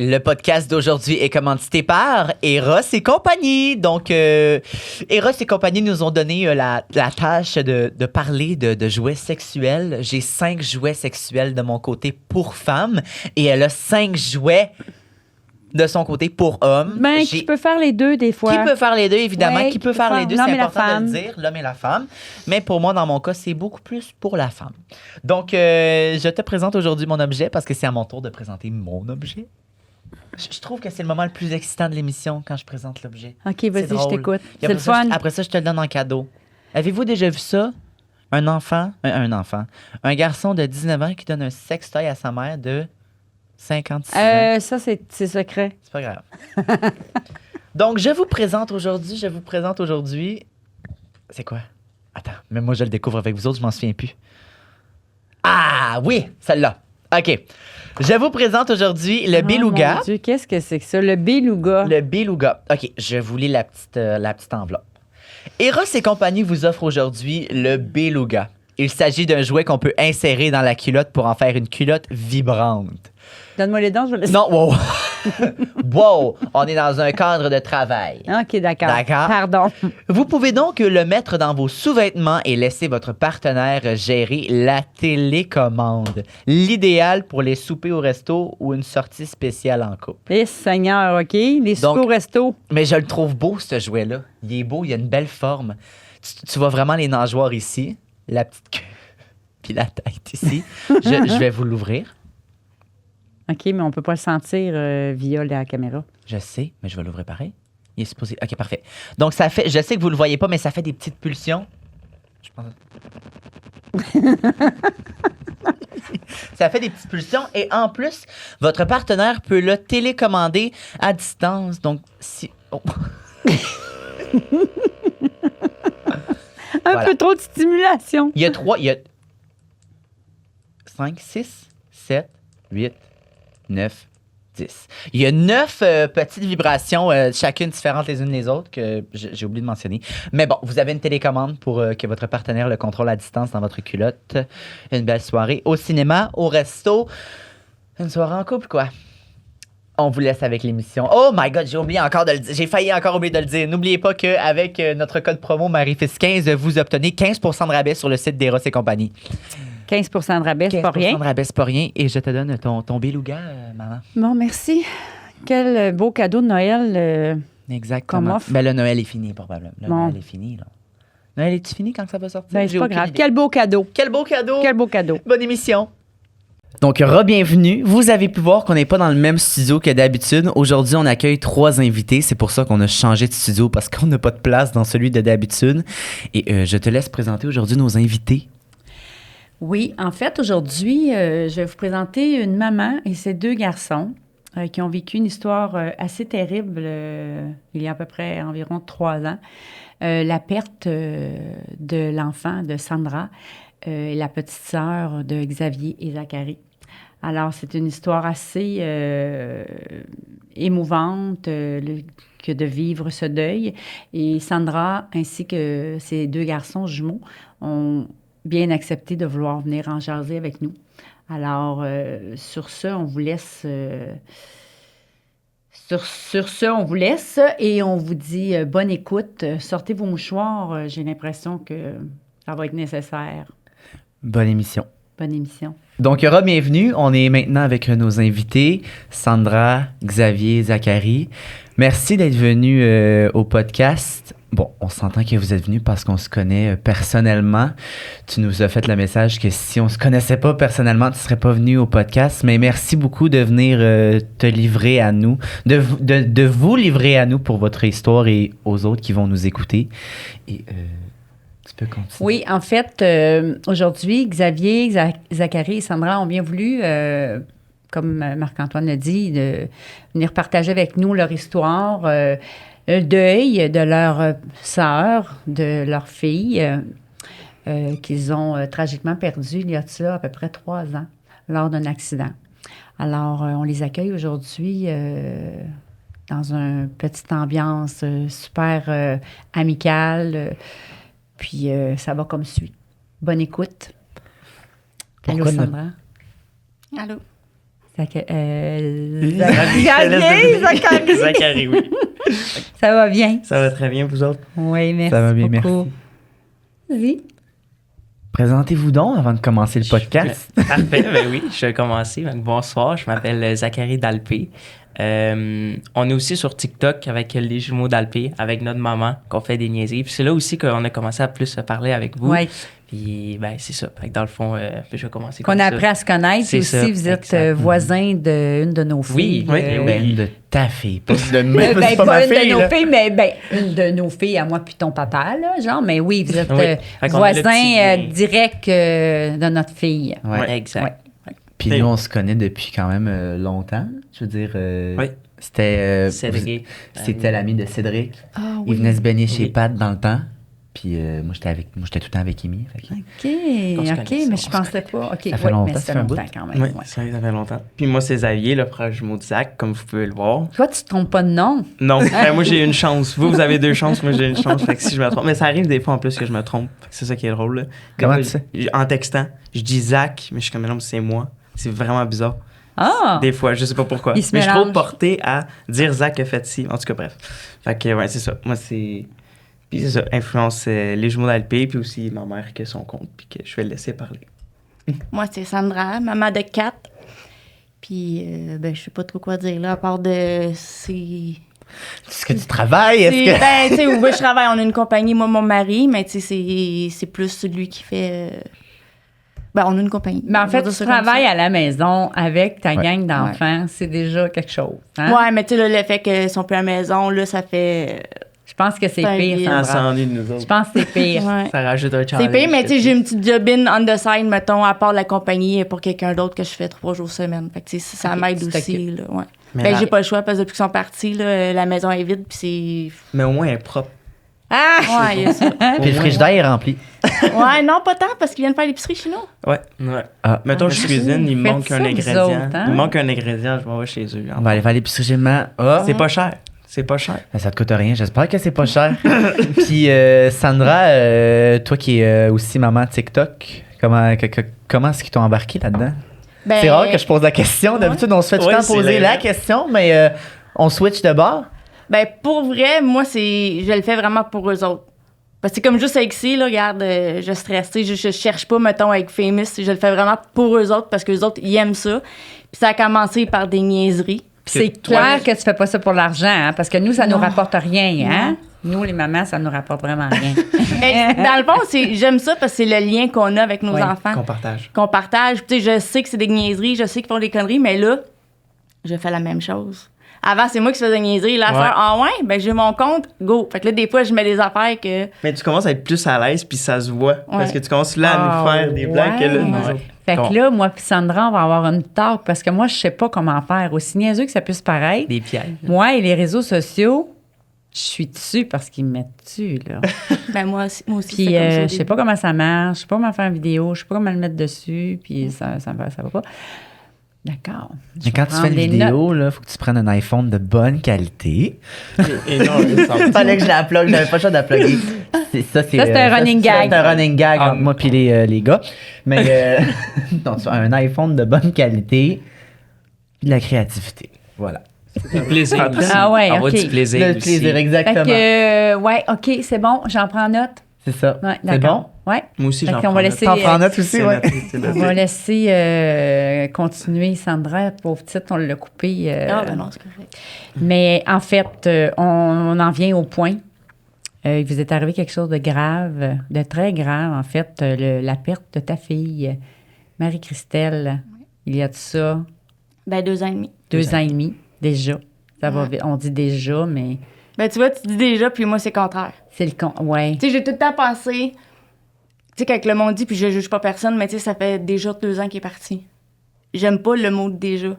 Le podcast d'aujourd'hui est commandité par Eros et compagnie. Donc, Eros et compagnie nous ont donné la tâche de parler de jouets sexuels. J'ai 5 jouets sexuels de mon côté pour femmes et elle a 5 jouets de son côté pour hommes. Ben, qui peut faire les deux des fois. Qui peut faire les deux, évidemment. Ouais, qui peut faire les deux, c'est important de le femme. dire, l'homme et la femme. Mais pour moi, dans mon cas, c'est beaucoup plus pour la femme. Donc, je te présente aujourd'hui mon objet parce que c'est à mon tour de présenter mon objet. Je trouve que c'est le moment le plus excitant de l'émission quand je présente l'objet. OK, vas-y, je t'écoute. Et C'est le fun. Après ça, je te le donne en cadeau. Avez-vous déjà vu ça? Un garçon de 19 ans qui donne un sextoy à sa mère de 56 ans. Ça, c'est secret. C'est pas grave. Donc, je vous présente aujourd'hui... C'est quoi? Attends, mais moi, je le découvre avec vous autres, je m'en souviens plus. Ah, oui, celle-là. OK. Je vous présente aujourd'hui le beluga. Mon Dieu, qu'est-ce que c'est que ça? Le beluga. Le beluga. OK, je vous lis la petite enveloppe. Eros et compagnie vous offre aujourd'hui le beluga. Il s'agit d'un jouet qu'on peut insérer dans la culotte pour en faire une culotte vibrante. Donne-moi les dents, je vais laisser. Non, wow. Wow, on est dans un cadre de travail. OK, d'accord. D'accord. Pardon. Vous pouvez donc le mettre dans vos sous-vêtements et laisser votre partenaire gérer la télécommande. L'idéal pour les soupers au resto ou une sortie spéciale en couple. Les seigneurs, OK? Les Donc, soupes au resto. Mais je le trouve beau, ce jouet-là. Il est beau, il a une belle forme. Tu vois vraiment les nageoires ici, la petite queue, puis la tête ici. Je vais vous l'ouvrir. OK, mais on ne peut pas le sentir via la caméra. Je sais, mais je vais l'ouvrir pareil. Il est supposé... OK, parfait. Donc, ça fait... Je sais que vous ne le voyez pas, mais ça fait des petites pulsions. Je pense... Ça fait des petites pulsions. Et en plus, votre partenaire peut le télécommander à distance. Donc, si... Oh. Un peu trop de stimulation. Il y a 5, 6, 7, 8, 9, 10. Il y a 9 petites vibrations, chacune différentes les unes les autres, que j'ai oublié de mentionner. Mais bon, vous avez une télécommande pour que votre partenaire le contrôle à distance dans votre culotte. Une belle soirée au cinéma, au resto. Une soirée en couple, quoi. On vous laisse avec l'émission. Oh my God, j'ai oublié encore de le dire. J'ai failli encore oublier de le dire. N'oubliez pas qu'avec notre code promo MarieFils15, vous obtenez 15% de rabais sur le site d'Eros et compagnie. 15 de rabais, c'est pas rien. 15% de rabais, c'est pas rien. Et je te donne ton beluga, maman. Bon, merci. Quel beau cadeau de Noël. Exactement. offre. Ben, le Noël est fini, probablement. Le Bon. Noël est fini, là. Noël est-tu fini quand ça va sortir? Ben, c'est J'ai pas aucune grave. idée. Quel beau cadeau. Quel beau cadeau! Quel beau cadeau. Bonne émission! Donc, re-bienvenue. Vous avez pu voir qu'on n'est pas dans le même studio que d'habitude. Aujourd'hui, on accueille 3 invités. C'est pour ça qu'on a changé de studio, parce qu'on n'a pas de place dans celui de d'habitude. Et je te laisse présenter aujourd'hui nos invités. Oui, en fait, aujourd'hui, je vais vous présenter une maman et ses 2 garçons qui ont vécu une histoire assez terrible il y a à peu près environ 3 ans. La perte de l'enfant de Sandra, la petite sœur de Xavier et Zachary. Alors, c'est une histoire assez émouvante que de vivre ce deuil. Et Sandra, ainsi que ses 2 garçons jumeaux, ont bien accepté de vouloir venir en jaser avec nous. Alors, sur ce, on vous laisse... Sur ce, on vous laisse et on vous dit bonne écoute. Sortez vos mouchoirs. J'ai l'impression que ça va être nécessaire. Bonne émission. Bonne émission. Donc, bienvenue. On est maintenant avec nos invités, Sandra, Xavier, Zachary. Merci d'être venus au podcast. Bon, on s'entend que vous êtes venus parce qu'on se connaît personnellement. Tu nous as fait le message que si on se connaissait pas personnellement, tu serais pas venu au podcast. Mais merci beaucoup de venir te livrer à nous, de vous livrer à nous pour votre histoire et aux autres qui vont nous écouter. Et tu peux continuer. Oui, en fait, aujourd'hui, Xavier, Zachary et Sandra ont bien voulu, comme Marc-Antoine l'a dit, de venir partager avec nous leur histoire, le deuil de leur sœur, de leur fille, qu'ils ont tragiquement perdue il y a de cela à peu près 3 ans lors d'un accident. Alors, on les accueille aujourd'hui dans une petite ambiance super amicale. Puis, ça va comme suit. Bonne écoute. Allô, Sandra. Allô. Zachary. Zachary, oui. Ça va bien? Ça va très bien, vous autres? Oui, merci. Ça va bien, beaucoup. Vas-y. Présentez-vous donc avant de commencer le podcast. Parfait, ben oui, je vais commencer. Donc, bonsoir, je m'appelle Zachary Dalpé. On est aussi sur TikTok avec les jumeaux Dalpé, avec notre maman, qu'on fait des niaiseries. Puis c'est là aussi qu'on a commencé à plus se parler avec vous. Oui. Puis, ben, c'est ça. Fait que dans le fond, je vais commencer Qu'on comme a ça. appris à se connaître. C'est Puis aussi, ça, vous êtes exact. voisin d'une de nos filles. Oui, Ben, de ta fille, pas de Ben, c'est pas ma pas une fille, de nos là. filles, mais une de nos filles, à moi puis ton papa, là, genre. Mais oui, vous êtes Oui. Fait qu'on a le voisin petit lien. direct de notre fille. Ouais. Ouais, exact. Puis Mais- nous, on se connaît depuis quand même longtemps. Je veux dire, Oui. c'était... Cédric. C'était l'ami de Cédric. Ah Il venait se baigner chez Oui. Pat dans le temps. Puis moi, j'étais tout le temps avec Amy. Fait que- On se OK, connaît, mais ça, je on pensais pas. OK, Ça fait ouais, longtemps, mais ça ça fait fait un bout. longtemps quand même. Oui, ouais. ça fait longtemps. Puis moi, c'est Xavier, le frère jumeau de Zach, comme vous pouvez le voir. Toi, tu te trompes pas de nom? Non, ben, moi j'ai une chance. Vous avez deux chances, moi j'ai une chance. Fait que si je me trompe, mais ça arrive des fois en plus que je me trompe. Fait que c'est ça qui est drôle. Là. Comment Des tu fois, sais? En textant, je dis Zach, mais je suis comme non, c'est moi. C'est vraiment bizarre. Ah! Des fois, je sais pas pourquoi. Il se Mais je suis trop mélange. porté à dire Zach a fait ci. En tout cas, bref. Fait que ouais, c'est ça. Moi c'est. Puis c'est ça, influence les jumeaux d'Alpé, puis aussi ma mère qui a son compte, puis que je vais le laisser parler. Moi, c'est Sandra, maman de 4. Puis, ben, je sais pas trop quoi dire, là, à part de... C'est... Est-ce que tu travailles? Est-ce que... Ben, tu sais, où je travaille, on a une compagnie, moi, mon mari, mais tu sais, c'est plus celui qui fait... Ben, on a une compagnie. Mais en On va fait, dire tu ça comme travailles ça. à la maison avec ta Ouais. gang d'enfants. C'est déjà quelque chose. Hein? Ouais, mais tu sais, là, le fait qu'ils sont plus à la maison, là, ça fait... Je pense que c'est C'est un pire, vide. Sandra. Ensemble de nous Je autres. pense que c'est pire. Ouais. Ça rajoute un challenge. C'est pire, mais tu sais, j'ai une petite jobine on the side, mettons, à part la compagnie, pour quelqu'un d'autre que je fais 3 jours semaine. Fait que, tu sais, ça Ok, m'aide tu aussi, là, ouais. Mais Ben, là- j'ai pas le choix, parce que depuis qu'ils sont partis, là, la maison est vide, puis Mais au moins, elle est propre. Ah! c'est... Ouais, il y a ça. Puis le frigidaire est rempli. Ouais, non, pas tant, parce qu'ils viennent faire l'épicerie chez nous. Ouais. Ouais. Ah. Mettons, je cuisine, il me Faites manque ça, un vous ingrédient. autres, hein? Il me manque un ingrédient, je m'en vais chez eux. On va aller faire l'épicerie chez maman. Ah! C'est pas cher. C'est pas cher. Ça te coûte rien, j'espère que c'est pas cher. Puis Sandra, toi qui es aussi maman TikTok, comment est-ce qu'ils t'ont embarqué là-dedans? Ben, C'est rare que je pose la question. D'habitude, on se fait tout le Ouais, temps c'est poser vrai. la question, mais on switch de bord. Ben, pour vrai, moi, je le fais vraiment pour eux autres. Parce que c'est comme juste avec ici, là, regarde, je stresse, tu sais, je cherche pas, mettons, avec Famous, je le fais vraiment pour eux autres, parce que les autres, ils aiment ça. Puis ça a commencé par des niaiseries. C'est Que toi- clair que tu fais pas ça pour l'argent, hein, parce que nous, ça nous Non. rapporte rien. Hein? Nous, les mamans, ça nous rapporte vraiment rien. Mais dans le fond, j'aime ça parce que c'est le lien qu'on a avec nos Ouais, enfants. Qu'on partage. Qu'on partage. Tu sais, je sais que c'est des niaiseries, je sais qu'ils font des conneries, mais là, je fais la même chose. Avant, c'est moi qui faisais des niaiseries. Là, Ouais. ah ouais, ben j'ai mon compte, go. Fait que là, des fois, je mets des affaires que... Mais tu commences à être plus à l'aise, puis ça se voit. Parce Ouais. que tu commences là à nous faire des blagues que là, nous Ouais. autres. Fait Bon. que là, moi puis Sandra, on va avoir une talk, parce que moi, je sais pas comment faire. Aussi niaiseux que ça puisse paraître. Des pièges. Moi et les réseaux sociaux, je suis dessus parce qu'ils me mettent dessus, là. Ben moi aussi, Puis c'est comme ça au je sais début. pas comment ça marche, je sais pas comment faire une vidéo, je sais pas comment le mettre dessus, puis ça va pas. D'accord. Je Mais vais quand tu fais prendre une des notes. vidéo, il faut que tu prennes un iPhone de bonne qualité. Et non, Il fallait que je la plug, j'avais pas le choix de la plugger. Ça, c'est un running gag. C'est un running gag Ah, entre moi et les gars. Mais non, tu as un iPhone de bonne qualité, puis de la créativité. Voilà. du plaisir. aussi. Ah ouais, Avoir ok. du plaisir Le aussi. plaisir, Fait exactement. que, ouais, OK, c'est bon, j'en prends note. C'est ça. Ouais, c'est bon? d'accord. Ouais. Moi aussi, Fait j'en qu'on prends va note. laisser, T'en prends note aussi, C'est ouais. noté, c'est On noté. va laisser continuer Sandra, pauvre petite, on l'a coupé. Ah, ben non, c'est correct. Mais en fait, on en vient au point. Il vous est arrivé quelque chose de grave, de très grave, en fait, la perte de ta fille, Marie-Christelle. Il y a de ça Ben 2 ans et demi. 2 ans et demi, déjà. Ça va Ouais. vite. On dit déjà, mais Ben tu vois, tu dis déjà, puis moi, c'est contraire. c'est le con. Ouais. Tu sais, j'ai tout le temps pensé... Tu sais, quand le monde dit, puis je juge pas personne, mais tu sais, ça fait déjà 2 ans qu'il est parti. J'aime pas le mot déjà.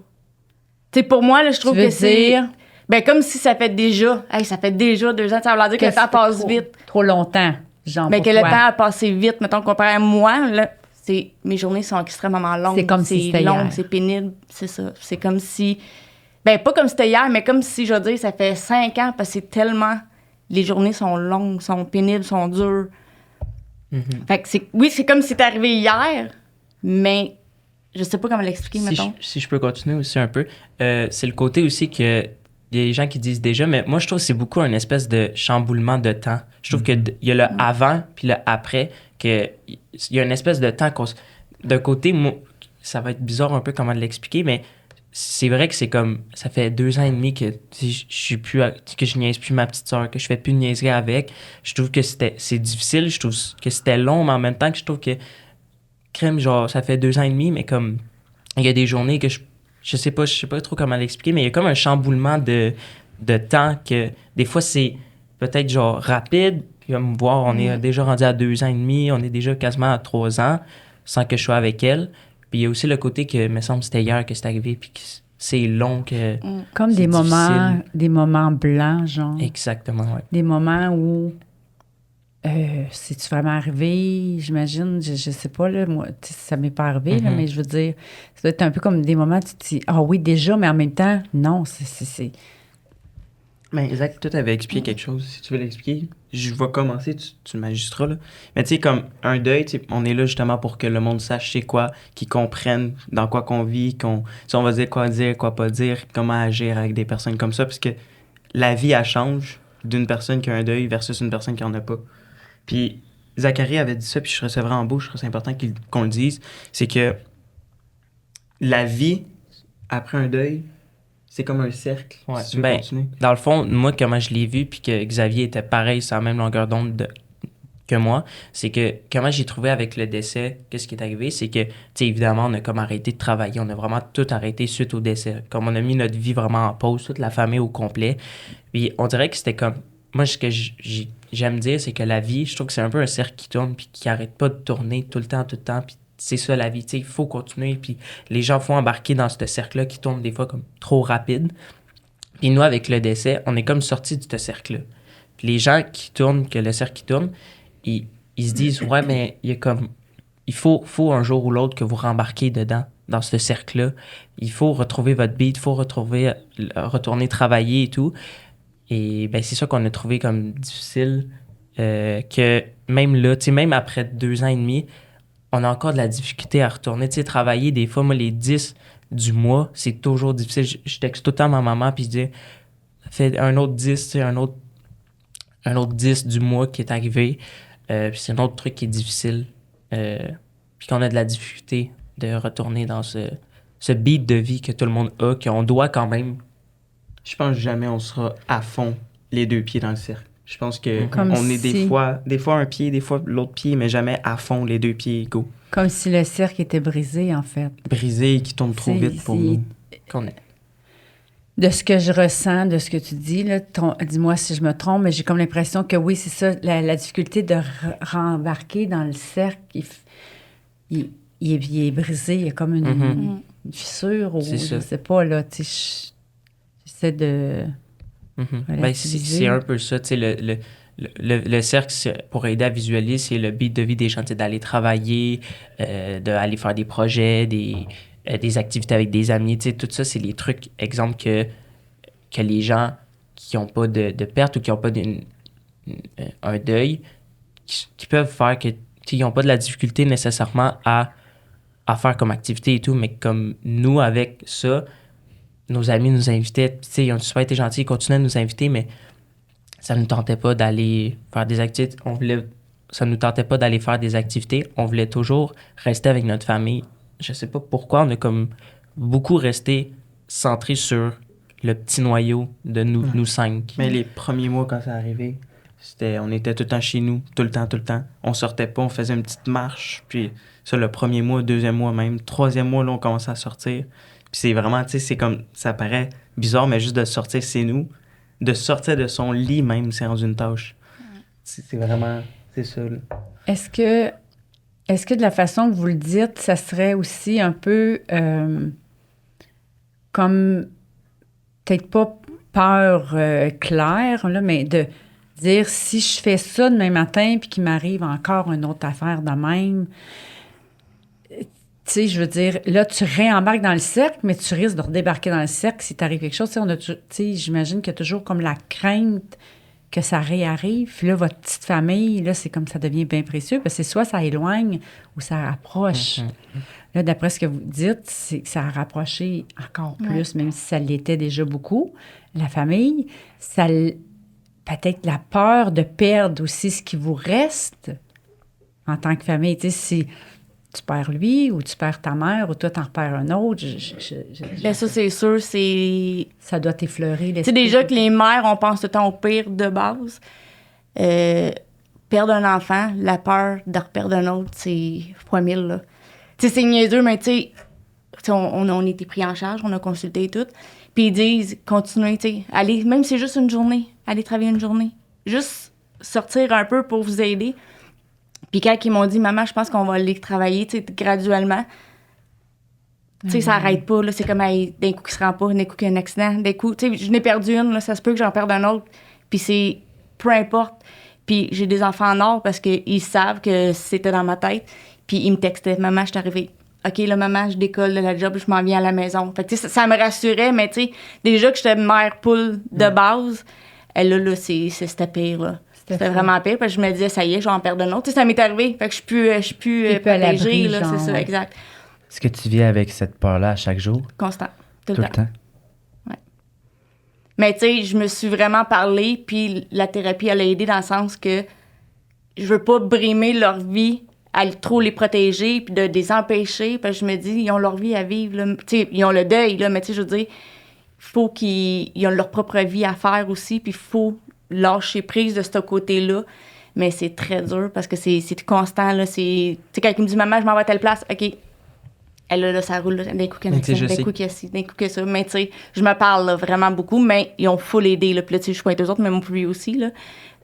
Tu sais, pour moi, là, je trouve Tu veux que c'est... dire Ben comme si ça fait déjà... Hey, ça fait déjà 2 ans. Ça veut dire que le temps passe vite. Trop longtemps, genre. Mais pour que le toi. temps a passé vite, mettons, comparé à moi, là, mes journées sont extrêmement longues. C'est comme si c'était long, hier. c'est pénible, c'est ça. C'est comme si... Ben, pas comme si c'était hier, mais comme si, je veux dire, ça fait 5 ans, parce que c'est tellement... Les journées sont longues, sont pénibles, sont dures. Mhm. Fait que oui, c'est comme si c'était arrivé hier, mais Je sais pas comment l'expliquer, mettons. Si je peux continuer aussi un peu, c'est le côté aussi que il y a des gens qui disent déjà, mais moi je trouve que c'est beaucoup une espèce de chamboulement de temps. Je trouve qu'il y a le avant puis le après, que il y a une espèce de temps d'un côté, moi, ça va être bizarre un peu comment l'expliquer, mais c'est vrai que c'est comme, ça fait 2 ans et demi que je suis plus, que je niaise plus ma petite soeur, que je fais plus de niaiserie avec. Je trouve que c'est difficile, je trouve que c'était long, mais en même temps que je trouve que crème, genre, ça fait 2 ans et demi, mais comme, il y a des journées que je sais pas trop comment l'expliquer, mais il y a comme un chamboulement de temps que des fois c'est peut-être genre rapide, puis comme voir, on est déjà rendu à 2 ans et demi, on est déjà quasiment à 3 ans sans que je sois avec elle. Puis il y a aussi le côté que, me semble, c'était hier que c'est arrivé, puis que c'est long, que Comme c'est difficile. des moments blancs, genre. Exactement, ouais. Des moments où c'est-tu vraiment arrivé? J'imagine, je sais pas, là, moi, ça m'est pas arrivé, là, mais je veux dire, ça doit être un peu comme des moments où tu te dis, ah oui, déjà, mais en même temps, non, c'est... Mais Isaac, toi, t'avais expliqué quelque chose. Si tu veux l'expliquer, je vais commencer, tu m'ajusteras, là. Mais tu sais, comme un deuil, tu sais, on est là justement pour que le monde sache c'est quoi, qu'ils comprennent dans quoi qu'on vit, si on va dire, quoi pas dire, comment agir avec des personnes comme ça, parce que la vie, elle change d'une personne qui a un deuil versus une personne qui en a pas. Puis Zachary avait dit ça, puis je trouvais ça vraiment beau, je trouve c'est important qu'on le dise, c'est que la vie, après un deuil, c'est comme un cercle. Ouais. Si tu veux Ben, continuer. dans le fond, moi, comment je l'ai vu, puis que Xavier était pareil, sur la même longueur d'onde que moi, c'est que comment j'ai trouvé avec le décès, qu'est-ce qui est arrivé, c'est que, tu sais, évidemment, on a comme arrêté de travailler, on a vraiment tout arrêté suite au décès. Comme on a mis notre vie vraiment en pause, toute la famille au complet. Puis on dirait que c'était comme, moi, ce que j'aime dire, c'est que la vie, je trouve que c'est un peu un cercle qui tourne, puis qui arrête pas de tourner tout le temps, puis c'est ça la vie, tu sais, il faut continuer, puis les gens font embarquer dans ce cercle-là qui tourne des fois comme trop rapide. Puis nous, avec le décès, on est comme sortis de ce cercle-là. Puis les gens qui tournent, que le cercle qui tourne, ils se disent, ouais, mais il y a comme, il faut un jour ou l'autre que vous rembarquez dedans, dans ce cercle-là. Il faut retrouver votre beat, il faut retourner travailler et tout. Et ben c'est ça qu'on a trouvé comme difficile, que même là, tu sais, même après 2 ans et demi, on a encore de la difficulté à retourner. Tu sais, travailler, des fois, moi, les 10 du mois, c'est toujours difficile. Je texte tout le temps à ma maman, puis je dis, fais un autre 10, tu sais, un autre 10 du mois qui est arrivé. Puis c'est un autre truc qui est difficile. Puis qu'on a de la difficulté de retourner dans ce beat de vie que tout le monde a, qu'on doit quand même. Je pense que jamais on sera à fond les 2 pieds dans le cercle. Je pense que Comme on est si- des fois un pied, des fois l'autre pied, mais jamais à fond les 2 pieds égaux. Comme si le cercle était brisé, en fait. Brisé et qui tourne trop C'est- vite pour c'est- nous. Qu'on est. De ce que je ressens, de ce que tu dis, là, dis-moi si je me trompe, mais j'ai comme l'impression que oui, c'est ça, la difficulté de rembarquer dans le cercle, il est brisé, il y a comme une fissure, ou C'est je ça. sais pas, là, tu sais, j'essaie de... Ben, relativiser. c'est un peu ça, tu sais, le cercle, pour aider à visualiser, c'est le but de vie des gens, tu sais, d'aller travailler, d'aller faire des projets, des activités avec des amis, tu sais, tout ça, c'est les trucs, exemple, que les gens qui n'ont pas de perte ou qui n'ont pas un deuil, qui peuvent faire, que, tu sais, ils n'ont pas de la difficulté nécessairement à faire comme activité et tout, mais comme nous, avec ça, nos amis nous invitaient, tu sais, ils ont super été gentils, ils continuaient de nous inviter, mais ça ne nous tentait pas d'aller faire des activités. Ça ne nous tentait pas d'aller faire des activités. On voulait toujours rester avec notre famille. Je sais pas pourquoi, on a comme beaucoup resté centré sur le petit noyau de nous 5. Mais les premiers mois, quand ça arrivait, on était tout le temps chez nous, tout le temps. On sortait pas, on faisait une petite marche. Puis ça, le premier mois, 2e mois même, 3e mois, là, on commençait à sortir. Puis c'est vraiment, tu sais, c'est comme, ça paraît bizarre, mais juste de sortir, c'est nous. De sortir de son lit même, c'est rendu une tâche. C'est vraiment, c'est ça, là. Est-ce que de la façon que vous le dites, ça serait aussi un peu comme, peut-être pas peur claire, là, mais de dire si je fais ça demain matin puis qu'il m'arrive encore une autre affaire de même, tu sais, je veux dire, là, tu réembarques dans le cercle, mais tu risques de redébarquer dans le cercle si t'arrive quelque chose. Tu sais, j'imagine qu'il y a toujours comme la crainte que ça réarrive. Puis là, votre petite famille, là, c'est comme ça devient bien précieux parce que c'est soit ça éloigne ou ça rapproche. Là, d'après ce que vous dites, c'est que ça a rapproché encore plus, même si ça l'était déjà beaucoup, la famille. Ça, peut-être la peur de perdre aussi ce qui vous reste en tant que famille. Tu sais, si tu perds lui ou tu perds ta mère ou toi, t'en perds un autre, Ben ça, c'est sûr, c'est... ça doit t'effleurer. Tu sais, déjà que les mères, on pense tout le temps au pire de base. Perdre un enfant, la peur de reperdre un autre, c'est fois 1000, là. Tu sais, c'est niaiseux, mais tu sais, on a été pris en charge, on a consulté et tout. Puis ils disent, continuez, tu sais, allez, même si c'est juste une journée, allez travailler une journée. Juste sortir un peu pour vous aider. Puis quand ils m'ont dit, maman, je pense qu'on va aller travailler, tu sais, graduellement, tu sais, ça arrête pas, là. C'est comme, hey, d'un coup, qu'il se rend pas, d'un coup, qu'il y a un accident, d'un coup, tu sais, je n'ai perdu une, là, ça se peut que j'en perde un autre. Puis c'est, peu importe. Puis j'ai des enfants en or parce qu'ils savent que c'était dans ma tête. Puis ils me textaient, maman, je suis arrivée. OK, là, maman, je décolle de la job, je m'en viens à la maison. Fait que, tu sais, ça me rassurait, mais tu sais, déjà que j'étais mère poule de base, là, c'était pire, là. C'était vraiment pire, parce que je me disais, ça y est, je vais en perdre un autre. Tu sais, ça m'est arrivé, fait que je suis plus protégée, là, c'est ça, exact. Est-ce que tu vis avec cette peur-là à chaque jour? Constant, tout le temps. Ouais. Mais tu sais, je me suis vraiment parlé, puis la thérapie, elle a aidé dans le sens que je veux pas brimer leur vie, à trop les protéger, puis de les empêcher, parce que je me dis, ils ont leur vie à vivre, là. Tu sais, ils ont le deuil, là, mais tu sais, je veux dire, il faut qu'ils ont leur propre vie à faire aussi, puis il faut lâcher prise de ce côté-là. Mais c'est très dur parce que c'est constant, là. Tu sais, quand il me dit, maman, je m'en vais à telle place, OK. Elle, là, ça roule, là, d'un coup qu'il y a un accident, d'un coup qu'il y a ci, d'un coup qu'il y a ça. Mais tu sais, je me parle là, vraiment beaucoup, mais ils ont full aidé, là. Puis là, tu sais, je pointe eux autres, mais mon lui aussi, là,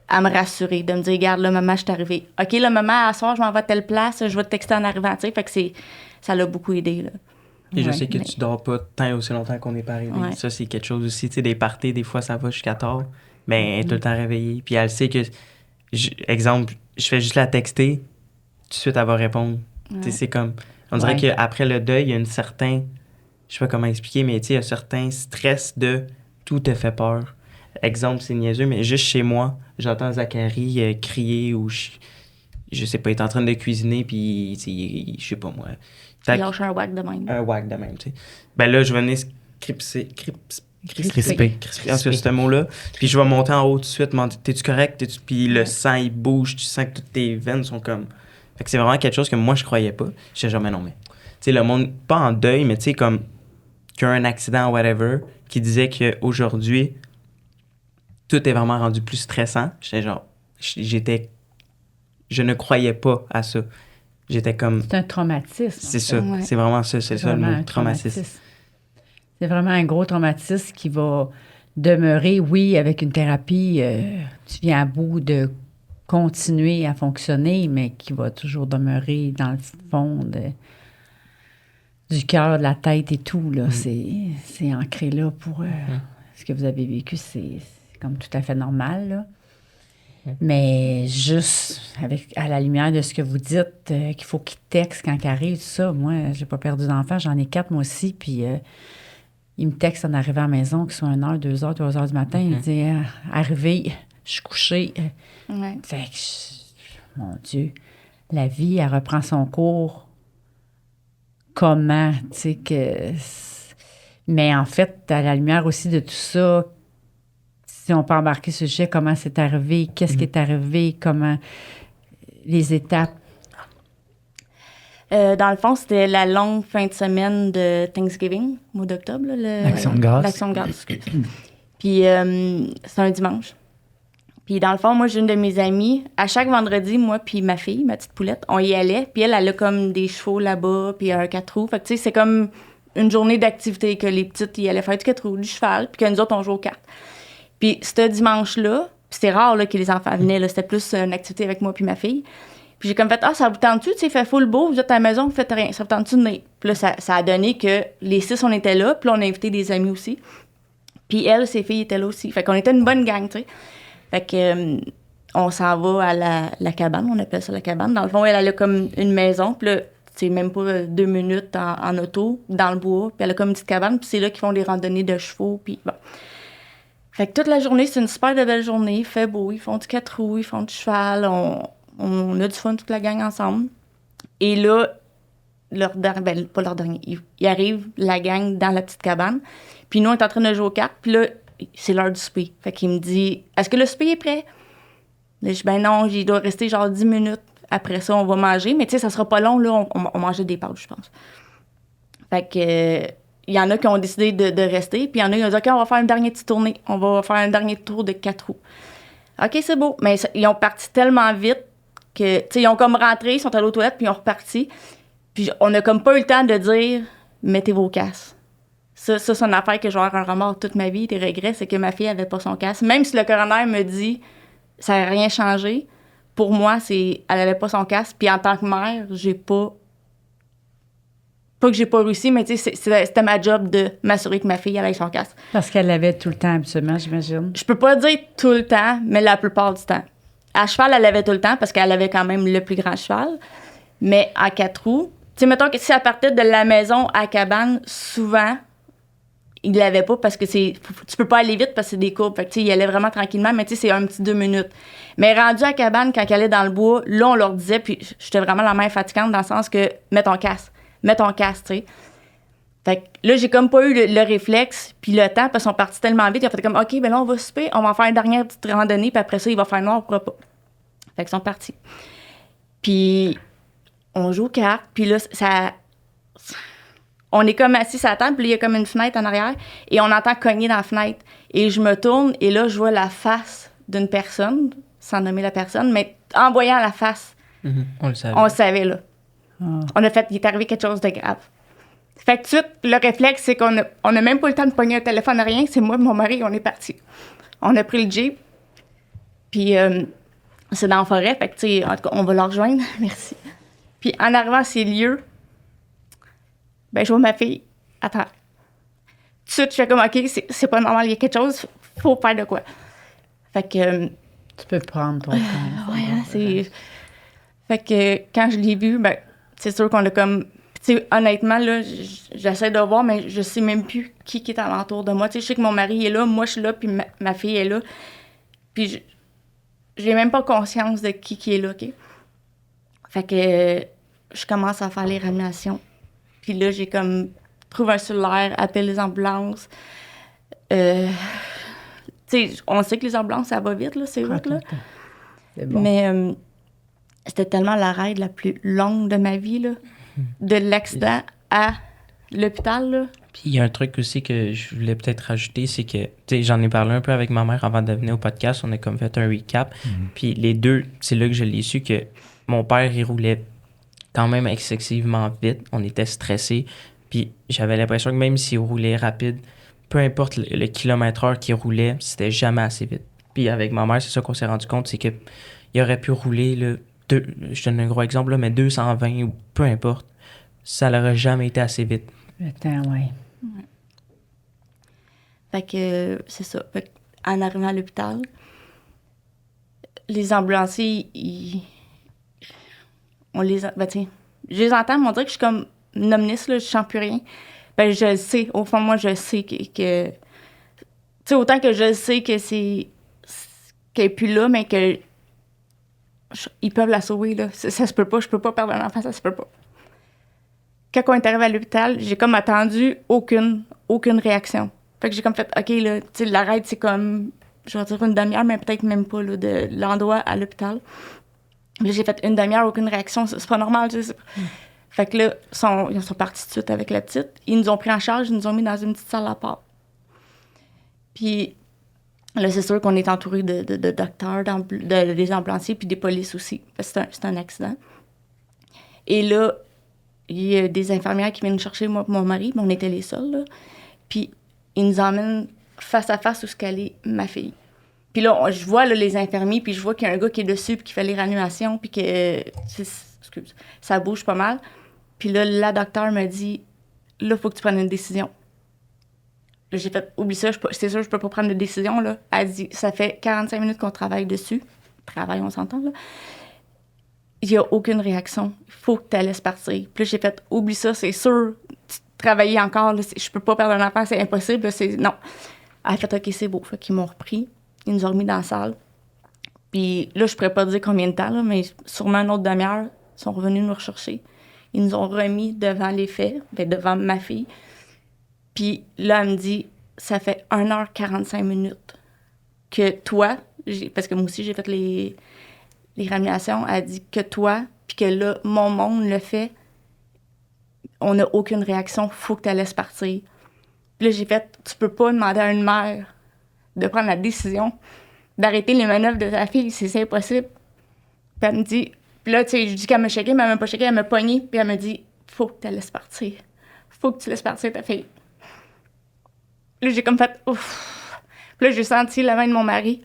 à me rassurer, de me dire, regarde, là, maman, je suis arrivée. OK, là, maman, à soir, je m'en vais à telle place, je vais te texter en arrivant, tu sais. Fait que ça l'a beaucoup aidé, là. Et je sais que tu dors pas tant aussi longtemps qu'on n'est pas arrivé. Ouais. Ça, c'est quelque chose aussi. Tu sais, des parties, des fois, ça va jusqu'à tard. Mais elle est tout le temps réveillée. Puis elle sait que, exemple, je fais juste la texter, tout de suite, elle va répondre. Tu sais, c'est comme... On dirait qu'après le deuil, il y a une certain... Je sais pas comment expliquer, mais tu sais, il y a un certain stress de tout te fait peur. Exemple, c'est niaiseux, mais juste chez moi, j'entends Zachary crier ou je sais pas, il est en train de cuisiner, puis je sais pas moi. Il lâche un whack de même. Un whack de même, tu sais. Ben là, je vais venir crisper, en tout cas, ce mot-là. Puis je vais monter en haut tout de suite, demander, t'es-tu correct? Puis le sang, il bouge, tu sens que toutes tes veines sont comme... Fait que c'est vraiment quelque chose que moi, je croyais pas. Je sais jamais non, mais... Tu sais, le monde, pas en deuil, mais tu sais, comme... Qu'il y a un accident, whatever, qui disait qu'aujourd'hui, tout est vraiment rendu plus stressant. J'étais genre... Je ne croyais pas à ça. J'étais comme... C'est un traumatisme. C'est ça. Ouais. C'est vraiment ça. C'est ça le mot, traumatisme. C'est vraiment un gros traumatisme qui va demeurer, oui, avec une thérapie, tu viens à bout de continuer à fonctionner, mais qui va toujours demeurer dans le fond du cœur, de la tête et tout. Là. C'est ancré là pour ce que vous avez vécu. C'est comme tout à fait normal, là. Mais juste à la lumière de ce que vous dites, qu'il faut qu'il texte quand il arrive, tout ça. Moi, j'ai pas perdu d'enfant, j'en ai 4 moi aussi, puis il me texte en arrivant à la maison, qu'il soit 1h, 2h, 3h du matin, il dit arrivé, je suis couchée. Fait que, mon Dieu, la vie, elle reprend son cours. Comment, tu sais, que... Mais en fait, à la lumière aussi de tout ça, si on peut embarquer ce sujet, comment c'est arrivé, qu'est-ce qui est arrivé, comment les étapes. Dans le fond, c'était la longue fin de semaine de Thanksgiving, au mois d'octobre. L'Action de grâce. L'Action de grâce, excuse. Puis c'est un dimanche. Puis dans le fond, moi, j'ai une de mes amies. À chaque vendredi, moi puis ma fille, ma petite poulette, on y allait. Puis elle a comme des chevaux là-bas, puis un 4 roues. Fait que tu sais, c'est comme une journée d'activité que les petites, ils allaient faire du 4 roues, du cheval, puis que nous autres, on joue aux cartes. Puis ce dimanche-là, c'était rare là, que les enfants venaient, là, c'était plus une activité avec moi puis ma fille. Puis j'ai comme fait, ça vous tente-tu? Tu sais, fait full beau, vous êtes à la maison, vous faites rien. Ça vous tente-tu de venir? Puis là, ça a donné que les 6, on était là, puis là, on a invité des amis aussi. Puis elle, ses filles étaient là aussi. Fait qu'on était une bonne gang, tu sais. Fait que on s'en va à la cabane, on appelle ça la cabane. Dans le fond, elle a comme une maison, puis là, c'est même pas 2 minutes en auto, dans le bois. Puis elle a comme une petite cabane, puis c'est là qu'ils font des randonnées de chevaux, puis bon. Fait que toute la journée, c'est une super de belle journée. Il fait beau, ils font du 4 roues, ils font du cheval. On a du fun, toute la gang ensemble. Et là, pas leur dernier, il arrive, la gang, dans la petite cabane. Puis nous, on est en train de jouer aux cartes. Puis là, c'est l'heure du souper. Fait qu'il me dit, est-ce que le souper est prêt? Là, je dis, ben non, il doit rester genre 10 minutes. Après ça, on va manger. Mais tu sais, ça sera pas long, là. On mangeait des pâtes, je pense. Fait que, il y en a qui ont décidé de rester. Puis il y en a qui ont dit, OK, on va faire une dernière petite tournée. On va faire un dernier tour de 4 roues. OK, c'est beau. Mais ils ont parti tellement vite que, tu sais, ils ont comme rentré, ils sont allés aux toilettes, puis ils ont reparti. Puis on a comme pas eu le temps de dire, mettez vos casques. Ça, c'est une affaire que je vais avoir un remords toute ma vie, des regrets, c'est que ma fille avait pas son casque. Même si le coroner me dit, ça n'a rien changé, pour moi, elle avait pas son casque. Puis en tant que mère, j'ai pas que j'ai pas réussi, mais tu sais, c'était ma job de m'assurer que ma fille avait son casque. Parce qu'elle l'avait tout le temps, absolument, j'imagine. Je peux pas dire tout le temps, mais la plupart du temps. À cheval, elle l'avait tout le temps parce qu'elle avait quand même le plus grand cheval. Mais à 4 roues, tu sais, mettons que si elle partait de la maison à la cabane, souvent, il l'avait pas parce que tu peux pas aller vite parce que c'est des courbes. Fait que, tu sais, il allait vraiment tranquillement, mais tu sais, c'est un petit 2 minutes. Mais rendu à la cabane, quand elle allait dans le bois, là, on leur disait, puis j'étais vraiment la mère fatigante dans le sens que, mets ton casque, tu sais. Fait que là, j'ai comme pas eu le réflexe, puis le temps, parce qu'ils sont partis tellement vite, ils ont fait comme, OK, ben là, on va souper, on va faire une dernière petite randonnée, puis après ça, il va faire noir, on pourra pas. Fait qu'ils sont partis. Puis, on joue aux cartes, puis là, on est comme assis à la table, puis il y a comme une fenêtre en arrière, et on entend cogner dans la fenêtre. Et je me tourne, et là, je vois la face d'une personne, sans nommer la personne, mais en voyant la face, On le savait. on le savait, là. On a fait, il est arrivé quelque chose de grave. Fait que tout de suite, le réflexe, c'est qu'on a même pas eu le temps de pogner un téléphone, rien. C'est moi et mon mari, on est partis. On a pris le Jeep, puis c'est dans la forêt, fait que, tu sais, en tout cas, on va le rejoindre. Merci. Puis en arrivant à ces lieux, ben je vois ma fille à terre. Tout de suite, je fais comme, OK, c'est pas normal, il y a quelque chose, faut faire de quoi. Fait que... Tu peux prendre ton temps. ouais, c'est... Fait que quand je l'ai vu, ben c'est sûr qu'on a comme... Tu sais, honnêtement, là, j'essaie de voir, mais je sais même plus qui est alentour de moi. Tu sais, je sais que mon mari est là, moi, je suis là, puis ma fille est là. Puis j'ai même pas conscience de qui est là, OK? Fait que je commence à faire les réanimations. Puis là, j'ai comme... trouve un cellulaire, appelle les ambulances. Tu sais, on sait que les ambulances, ça va vite, là, c'est vite, là. C'est bon. Mais c'était tellement la ride la plus longue de ma vie, là. De l'accident à l'hôpital, là. Puis il y a un truc aussi que je voulais peut-être rajouter, c'est que, tu sais, j'en ai parlé un peu avec ma mère avant de venir au podcast, on a comme fait un recap. Puis les deux, c'est là que je l'ai su que mon père, il roulait quand même excessivement vite, on était stressés, puis j'avais l'impression que même s'il roulait rapide, peu importe le kilomètre-heure qu'il roulait, c'était jamais assez vite. Puis avec ma mère, c'est ça qu'on s'est rendu compte, c'est que il aurait pu rouler, là, je donne un gros exemple, là, mais 220 ou peu importe, ça n'aurait jamais été assez vite. Le temps, oui. Fait que c'est ça. Fait en arrivant à l'hôpital, les ambulanciers, on les... Ben, tu sais, je les entends, mais on dirait que je suis comme une omnis, là, je sens plus rien. Ben, je le sais. Au fond, moi, je sais que tu sais, autant que je sais que c'est... qu'elle est plus là, mais que... ils peuvent la sauver, là. Ça se peut pas. Je peux pas perdre un enfant, ça se peut pas. Quand on est arrivé à l'hôpital, j'ai comme attendu aucune réaction. Fait que j'ai comme fait, OK, là, tu sais, l'arrêt, c'est comme, je vais dire une demi-heure, mais peut-être même pas, là, de l'endroit à l'hôpital. Là, j'ai fait une demi-heure, aucune réaction. C'est pas normal, tu sais. Fait que là, ils sont partis tout de suite avec la petite. Ils nous ont pris en charge, ils nous ont mis dans une petite salle à part. Puis là, c'est sûr qu'on est entouré de docteurs, des ambulanciers, puis des polices aussi. Parce que c'est un accident. Et là, il y a des infirmières qui viennent nous chercher, moi et mon mari, mais on était les seuls, là. Puis ils nous emmènent face à face où se calait ma fille. Puis là, je vois là, les infirmiers, puis je vois qu'il y a un gars qui est dessus, puis qui fait les réanimations, puis que ça bouge pas mal. Puis là, la docteure me dit, là, il faut que tu prennes une décision. Là, j'ai fait, oublie ça, c'est sûr, je peux pas prendre de décision, là. Elle dit, ça fait 45 minutes qu'on travaille dessus. Travail, on s'entend, là. Il n'y a aucune réaction. Il faut que tu la laisses partir. Puis là, j'ai fait, oublie ça, c'est sûr, travailler encore, là, je peux pas perdre un enfant, c'est impossible. Là, non. Elle a fait « OK, c'est beau ». Fait qu'ils m'ont repris. Ils nous ont remis dans la salle. Puis là, je pourrais pas dire combien de temps, là, mais sûrement une autre demi-heure, ils sont revenus nous rechercher. Ils nous ont remis devant les faits, devant ma fille. Puis là, elle me dit « Ça fait 1h45 que toi... » Parce que moi aussi, j'ai fait les réanimations. Elle dit que toi, puis que là, mon monde le fait, on n'a aucune réaction, faut que tu la laisses partir. Puis là, j'ai fait, tu peux pas demander à une mère de prendre la décision d'arrêter les manœuvres de ta fille, c'est impossible. Puis elle me dit, puis là, tu sais, je dis qu'elle m'a checké, mais elle m'a pas checké, elle m'a pogné, puis elle me dit, faut que tu la laisses partir. Faut que tu laisses partir ta fille. Puis là, j'ai comme fait, ouf. Puis là, j'ai senti la main de mon mari.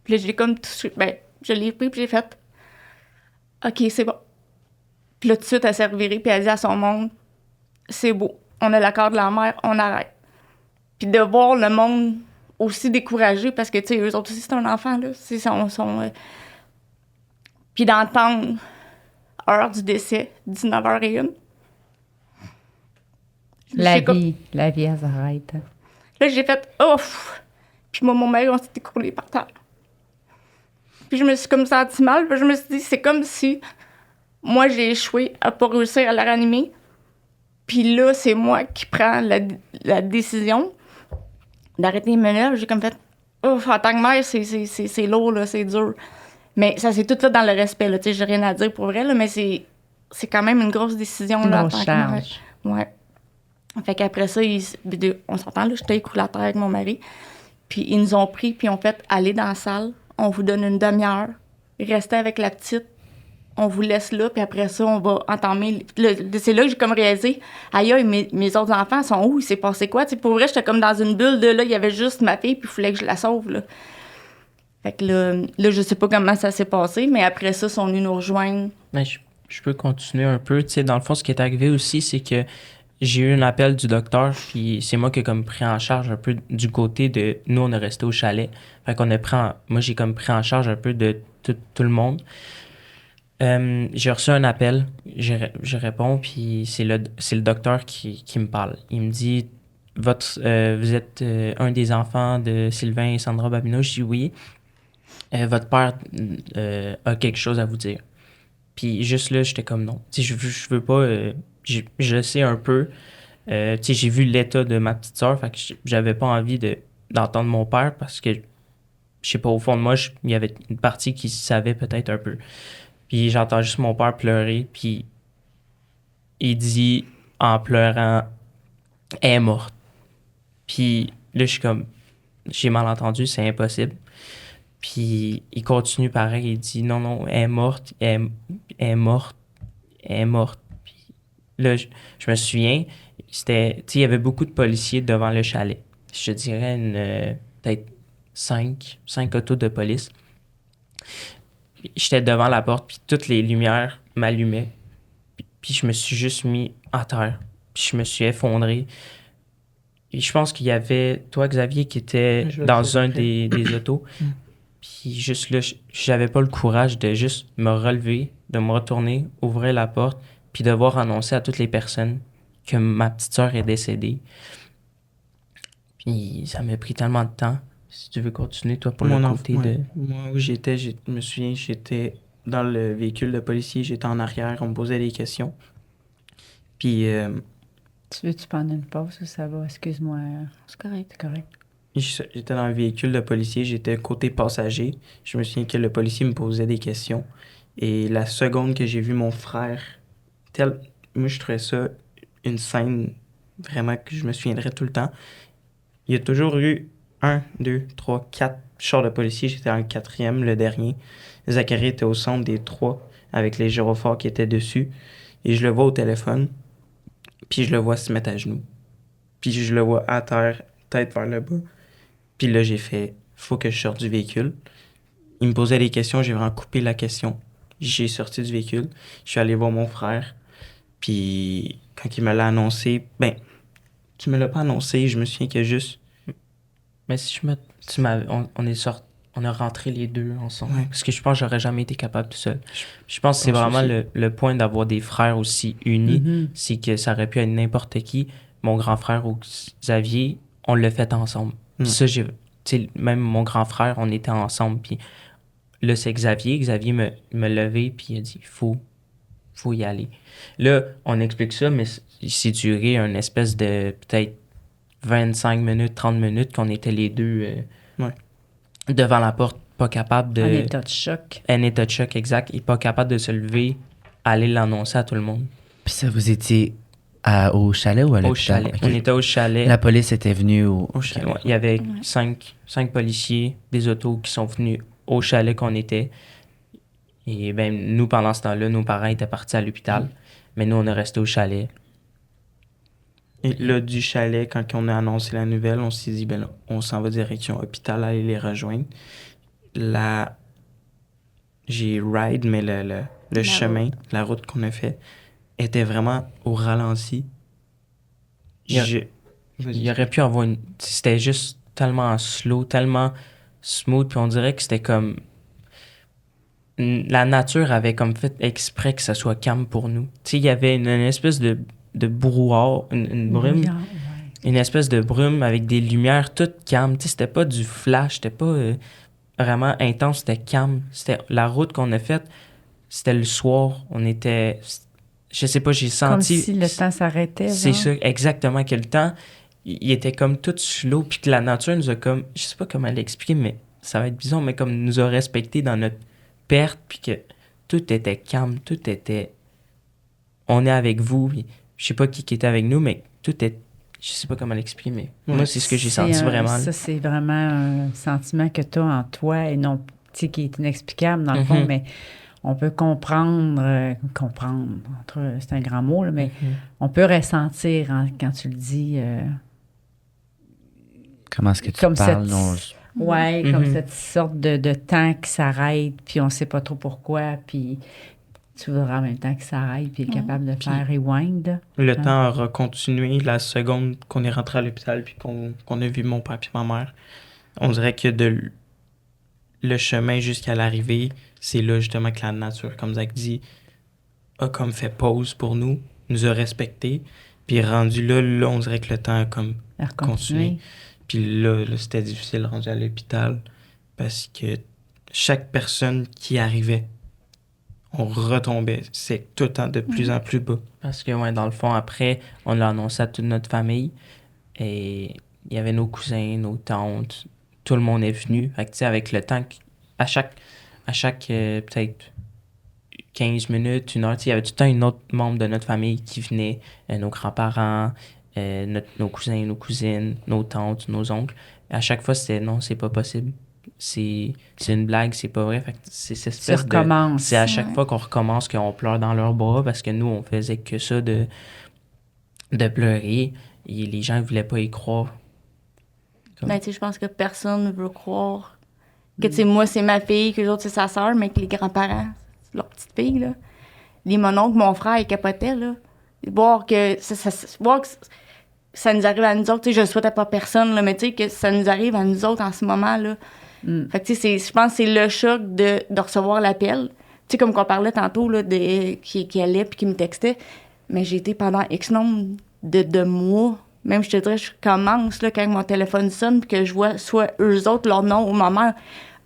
Puis là, j'ai comme tout de suite, je l'ai pris, puis j'ai fait, OK, c'est bon. Puis là, tout de suite, elle s'est revirée, puis elle dit à son monde, c'est beau, on a l'accord de la mère, on arrête. Puis de voir le monde aussi découragé, parce que, tu sais, eux autres aussi, c'est un enfant, là. Puis d'entendre heure du décès, 19h01. La vie, elle s'arrête. Là, j'ai fait, ouf! Puis moi, mon mari, on s'est écroulé par terre. Puis je me suis comme sentie mal. Puis je me suis dit, c'est comme si moi, j'ai échoué à pas réussir à la ranimer. Puis là, c'est moi qui prends la décision d'arrêter les manœuvres. J'ai comme fait, ouf, en tant que mère, c'est lourd, là, c'est dur. Mais ça s'est tout fait dans le respect, là. Tu sais, j'ai rien à dire pour vrai, là, mais c'est quand même une grosse décision, là, en tant que mère. Ouais. Fait qu'après ça, on s'entend, là, j'étais écroulée à terre avec mon mari. Puis ils nous ont pris, puis on fait aller dans la salle. On vous donne une demi-heure. Restez avec la petite. On vous laisse là, puis après ça, on va entamer. C'est là que j'ai comme réalisé, aïe, mes autres enfants sont où? Il s'est passé quoi? T'sais, pour vrai, j'étais comme dans une bulle de là, il y avait juste ma fille, puis il fallait que je la sauve, là. Fait que là, je sais pas comment ça s'est passé, mais après ça, ils sont venus nous rejoindre. Ben, je peux continuer un peu. Tu sais, dans le fond, ce qui est arrivé aussi, c'est que j'ai eu un appel du docteur, puis c'est moi qui ai comme pris en charge un peu du côté de... Nous, on est resté au chalet. Fait qu'on moi, j'ai comme pris en charge un peu de tout le monde. J'ai reçu un appel, je réponds, puis c'est le docteur qui me parle. Il me dit, vous êtes un des enfants de Sylvain et Sandra Babineau? Je dis oui. Votre père a quelque chose à vous dire. Puis juste là, j'étais comme non. Tu sais, je veux pas... je sais un peu. Tu sais, j'ai vu l'état de ma petite sœur, fait que j'avais pas envie d'entendre mon père parce que, je sais pas, au fond de moi, il y avait une partie qui savait peut-être un peu. Puis j'entends juste mon père pleurer, puis il dit en pleurant, « Elle est morte. » Puis là, je suis comme, j'ai mal entendu, c'est impossible. Puis il continue pareil, il dit, « Non, elle est morte, elle est morte, elle est morte. » Puis là, je me souviens, il y avait beaucoup de policiers devant le chalet. Je dirais peut-être 5 autos de police. J'étais devant la porte, puis toutes les lumières m'allumaient. Puis je me suis juste mis à terre. Puis je me suis effondré. Et je pense qu'il y avait toi, Xavier, qui était dans un des autos. Puis juste là, j'avais pas le courage de juste me relever, de me retourner, ouvrir la porte, puis devoir annoncer à toutes les personnes que ma petite sœur est décédée. Puis ça m'a pris tellement de temps. Si tu veux continuer, toi, pour le côté de... Moi, où j'étais, je me souviens, j'étais dans le véhicule de policier, j'étais en arrière, on me posait des questions. Puis... Tu veux-tu prendre une pause ou ça va? Excuse-moi. C'est correct. C'est correct. J'étais dans le véhicule de policier, j'étais côté passager. Je me souviens que le policier me posait des questions. Et la seconde que j'ai vu mon frère, moi, je trouvais ça une scène vraiment que je me souviendrai tout le temps. Il y a toujours eu 1, 2, 3, 4 chars de policiers. J'étais dans le 4e, le dernier. Zachary était au centre des 3 avec les gyrophares qui étaient dessus. Et je le vois au téléphone. Puis je le vois se mettre à genoux. Puis je le vois à terre, tête vers le bas. Puis là, j'ai fait, faut que je sorte du véhicule. Il me posait des questions, j'ai vraiment coupé la question. J'ai sorti du véhicule. Je suis allé voir mon frère. Puis quand il me l'a annoncé, tu me l'as pas annoncé, je me souviens que juste... Mais si on a rentré les deux ensemble. Ouais. Parce que je pense que j'aurais jamais été capable tout seul. Je pense que c'est vraiment le point d'avoir des frères aussi unis. Mm-hmm. C'est que ça aurait pu être n'importe qui. Mon grand frère ou Xavier, on l'a fait ensemble. Puis ça, tu sais, même mon grand frère, on était ensemble. Puis là, c'est Xavier. Xavier me levé, puis il a dit, faut y aller. Là, on explique ça, mais c'est duré une espèce de peut-être 25 minutes, 30 minutes qu'on était les deux devant la porte, pas capable de... Un état de choc. Un état de choc, exact. Et pas capable de se lever, aller l'annoncer à tout le monde. Puis ça, vous étiez au chalet ou à l'hôpital? Au chalet. Ok. On était au chalet. La police était venue au chalet. Ouais, il y avait cinq policiers, des autos qui sont venus au chalet qu'on était. Et ben nous, pendant ce temps-là, nos parents étaient partis à l'hôpital. Mais nous, on est restés au chalet. Et là, du chalet, quand on a annoncé la nouvelle, on s'est dit, ben là, on s'en va direction hôpital, aller les rejoindre. J'ai ride, mais le chemin, la route qu'on a fait, était vraiment au ralenti. Il y aurait pu avoir C'était juste tellement slow, tellement smooth, puis on dirait que c'était comme... La nature avait comme fait exprès que ça soit calme pour nous. Tu sais, il y avait une espèce de brouhaha, une brume. Une espèce de brume avec des lumières toutes calmes. Tu sais, c'était pas du flash, c'était pas vraiment intense, c'était calme. C'était la route qu'on a faite, c'était le soir. On était... Je sais pas, j'ai senti... Comme si le temps s'arrêtait. C'est genre. ça, exactement, que le temps, il était comme tout slow, puis que la nature nous a comme... Je sais pas comment l'expliquer, mais ça va être bizarre, mais comme nous a respecté dans notre perte, puis que tout était calme, tout était... On est avec vous, puis je sais pas qui était avec nous, mais tout est... Je sais pas comment l'expliquer, mais moi, c'est ce que j'ai senti vraiment. Ça, c'est vraiment un sentiment que tu as en toi et non, tu sais, qui est inexplicable dans le fond, mais on peut comprendre, c'est un grand mot, là, mais on peut ressentir quand tu le dis. Comment est-ce que tu Comme parles? Comme cette sorte de temps qui s'arrête, puis on sait pas trop pourquoi, puis tu voudras en même temps qu'il s'arrête, puis il est capable de faire rewind. Le temps aura continué la seconde qu'on est rentré à l'hôpital puis qu'on a vu mon père puis ma mère. On dirait que le chemin jusqu'à l'arrivée, c'est là justement que la nature, comme Zach dit, a comme fait pause pour nous, nous a respectés. Puis rendu là, on dirait que le temps a comme continué. Puis là, c'était difficile rendu à l'hôpital parce que chaque personne qui arrivait, on retombait. C'est tout le temps de plus en plus bas. Parce que, ouais, dans le fond, après, on l'a annoncé à toute notre famille. Et il y avait nos cousins, nos tantes. Tout le monde est venu. Fait que, tu sais, avec le temps, à chaque peut-être 15 minutes, 1 heure, il y avait tout le temps un autre membre de notre famille qui venait. Nos grands-parents, nos cousins, nos cousines, nos tantes, nos oncles. À chaque fois, c'était non, c'est pas possible. C'est une blague, c'est pas vrai. Fait que c'est cette espèce de... C'est à chaque fois qu'on recommence qu'on pleure dans leurs bras parce que nous, on faisait que ça de pleurer et les gens ne voulaient pas y croire. Ben, tu sais, je pense que personne ne veut croire que, tu sais, moi, c'est ma fille, que les autres, c'est sa sœur, mais que les grands-parents, c'est leur petite fille, là. Les mononcles, mon frère, ils capotaient, là. Voir que ça nous arrive à nous autres, tu sais, je ne souhaitais pas personne, là, mais tu sais, que ça nous arrive à nous autres en ce moment, là. Fait que, tu sais, je pense que c'est le choc de recevoir l'appel. Tu sais, comme qu'on parlait tantôt, là, qui allait puis qui me textait. Mais j'ai été pendant X nombre de mois. Même, je te dirais, je commence, là, quand mon téléphone sonne puis que je vois soit eux autres, leur nom ou ma mère.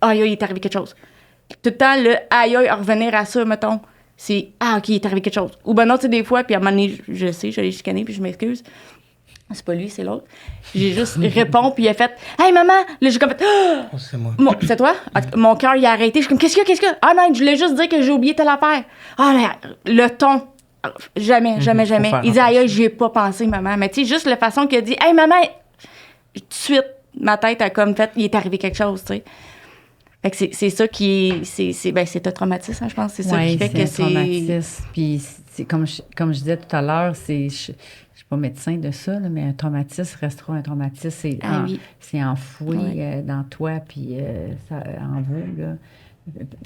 Aïe, il est arrivé quelque chose. Tout le temps, le aïe, revenir à ça, mettons. C'est OK, il est arrivé quelque chose. Ou ben non, tu sais, des fois, puis à un moment donné, je sais, je l'ai chicané puis je m'excuse. C'est pas lui, c'est l'autre. J'ai juste répondu, puis il a fait « Hey, maman! » Là, j'ai comme fait « Oh, c'est moi. C'est toi? Mon cœur, il a arrêté. Je suis comme « Qu'est-ce qu'il y a? Ah non, je voulais juste dire que j'ai oublié telle affaire. » Ah, le ton. Jamais. Il dit « Aïe, j'y ai pas pensé, maman. » Mais tu sais, juste la façon qu'il a dit « Hey, maman! » Tout de suite, ma tête a comme fait « Il est arrivé quelque chose, tu sais. » Fait que c'est ça qui est... C'est un traumatisme, hein, je pense. C'est ça qui fait que c'est... traumatisme. Puis, comme je disais tout à l'heure, je suis pas médecin de ça, là, mais un traumatisme restera un traumatisme. C'est enfoui dans toi, puis en vous, là.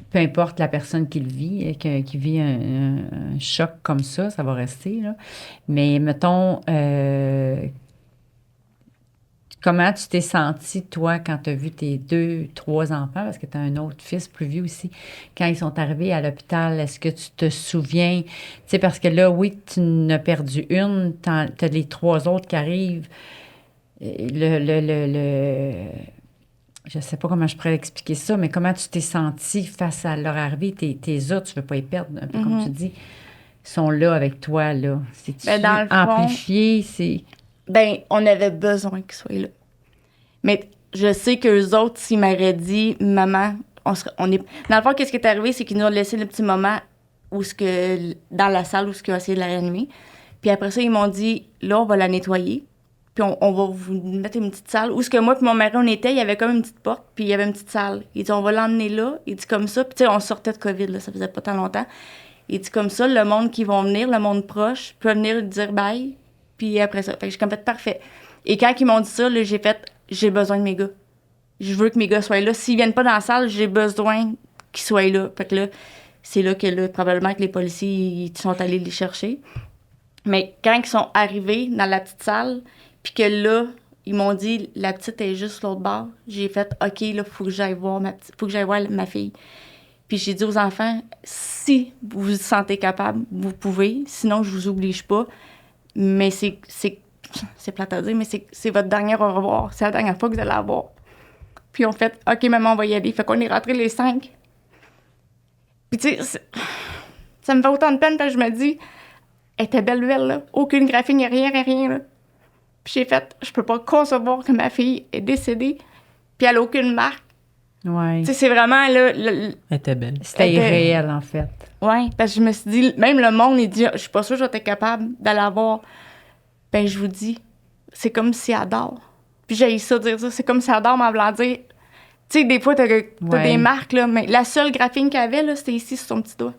Peu importe la personne qui le vit, qui vit un choc comme ça va rester, là. Mais, mettons... Comment tu t'es senti, toi, quand tu as vu tes 2-3 enfants, parce que tu as un autre fils plus vieux aussi, quand ils sont arrivés à l'hôpital, est-ce que tu te souviens? Tu sais, parce que là, oui, tu en as perdu une, tu as les 3 autres qui arrivent. je sais pas comment je pourrais expliquer ça, mais comment tu t'es senti face à leur arrivée, tes autres, tu veux pas y perdre, un peu comme tu dis, sont là avec toi, là. C'est-tu Ben, dans le fond, amplifié, c'est... Ben, on avait besoin qu'ils soient là. Mais je sais qu'eux autres, s'ils m'auraient dit, maman, on est. Dans le fond, qu'est-ce qui est arrivé, c'est qu'ils nous ont laissé le petit moment dans la salle où ils ont essayé de la réanimer. Puis après ça, ils m'ont dit, là, on va la nettoyer. Puis on va vous mettre une petite salle. Où ce que moi et mon mari, on était, il y avait comme une petite porte, puis il y avait une petite salle. Il dit, on va l'emmener là. Il dit comme ça. Puis tu sais, on sortait de COVID, là, ça faisait pas tant longtemps. Il dit comme ça, le monde qui va venir, le monde proche, peut venir dire bye. Puis après ça, fait que j'ai comme fait parfait. Et quand ils m'ont dit ça, là, j'ai besoin de mes gars. Je veux que mes gars soient là. S'ils viennent pas dans la salle, j'ai besoin qu'ils soient là. Fait que là, c'est là que là, probablement que les policiers ils sont allés les chercher. Mais quand ils sont arrivés dans la petite salle, puis que là, ils m'ont dit, la petite est juste l'autre bord, j'ai fait, OK, là, faut que j'aille voir ma fille. Puis j'ai dit aux enfants, si vous vous sentez capable, vous pouvez. Sinon, je vous oblige pas. Mais c'est plate à dire, mais c'est votre dernière au revoir. C'est la dernière fois que vous allez la voir. Puis on fait, OK, maman, on va y aller. Fait qu'on est rentrés les 5. Puis tu sais, ça me fait autant de peine parce que je me dis, elle était belle, là. Aucune graphine, rien, là. Puis j'ai fait, je peux pas concevoir que ma fille est décédée, puis elle a aucune marque. Ouais. Tu sais, c'est vraiment, là... Elle était belle. C'était irréel, en fait. Oui, parce que je me suis dit, même le monde, il dit, je suis pas sûre que j'étais capable d'aller la voir. Ben, je vous dis, c'est comme si elle dort. Puis j'ai eu ça dire ça, c'est comme si elle dort, m'en voulant dire. Tu sais, des fois, t'as des marques, là, mais la seule graphine qu'elle avait, là, c'était ici, sur son petit doigt.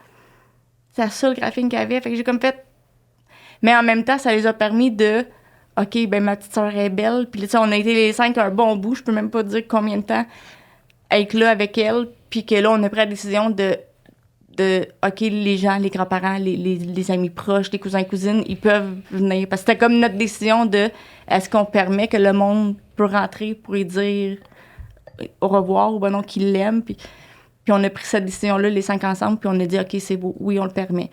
C'est la seule graphine qu'elle avait. Fait que j'ai comme fait. Mais en même temps, ça les a permis de. OK, ben ma petite soeur est belle. Puis là, tu sais, on a été les 5 un bon bout, je peux même pas dire combien de temps, être là avec elle. Puis que là, on a pris la décision de OK, les gens, les grands-parents, les amis proches, les cousins et cousines, ils peuvent venir. Parce que c'était comme notre décision de est-ce qu'on permet que le monde peut rentrer pour lui dire au revoir ou ben non, qu'il l'aime. Puis on a pris cette décision-là, les 5 ensemble, puis on a dit OK, c'est beau, oui, on le permet.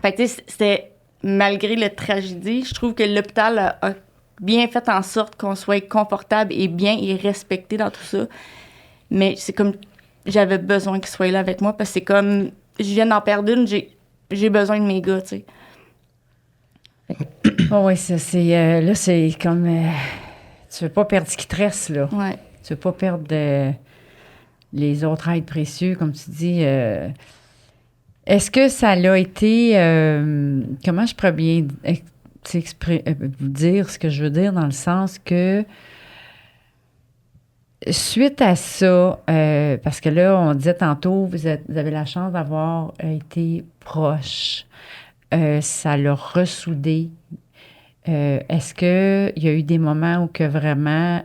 Fait que tu sais, c'était malgré la tragédie, je trouve que l'hôpital a bien fait en sorte qu'on soit confortable et bien et respecté dans tout ça. Mais c'est comme j'avais besoin qu'ils soient là avec moi parce que c'est comme je viens d'en perdre une, j'ai besoin de mes gars, tu sais. Oh oui, ça, c'est là, c'est comme tu veux pas perdre ce qui te reste, là. Ouais. Tu veux pas perdre les autres êtres précieux, comme tu dis. Est-ce que ça l'a été comment je pourrais bien dire ce que je veux dire dans le sens que suite à ça, parce que là, on disait tantôt, vous avez la chance d'avoir été proche. Ça l'a ressoudé. Est-ce qu'il y a eu des moments où que vraiment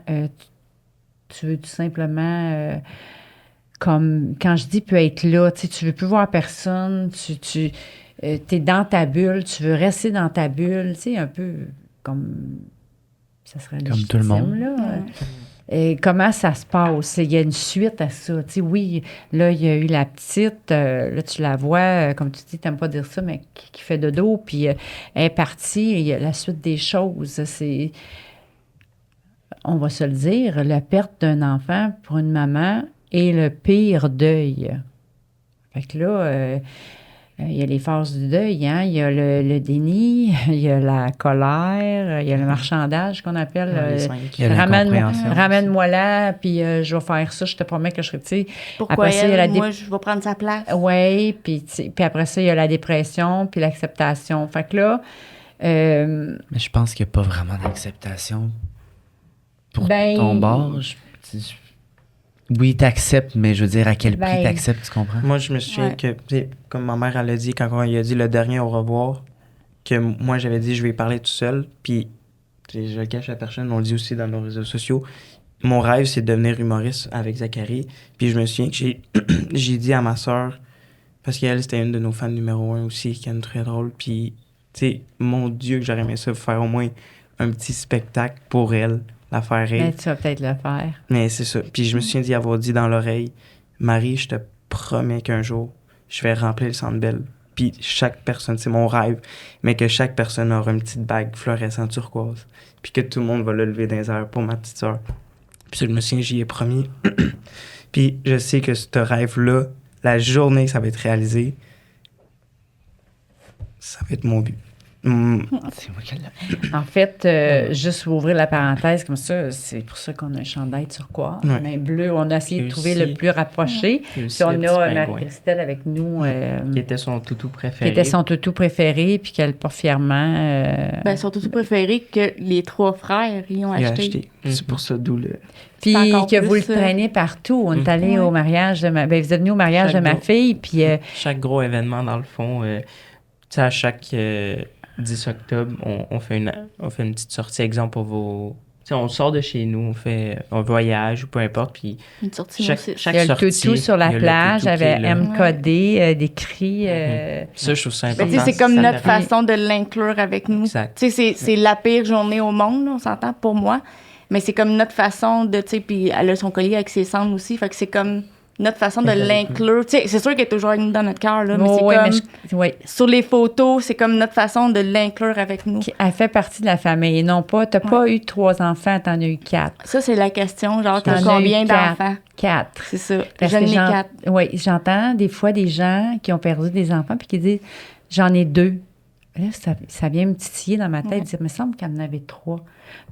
tu veux tout simplement, comme quand je dis peut être là, tu veux plus voir personne, tu es dans ta bulle, tu veux rester dans ta bulle, tu sais, un peu comme ça serait comme tout le monde. Là. Et comment ça se passe? Il y a une suite à ça. Tu sais, oui, là, il y a eu la petite, là, tu la vois, comme tu dis, tu n'aimes pas dire ça, mais qui fait dodo, puis elle est partie, et il y a la suite des choses. C'est, on va se le dire, la perte d'un enfant pour une maman est le pire deuil. Fait que là, il y a les phases du deuil, hein? Il y a le déni, il y a la colère, il y a le marchandage qu'on appelle. Ramène-moi là, puis je vais faire ça, je te promets que je serai, tu sais. Pourquoi après ça, il y a moi, je vais prendre sa place. Oui, puis après ça, il y a la dépression, puis l'acceptation. Fait que là... Mais je pense qu'il n'y a pas vraiment d'acceptation pour ton bord. Oui, t'acceptes, mais je veux dire, à quel prix t'acceptes, tu comprends? Moi, je me souviens que, comme ma mère, elle a dit, quand il a dit le dernier au revoir, que moi, j'avais dit, je vais y parler tout seul, puis je le cache à personne, on le dit aussi dans nos réseaux sociaux. Mon rêve, c'est de devenir humoriste avec Zachary, puis je me souviens que j'ai dit à ma soeur, parce qu'elle, c'était une de nos fans numéro 1 aussi, qui est très drôle, puis, tu sais, mon Dieu, que j'aurais aimé ça, faire au moins un petit spectacle pour elle. La faire rire. Mais tu vas peut-être le faire. Mais c'est ça. Puis je me souviens d'y avoir dit dans l'oreille, Marie, je te promets qu'un jour, je vais remplir le Centre Bell. puis chaque personne, c'est mon rêve, mais que chaque personne aura une petite bague fluorescente turquoise, puis que tout le monde va le lever dans les airs pour ma petite sœur. Puis ça, je me souviens, j'y ai promis. Puis je sais que ce rêve-là, la journée que ça va être réalisé, ça va être mon but. C'est moi qui l'ai. En fait, juste pour ouvrir la parenthèse comme ça, c'est pour ça qu'on a un chandail turquoise. Ouais. Mais bleu, on a essayé de Et trouver aussi- le plus rapproché. Puis aussi Puis on le petit a pingouin, Marie-Christelle avec nous, qui était son toutou qui préféré. était son toutou préféré, puis qu'elle porte fièrement. Ben, son toutou préféré que les 3 frères y ont Il a acheté. acheté. C'est pour ça, d'où le... Puis c'est encore que vous le plus, traînez partout. On est allé Ouais. au mariage de ben, vous êtes venu au mariage Chaque de ma jour. fille, puis Chaque gros événement, dans le fond, tu sais, à chaque 10 octobre, on fait une petite sortie, exemple, pour vos... Tu sais, on sort de chez nous, on fait un voyage ou peu importe, puis Une sortie chaque aussi. chaque il y a le sortie, toutou sur il y la a le plage toutou qui est avec là. MKD, des cris. Ça, je trouve ça Ben, important. tu sais, c'est comme ça notre permet- façon de l'inclure avec nous. Exact. Tu sais, c'est la pire journée au monde, là, on s'entend, pour moi. Mais c'est comme notre façon de, tu sais, puis elle a son collier avec ses cendres aussi. Fait que c'est comme notre façon de l'inclure. Tu sais, c'est sûr qu'elle est toujours avec nous dans notre cœur, là, mais Oh, c'est ouais, comme, oui. sur les photos, c'est comme notre façon de l'inclure avec nous. Elle fait partie de la famille. Et non pas, t'as pas eu 3 enfants, t'en as eu 4. Ça, c'est la question, genre, T'en t'as as combien eu 4. d'enfants? 4. C'est ça. Parce J'en que ai 4. Oui, j'entends des fois des gens qui ont perdu des enfants puis qui disent j'en ai 2. Là, ça vient me titiller dans ma tête. Dire, il me semble qu'il y en avait 3.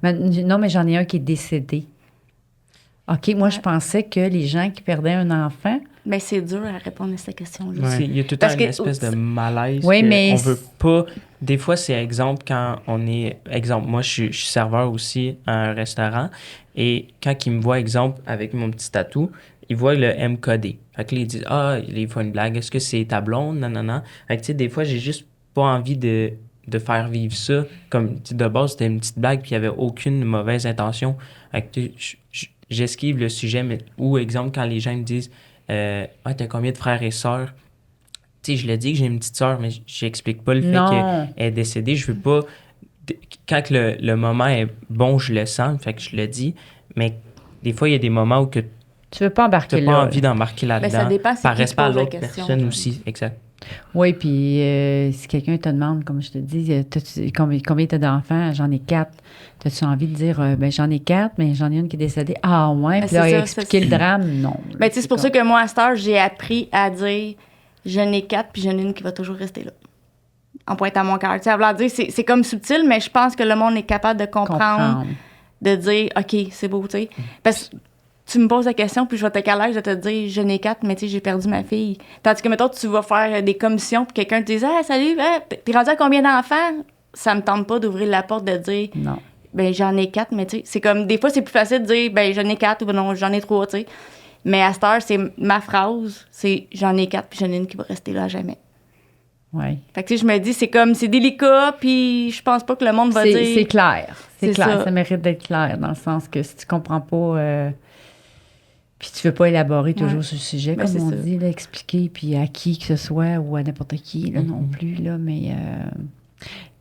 Non, mais j'en ai un qui est décédé. OK, moi, je pensais que les gens qui perdaient un enfant. Mais c'est dur à répondre à cette question-là. Ouais. Il y a tout le temps Parce une que- espèce de malaise. Oui, que mais on veut pas. Des fois, c'est exemple quand on est. Exemple, moi, je suis serveur aussi à un restaurant. Et quand ils me voient, exemple, avec mon petit tatou, ils voient le MKD. Fait que là, ils disent ah, ils font une blague. Est-ce que c'est ta blonde? Non, non, non. Fait que, tu sais, des fois, j'ai juste pas envie de faire vivre ça. Comme, tu sais, de base, c'était une petite blague, puis il n'y avait aucune mauvaise intention. Fait que, tu sais, j'esquive le sujet, mais ou exemple, quand les gens me disent ah, t'as combien de frères et sœurs? Tu sais, je le dis que j'ai une petite sœur, mais j'explique pas le fait Non. qu'elle est décédée. Je veux pas. Quand que le moment est bon, je le sens, fait que je le dis. Mais des fois, il y a des moments où que Tu veux pas tu embarquer n'as là. pas envie d'embarquer ça là-dedans. dépend c'est par qui respect à pose la l'autre question, personne genre. aussi. Exact. Oui, puis si quelqu'un te demande, comme je te dis, combien t'as d'enfants? J'en ai 4. T'as-tu envie de dire, ben j'en ai 4, mais j'en ai une qui est décédée? Ah ouais, puis c'est là, ça, expliquer le drame? Non. Ben, tu sais, c'est pour ça que moi, à cette heure, j'ai appris à dire j'en ai 4, puis j'en ai une qui va toujours rester là. En pointant mon cœur. Tu sais, à vouloir dire, c'est comme subtil, mais je pense que le monde est capable de comprendre, de dire, OK, c'est beau, tu sais. Parce que tu me poses la question, puis je vais te caler, je vais te dire, j'en ai 4, mais tu sais, j'ai perdu ma fille. Tandis que, mettons, tu vas faire des commissions, puis quelqu'un te dit, ah, salut, t'es rendu à combien d'enfants? Ça me tente pas d'ouvrir la porte de dire, Non. ben j'en ai 4, mais tu sais, c'est comme, des fois, c'est plus facile de dire, ben j'en ai 4 ou ben non, j'en ai 3, tu sais. Mais à cette heure, c'est ma phrase, c'est j'en ai 4, puis j'en ai une qui va rester là à jamais. Oui. Fait que tu sais, je me dis, c'est comme, c'est délicat, puis je pense pas que le monde va dire. C'est clair. C'est C'est clair. ça. Ça mérite d'être clair, dans le sens que si tu comprends pas, puis tu veux pas élaborer toujours Ouais. sur le sujet, Ben, comme c'est on ça. dit, là, expliquer, puis à qui que ce soit, ou à n'importe qui, là, non plus, là, mais...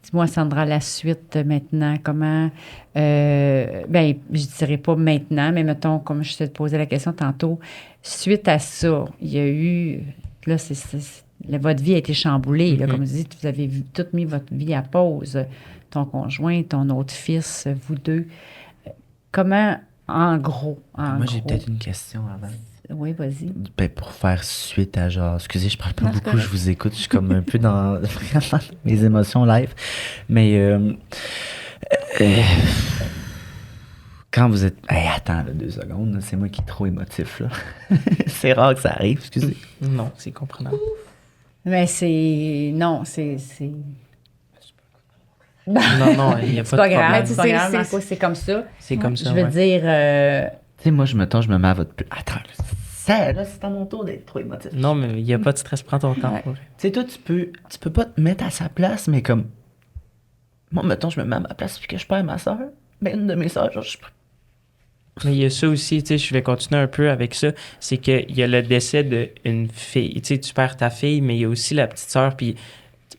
dis-moi, Sandra, la suite maintenant, comment... ben, je dirais pas maintenant, mais mettons, comme je t'ai posé la question tantôt, suite à ça, il y a eu... Là, votre vie a été chamboulée, là, comme je dis, vous avez toute mis votre vie à pause. Ton conjoint, ton autre fils, vous deux. Comment, en gros... Moi, j'ai peut-être une question avant. Oui, vas-y. Ben, pour faire suite à genre, excusez, je parle pas Non, c'est beaucoup, correct. je vous écoute, je suis comme un peu dans vraiment mes émotions live. Mais quand vous êtes. Hey, attends, là, 2 secondes, là, c'est moi qui est trop émotif, là. C'est rare que ça arrive, excusez. Non, c'est comprenable. Mais c'est... Non, c'est... Non, non, il n'y a pas C'est de pas grave, problème. c'est pas grave, Marco, c'est comme ça. C'est comme ça, Je veux ouais. dire... Tu sais, moi, je me mets à votre. Attends, là, c'est à mon tour d'être trop émotif. Non, mais il n'y a pas de stress, prends ton temps. Ouais. pour- Tu sais, toi, tu peux pas te mettre à sa place, mais comme. Moi, mettons, je me mets à ma place puis que je perds ma soeur. Ben, une de mes soeurs, genre, je Mais il y a ça aussi, tu sais, je vais continuer un peu avec ça, c'est qu'il y a le décès d'une fille. Tu sais, tu perds ta fille, mais il y a aussi la petite sœur, puis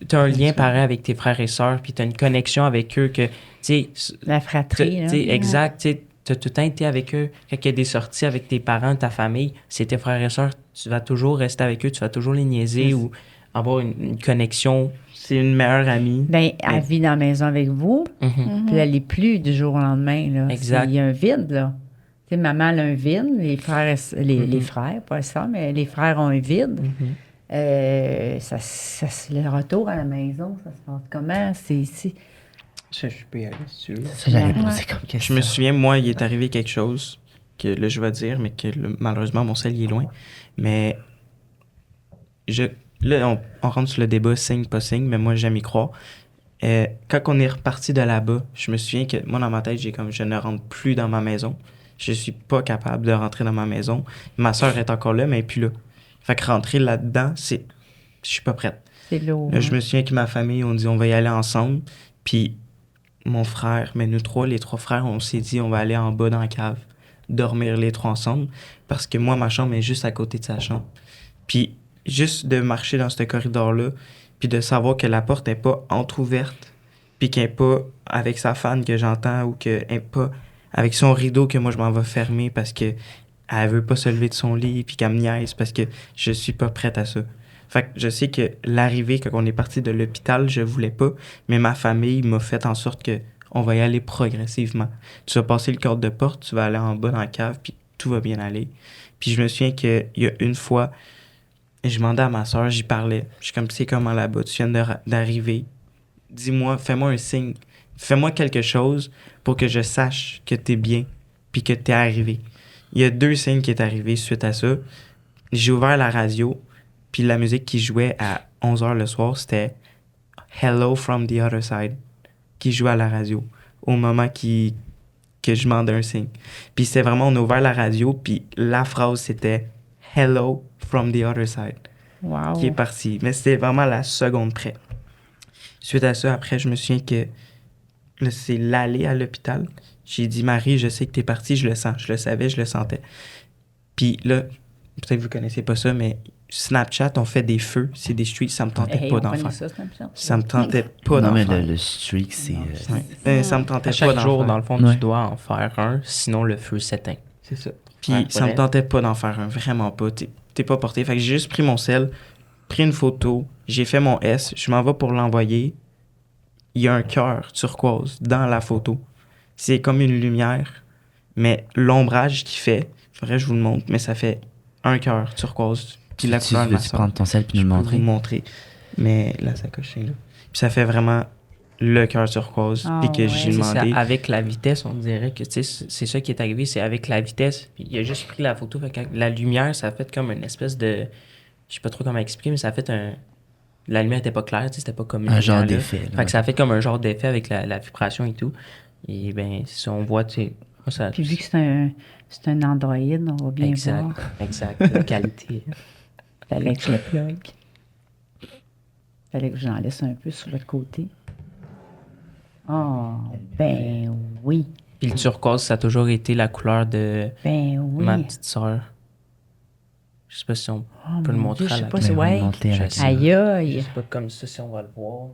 tu as un lien pareil avec tes frères et sœurs, puis tu as une connexion avec eux que, tu sais, La fratrie, là. exact, tu sais, tu as tout le temps été avec eux. Quand il y a des sorties avec tes parents, ta famille, c'est tes frères et sœurs, tu vas toujours rester avec eux, tu vas toujours les niaiser ou avoir une connexion. C'est une meilleure amie. Ben, elle vit dans la maison avec vous, Mhm. puis elle n'est plus du jour au lendemain. Là. Exact. Il y a un vide, là. Tu sais, maman elle a un vide, les frères, les frères, pas ça, mais les frères ont un vide. Mhm. Le retour à la maison, ça se passe comment? Je peux y aller si tu veux. Ça, j'allais Ouais. poser comme Je question. me souviens, moi, il est arrivé quelque chose que là, je vais dire, mais que malheureusement, mon sel, il est loin. Mais là, on rentre sur le débat signe, pas signe, mais moi, j'aime y croire. Quand on est reparti de là-bas, je me souviens que moi, dans ma tête, j'ai comme je ne rentre plus dans ma maison. Je suis pas capable de rentrer dans ma maison. Ma soeur est encore là, mais elle est plus là. Fait que rentrer là-dedans, je suis pas prête. C'est lourd. Là, je me souviens que ma famille, on dit on va y aller ensemble. Puis mon frère, mais nous trois, les trois frères, on s'est dit on va aller en bas dans la cave, dormir les trois ensemble. Parce que moi, ma chambre est juste à côté de sa chambre. Puis juste de marcher dans ce corridor-là, puis de savoir que la porte n'est pas entrouverte, puis qu'elle n'est pas avec sa fan que j'entends ou qu'elle n'est pas avec son rideau que moi je m'en vais fermer parce que elle veut pas se lever de son lit puis qu'elle me niaise parce que je suis pas prête à ça. Fait que je sais que l'arrivée, quand on est parti de l'hôpital, je voulais pas, mais ma famille m'a fait en sorte que on va y aller progressivement. Tu vas passer le cadre de porte, tu vas aller en bas dans la cave, puis tout va bien aller. Puis je me souviens qu'il y a une fois, je demandais à ma soeur, j'y parlais. Je suis comme, c'est comment là-bas, tu viens d'arriver. Dis-moi, fais-moi un signe. Fais-moi quelque chose pour que je sache que t'es bien, puis que t'es arrivé. Il y a 2 signes qui est arrivé suite à ça. J'ai ouvert la radio, puis la musique qui jouait à 11h le soir, c'était Hello from the Other Side, qui jouait à la radio, au moment que je demandais un signe. Puis c'est vraiment, on a ouvert la radio, puis la phrase, c'était Hello from the Other Side, Wow. qui est partie. Mais c'était vraiment la seconde près. Suite à ça, après, je me souviens que là, c'est l'aller à l'hôpital. J'ai dit, Marie, je sais que t'es partie, je le sens. Je le savais, je le sentais. Puis là, peut-être que vous connaissez pas ça, mais Snapchat, on fait des feux, c'est des streaks, ça me tentait Hey, pas on d'en connaît faire. ça, Snapchat. Ça me tentait pas Non, d'en mais faire. le streak, c'est. Ça me tentait À pas chaque d'en jour, faire. dans le fond, Ouais. tu dois en faire un, sinon le feu s'éteint. C'est ça. Puis Ouais, ça me vrai. tentait pas d'en faire un, vraiment pas. T'es pas porté. Fait que j'ai juste pris mon sel, pris une photo, j'ai fait mon S, je m'en vais pour l'envoyer. Il y a un cœur turquoise dans la photo. C'est comme une lumière, mais l'ombrage qu'il fait, faudrait que je vous le montre, mais ça fait un cœur turquoise. Puis la Tu couleur de ma veux-tu soeur. prendre ton sel puis nous le Je peux montrer? vous montrer. Mais la sacoche est là. Puis ça fait vraiment le cœur turquoise. Ah, Puis que ouais. j'ai C'est ça, demandé. avec la vitesse, on dirait que tu sais, c'est ça qui est arrivé, c'est avec la vitesse. Puis il a juste pris la photo, fait que la lumière, ça a fait comme une espèce de. Je sais pas trop comment expliquer, mais ça a fait un. La lumière était pas claire, tu sais, c'était pas comme une Un genre lumière, là. d'effet. là, Fait que ça a fait comme un genre d'effet avec la vibration et tout. Et ben, si on voit, tu sais. moi, ça- Puis vu que c'est un Android, on va bien Exact, voir. exact. La qualité. Fallait que je le plug. Fallait que j'en laisse un peu sur l'autre côté. Oh, ben oui. Puis le turquoise, ça a toujours été la couleur de Ben oui. ma petite sœur. Je sais pas si on Oh, peut le mon montrer Dieu, à je sais la pas caméra. si, ouais. Monter à la Je sais. caméra. Aïe, Je aïe. sais pas comme ça si on va le voir.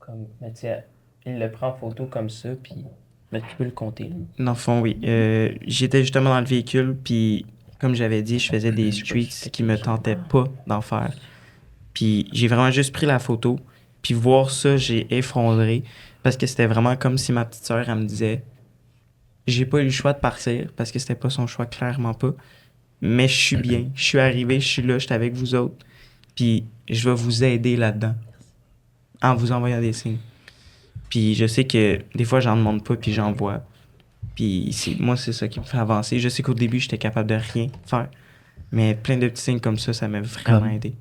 Comme, mais tu sais, il le prend en photo comme ça, puis mais tu peux le compter. Là. Dans le fond, oui. J'étais justement dans le véhicule, puis comme j'avais dit, je faisais des streaks qui me tentaient pas d'en faire. Puis j'ai vraiment juste pris la photo, puis voir ça, j'ai effondré, parce que c'était vraiment comme si ma petite sœur, elle me disait, j'ai pas eu le choix de partir, parce que c'était pas son choix, clairement pas, mais je suis bien, je suis arrivé, je suis là, je suis avec vous autres, puis je vais vous aider là-dedans, en vous envoyant des signes. Puis je sais que des fois, j'en demande pas, puis j'en vois. Puis moi, c'est ça qui me fait avancer. Je sais qu'au début, j'étais capable de rien faire. Mais plein de petits signes comme ça m'a vraiment Comme? aidé.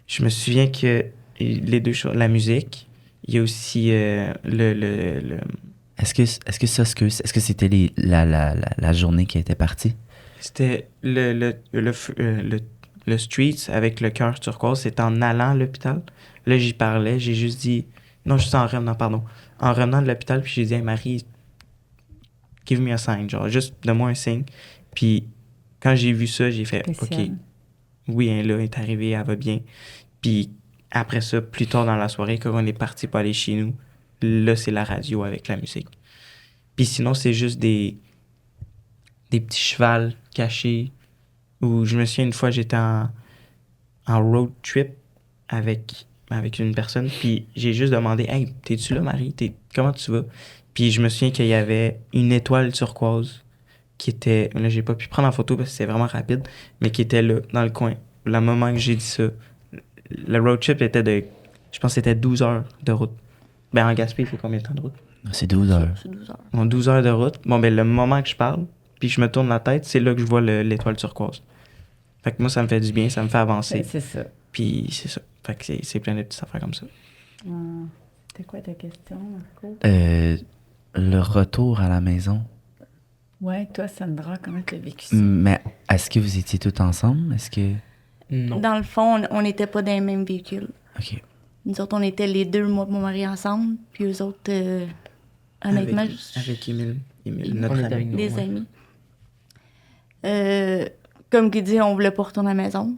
Je me souviens que les deux choses, la musique, il y a aussi le Est-ce que c'était la journée qui était partie? c'était le Streets avec le cœur turquoise, c'était en allant à l'hôpital. Là, j'y parlais, j'ai juste dit... Non, juste en revenant, pardon. En revenant de l'hôpital, puis j'ai dit, hey, Marie, give me a sign, genre, juste donne-moi un signe. Puis quand j'ai vu ça, j'ai fait, Spécial. OK, oui, elle là, est arrivée, elle va bien. Puis après ça, plus tard dans la soirée, quand on est parti pour aller chez nous, là, c'est la radio avec la musique. Puis sinon, c'est juste des petits chevals cachés. Où je me souviens, une fois, j'étais en road trip avec une personne, puis j'ai juste demandé « Hey, t'es-tu là, Marie? Comment tu vas? » Puis je me souviens qu'il y avait une étoile turquoise qui était... Là, j'ai pas pu prendre en photo parce que c'était vraiment rapide, mais qui était là, dans le coin. Le moment que j'ai dit ça, le road trip était de... Je pense que c'était 12 heures de route. Ben, en Gaspé, il faut combien de temps de route? C'est 12 heures. C'est 12 heures. Bon, 12 heures de route. Bon, ben, le moment que je parle, puis je me tourne la tête, c'est là que je vois l'étoile turquoise. Fait que moi, ça me fait du bien, ça me fait avancer. C'est ça. Puis c'est ça. Fait que c'est plein de petites affaires comme ça. C'était quoi ta question, Marco? Le retour à la maison. Ouais, toi, Sandra, comment tu as vécu ça? Mais est-ce que vous étiez tous ensemble? Est-ce que... Non. Dans le fond, on n'était pas dans les mêmes véhicules. OK. Nous autres, on était les deux, moi et mon mari, ensemble. Puis eux autres, honnêtement, Avec Émile, notre On est ami. avec nous. des ouais. amis. Comme qu'il dit, on voulait pas retourner à la maison.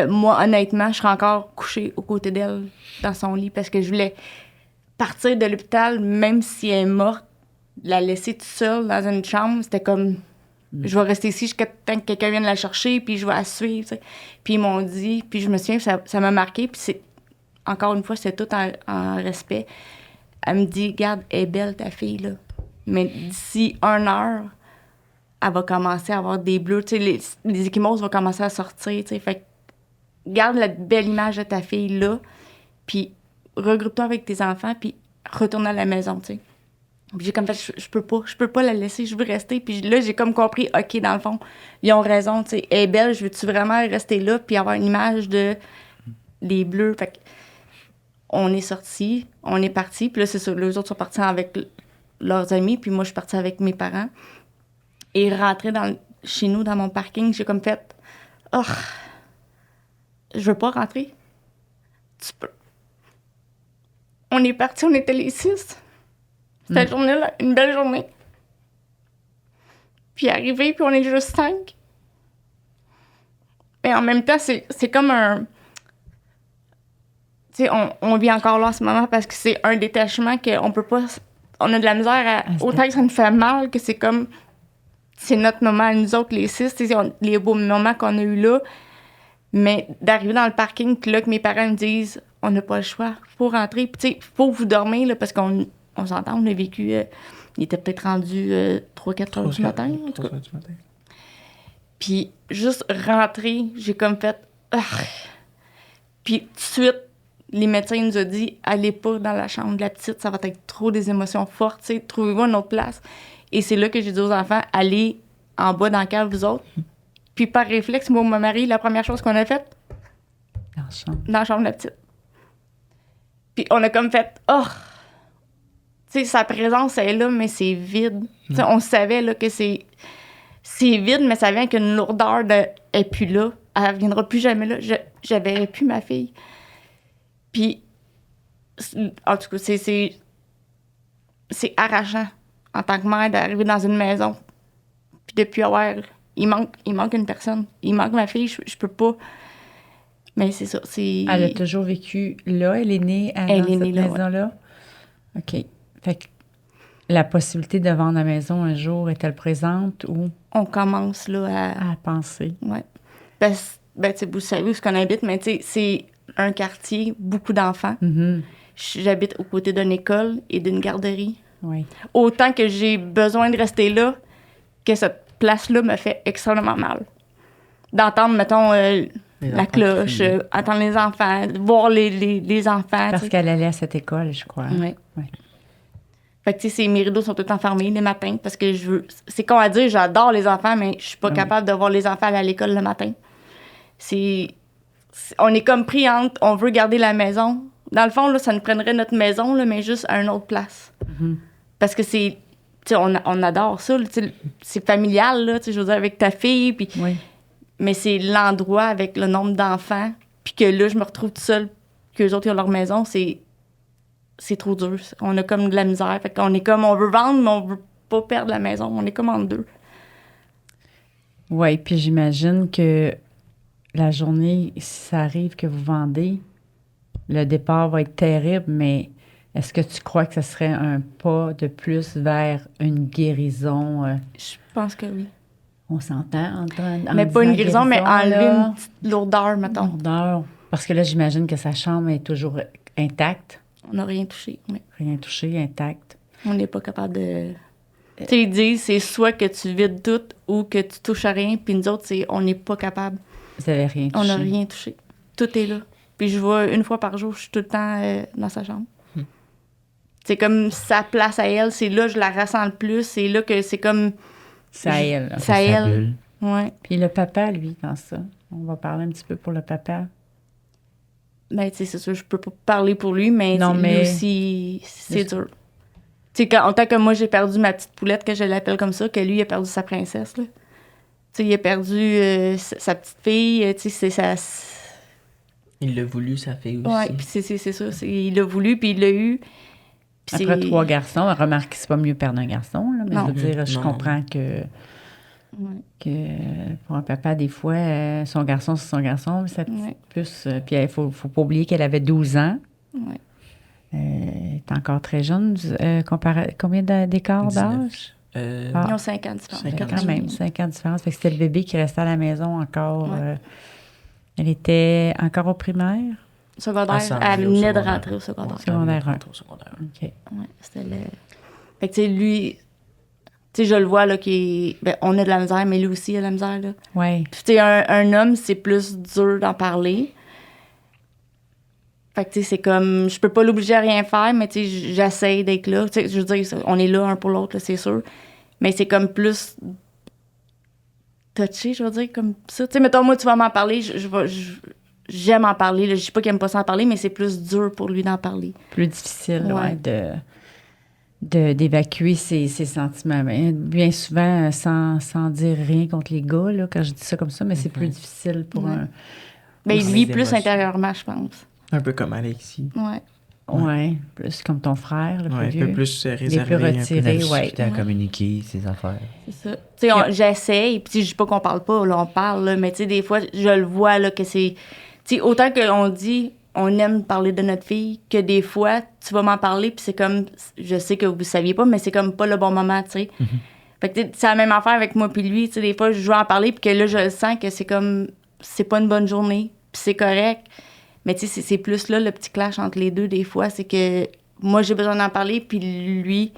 Moi, honnêtement, je serais encore couchée aux côtés d'elle dans son lit parce que je voulais partir de l'hôpital, même si elle est morte, la laisser toute seule dans une chambre. C'était comme, je vais rester ici jusqu'à temps que quelqu'un vienne la chercher, puis je vais la suivre. Tu sais. Puis ils m'ont dit, puis je me souviens, ça m'a marqué, puis c'est, encore une fois, c'est tout en respect. Elle me dit, regarde, elle est belle ta fille, là. Mais d'ici 1 heure, elle va commencer à avoir des bleus. Tu sais, les échymoses vont commencer à sortir. Tu sais. Fait que garde la belle image de ta fille là, puis regroupe-toi avec tes enfants, puis retourne à la maison, tu sais. Puis j'ai comme fait, je peux pas la laisser, je veux rester. Puis là, j'ai comme compris, OK, dans le fond, ils ont raison, tu sais. Elle est belle, je veux-tu vraiment rester là, puis avoir une image de les bleus. Fait que on est sortis, on est partis, puis là, c'est ça, les autres sont partis avec leurs amis, puis moi, je suis partie avec mes parents. Et rentrer chez nous, dans mon parking, j'ai comme fait, oh, je veux pas rentrer. Tu peux. On est partis, on était les 6. Cette journée-là, une belle journée. Puis arrivé, puis on est juste 5. Mais en même temps, c'est comme un... Tu sais, on vit encore là en ce moment parce que c'est un détachement qu'on peut pas... On a de la misère à... Autant que ça nous fait mal, que c'est comme... C'est notre moment à nous autres, les 6. Les beaux moments qu'on a eus là. Mais d'arriver dans le parking, puis là, que mes parents me disent, on n'a pas le choix, faut rentrer. Puis, tu sais, faut vous dormir, là, parce qu'on s'entend, on a vécu, il était peut-être rendu 3-4 heures du matin. En tout cas. Puis, juste rentrer, j'ai comme fait, ah. Puis, tout de suite, les médecins nous ont dit, allez pas dans la chambre de la petite, ça va être trop des émotions fortes, tu sais, trouvez-vous une autre place. Et c'est là que j'ai dit aux enfants, allez en bas dans le cave, vous autres. Puis par réflexe, moi, mon mari, la première chose qu'on a faite, dans la chambre de la petite. Puis on a comme fait, oh! Tu sais, sa présence, elle est là, mais c'est vide. Tu sais, on savait là, que c'est vide, mais ça vient avec une lourdeur de, elle n'est plus là, elle ne reviendra plus jamais là. J'avais plus ma fille. Puis, en tout cas, c'est arrachant en tant que mère d'arriver dans une maison, puis de plus avoir... Il manque une personne. Il manque ma fille, je peux pas. Mais c'est ça, c'est... Elle a toujours vécu là? Elle est née dans cette maison-là? Ouais. OK. Fait que la possibilité de vendre la maison un jour, est-elle présente ou... On commence, là, à penser. Oui. Ben, tu sais, vous savez où est-ce qu'on habite, mais tu sais, c'est un quartier, beaucoup d'enfants. Mm-hmm. J'habite aux côtés d'une école et d'une garderie. Oui. Autant que j'ai besoin de rester là, que cette place-là me fait extrêmement mal. D'entendre, mettons, la cloche, entendre les enfants, voir les enfants. Parce qu'elle allait à cette école, je crois. Oui. Ouais. Fait que, tu sais, mes rideaux sont tous enfermés les matins parce que je veux... C'est con à dire, j'adore les enfants, mais je suis pas capable de voir les enfants aller à l'école le matin. On est comme pris entre... On veut garder la maison. Dans le fond, là, ça nous prendrait notre maison, là, mais juste à une autre place. Mm-hmm. Parce que c'est... Tu sais, on adore ça, c'est familial, là, tu sais, je veux dire, avec ta fille, puis... Oui. Mais c'est l'endroit avec le nombre d'enfants, puis que là, je me retrouve toute seule, qu'eux autres, ils ont leur maison, c'est trop dur. On a comme de la misère. Fait qu'on est comme, on veut vendre, mais on veut pas perdre la maison. On est comme en deux. Oui, puis j'imagine que la journée, si ça arrive que vous vendez, le départ va être terrible, mais est-ce que tu crois que ce serait un pas de plus vers une guérison? Je pense que oui. On s'entend en Mais pas une guérison, mais enlever là, une petite lourdeur, mettons. lourdeur. Parce que là, j'imagine que sa chambre est toujours intacte. On n'a rien touché. Oui. Rien touché, intacte. On n'est pas capable de. Tu sais, ils disent c'est soit que tu vides tout ou que tu touches à rien, puis nous autres, on n'est pas capable. Vous n'avez rien touché. On n'a rien touché. Tout est là. Puis je vois une fois par jour, je suis tout le temps dans sa chambre. C'est comme sa place à elle, c'est là que je la ressens le plus, c'est là que c'est comme. C'est à elle. là. C'est à Sa elle. bulle. Ouais. Puis le papa, lui, dans ça. On va parler un petit peu pour le papa. Ben, tu sais, c'est sûr, je peux pas parler pour lui, mais, Non, lui mais- aussi, c'est dur. Tu sais, autant que moi, j'ai perdu ma petite poulette, que je l'appelle comme ça, que lui, il a perdu sa princesse, là. Tu sais, il a perdu sa petite fille, tu sais, c'est sa. Il l'a voulu, ça fait aussi. Ouais, puis c'est ça. Il l'a voulu, puis il l'a eu. Puis Après c'est- 3 garçons, remarque que c'est pas mieux perdre un garçon, là, mais Non. je veux dire, je Non. comprends que pour un papa, des fois, son garçon, c'est son garçon, mais ça Ouais. plus. Puis il faut pas oublier qu'elle avait 12 ans. Ouais. Elle est encore très jeune. Combien d'écart 19. d'âge? Ah. Ils ont 5 ans de différence. 5 ans. Quand même, 5 ans de différence. Fait que c'était le bébé qui restait à la maison encore. Ouais. Elle était encore au primaire? Secondaire, Ah, elle au venait de secondaire. rentrer au secondaire. Secondaire un. Au secondaire. OK. Ouais, c'était le. Fait que, tu sais, lui, tu sais, je le vois, là, on a de la misère, mais lui aussi, il a de la misère, là. Oui. Puis, tu sais, un homme, c'est plus dur d'en parler. Fait que, tu sais, c'est comme, je peux pas l'obliger à rien faire, mais, tu sais, j'essaie d'être là. Tu sais, je veux dire, on est là un pour l'autre, là, c'est sûr. Mais c'est comme plus touché, je veux dire, comme ça. Tu sais, mettons, moi, tu vas m'en parler, j'aime en parler, là. Je dis pas qu'il aime pas s'en parler, mais c'est plus dur pour lui d'en parler. Plus difficile, Ouais. d'évacuer ses sentiments. Mais bien souvent, sans dire rien contre les gars, là, quand je dis ça comme ça, mais c'est plus difficile pour Ouais. un... Ben, il Aussi vit des plus émotions. intérieurement, je pense. Un peu comme Alexis. Ouais. Ouais, plus comme ton frère, le plus Ouais, un vieux. peu plus Il est réservé. plus un peu retiré, La ouais. difficulté à communiquer ses affaires. C'est ça. Tu sais, j'essaye, puis je dis pas qu'on parle pas, là, on parle, là, mais tu sais, des fois, je le vois, là, que c'est... Tu sais, autant qu'on dit, on aime parler de notre fille, que des fois, tu vas m'en parler, puis c'est comme, je sais que vous saviez pas, mais c'est comme pas le bon moment, tu sais. Fait que tu sais, c'est la même affaire avec moi puis lui, tu sais, des fois, je veux en parler, puis que là, je le sens que c'est comme, c'est pas une bonne journée, puis c'est correct. Mais tu sais, c'est plus là, le petit clash entre les deux, des fois, c'est que moi, j'ai besoin d'en parler, puis lui,